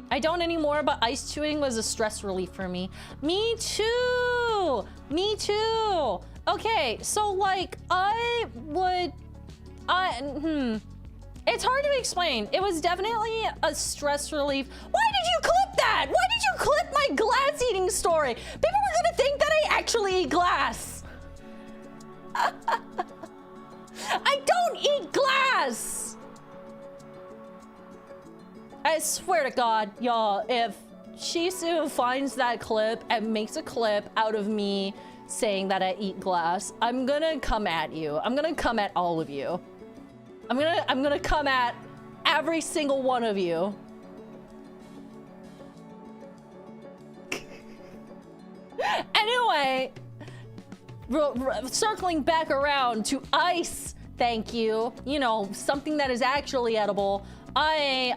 I don't anymore, but ice chewing was a stress relief for me. Me too. Okay, so like it's hard to explain. It was definitely a stress relief. Why did you clip that? Why did you clip my glass eating story? People were gonna think that I actually eat glass. I don't eat glass! I swear to God, y'all, if Shisu finds that clip and makes a clip out of me saying that I eat glass, I'm gonna come at you. I'm gonna come at all of you. I'm gonna come at every single one of you. Anyway, circling back around to ice, thank you. You know, something that is actually edible. I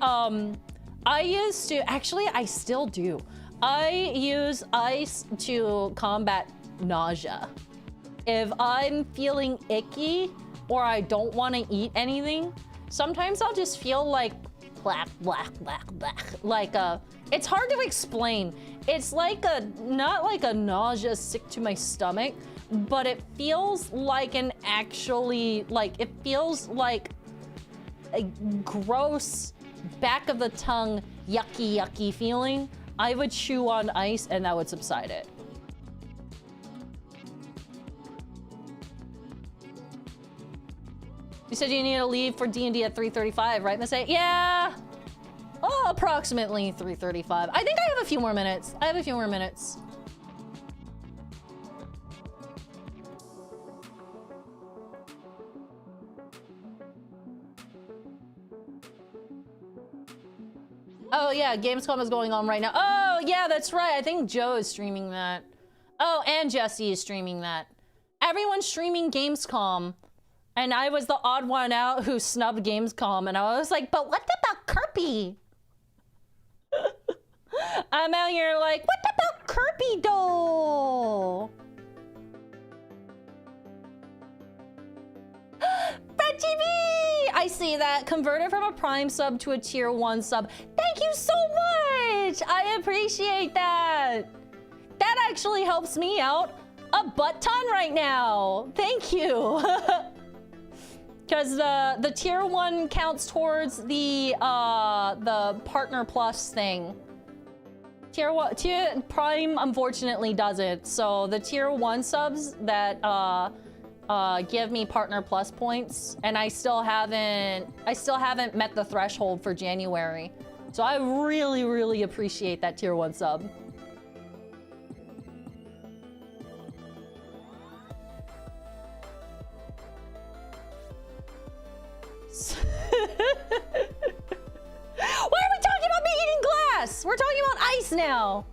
used to, actually I still do. I use ice to combat nausea. If I'm feeling icky or I don't want to eat anything, sometimes I'll just feel like black. Like it's hard to explain. It's like a, not like a nausea sick to my stomach, but it feels like an actually, like, it feels like a gross back of the tongue, yucky feeling. I would chew on ice and that would subside it. You said you need to leave for D&D at 3:35, right, Masae? Yeah. Oh, approximately 3:35. I think I have a few more minutes. Oh yeah, Gamescom is going on right now. Oh yeah, that's right. I think Joe is streaming that. Oh, and Jesse is streaming that. Everyone's streaming Gamescom. And I was the odd one out who snubbed Gamescom, and I was like, but what about Kirby? I'm out here like, what about Kirby though? Fred TV! I see that. Converted from a Prime sub to a Tier 1 sub. Thank you so much! I appreciate that. That actually helps me out a butt ton right now. Thank you. Because the Tier 1 counts towards the Partner Plus thing. Tier Prime unfortunately doesn't. So the Tier 1 subs that give me Partner Plus points, and I still haven't met the threshold for January. So I really appreciate that Tier 1 sub. Why are we talking about me eating glass? We're talking about ice now.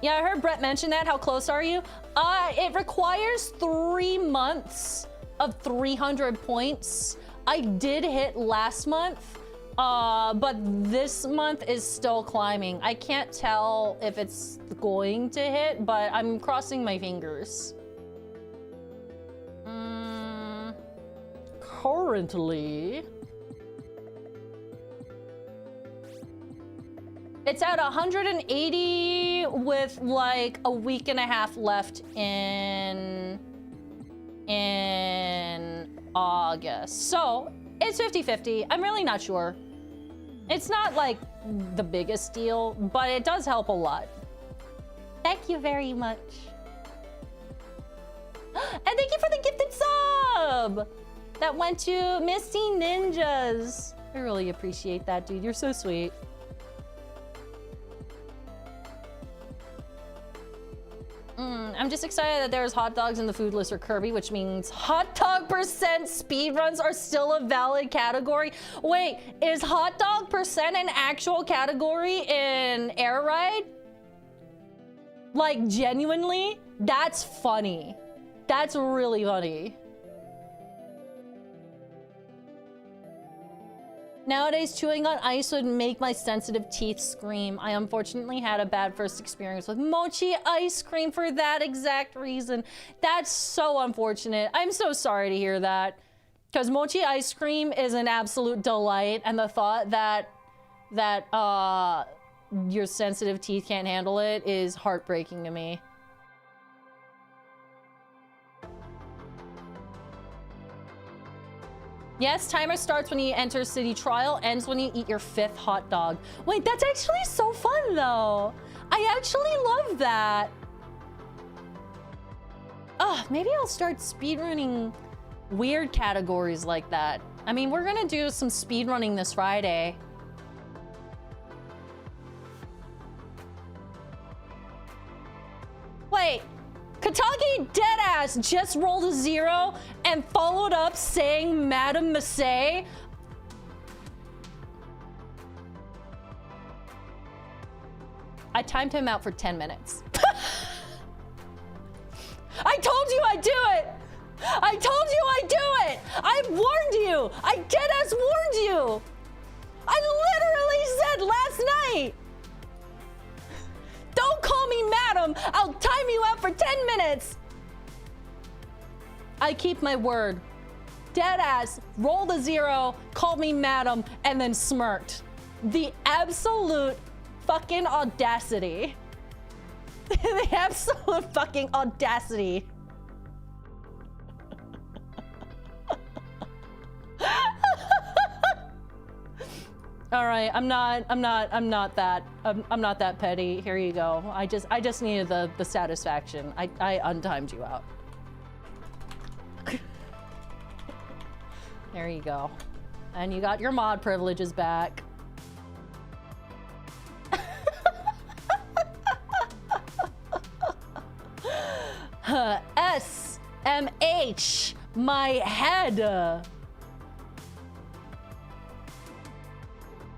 Yeah, I heard Brett mention that. How close are you? It requires 3 months of 300 points. I did hit last month, but this month is still climbing. I can't tell if it's going to hit, but I'm crossing my fingers. Currently, it's at 180 with like a week and a half left in August. So it's 50-50. I'm really not sure. It's not like the biggest deal, but it does help a lot. Thank you very much. And thank you for the gifted sub! That went to Misty Ninjas. I really appreciate that, dude. You're so sweet. I'm just excited that there's hot dogs in the food list for Kirby, which means hot dog percent speedruns are still a valid category. Wait, is hot dog percent an actual category in Air Ride? Like, genuinely? That's funny. That's really funny. Nowadays, chewing on ice would make my sensitive teeth scream. I unfortunately had a bad first experience with mochi ice cream for that exact reason. That's so unfortunate. I'm so sorry to hear that. Because mochi ice cream is an absolute delight, and the thought that your sensitive teeth can't handle it is heartbreaking to me. Yes, timer starts when you enter city trial, ends when you eat your 5th hot dog. Wait, that's actually so fun though. I actually love that. Oh, maybe I'll start speedrunning weird categories like that. I mean, we're gonna do some speedrunning this Friday. Wait. Katagi deadass just rolled a 0 and followed up saying Madam Masae. I timed him out for 10 minutes. I told you I'd do it! I told you I'd do it! I warned you! I deadass warned you! I literally said last night! Don't call me madam! I'll time you out for 10 minutes! I keep my word. Deadass rolled a 0, called me madam, and then smirked. The absolute fucking audacity. The absolute fucking audacity. All right, I'm not that petty. Here you go. I just needed the satisfaction. I untimed you out. There you go. And you got your mod privileges back. SMH, my head.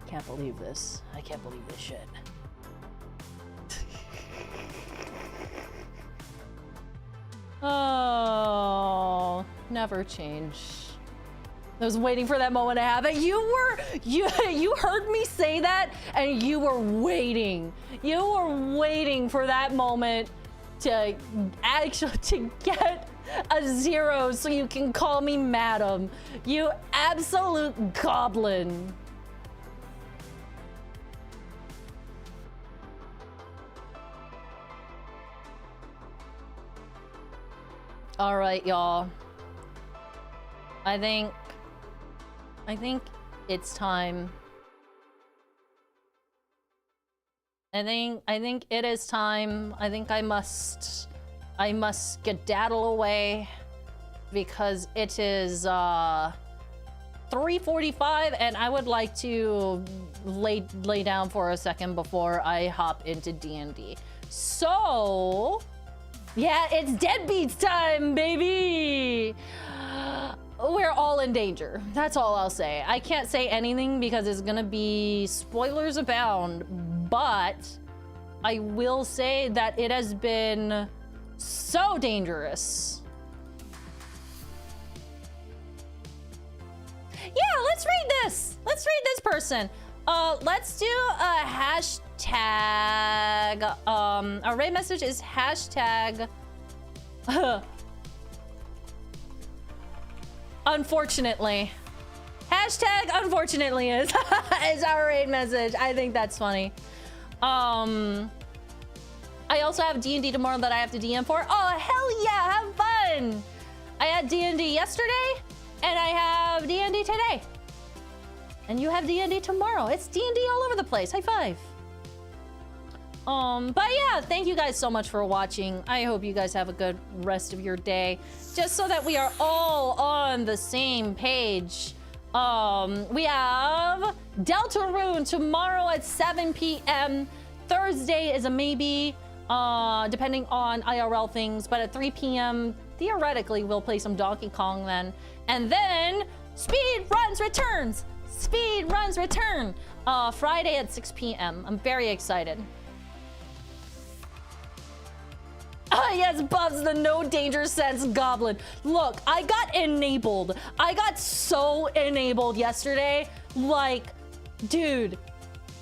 Can't believe this. I can't believe this shit. Oh, never change. I was waiting for that moment to happen. You heard me say that, and you were waiting. You were waiting for that moment to get a 0 so you can call me madam. You absolute goblin. All right, y'all. I think it's time. I think it is time. I think I must skedaddle away because it is 3:45 and I would like to lay down for a second before I hop into D&D. So, yeah, it's deadbeats time, baby! We're all in danger. That's all I'll say. I can't say anything because it's gonna be spoilers abound, but I will say that it has been so dangerous. Yeah, let's read this. Let's read this person. Let's do a hashtag. Our raid message is hashtag. Unfortunately. Hashtag unfortunately is our raid message. I think that's funny. I also have D&D tomorrow that I have to DM for. Oh, hell yeah, have fun. I had D&D yesterday and I have D&D today. And you have D&D tomorrow. It's D&D all over the place. High five. But yeah, thank you guys so much for watching. I hope you guys have a good rest of your day. Just so that we are all on the same page. We have Deltarune tomorrow at 7 p.m. Thursday is a maybe, depending on IRL things. But at 3 p.m., theoretically, we'll play some Donkey Kong then. And then Speed Runs returns. Speed Runs return. Friday at 6 p.m. I'm very excited. Yes, Bubs, the no danger sense goblin. Look, I got enabled. I got so enabled yesterday. Like, dude,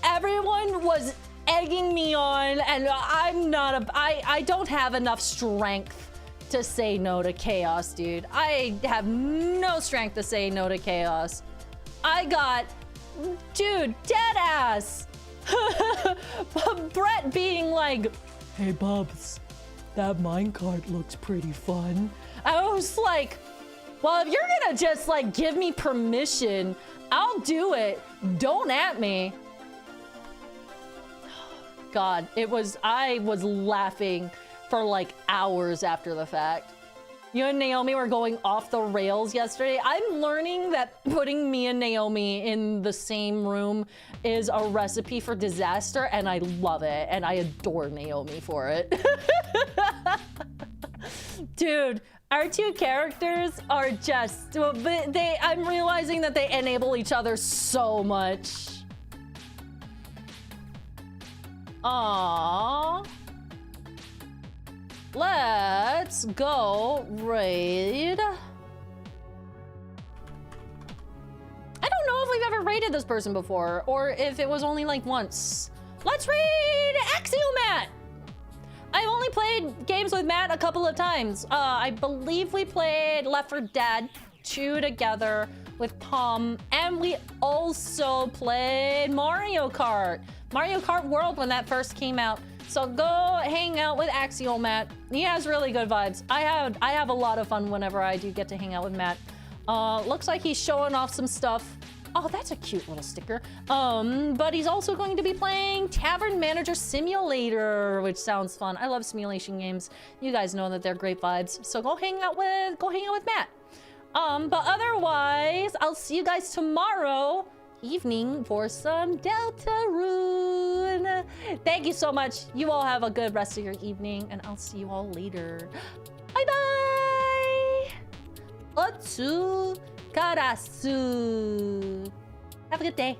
everyone was egging me on, and I don't have enough strength to say no to chaos, dude. I have no strength to say no to chaos. I got, dude, dead ass. Brett being like, hey, Bubs. That minecart looks pretty fun. I was like, well, if you're gonna just like give me permission, I'll do it. Don't at me. God, I was laughing for like hours after the fact. You and Naomi were going off the rails yesterday. I'm learning that putting me and Naomi in the same room is a recipe for disaster, and I love it, and I adore Naomi for it. Dude, our two characters are just, I'm realizing that they enable each other so much. Aww. Let's go raid. I don't know if we've ever raided this person before, or if it was only like once. Let's raid Axiomat! I've only played games with Matt a couple of times. I believe we played Left 4 Dead 2 together with Tom, and we also played Mario Kart. Mario Kart World when that first came out. So go hang out with Axial Matt. He has really good vibes. I have a lot of fun whenever I do get to hang out with Matt. Looks like he's showing off some stuff. Oh, that's a cute little sticker. But he's also going to be playing Tavern Manager Simulator, which sounds fun. I love simulation games. You guys know that they're great vibes. So go hang out with Matt. But otherwise, I'll see you guys tomorrow evening for some Deltarune. Thank you so much. You all have a good rest of your evening, and I'll see you all later. Bye-bye! Otsu karasu. Have a good day.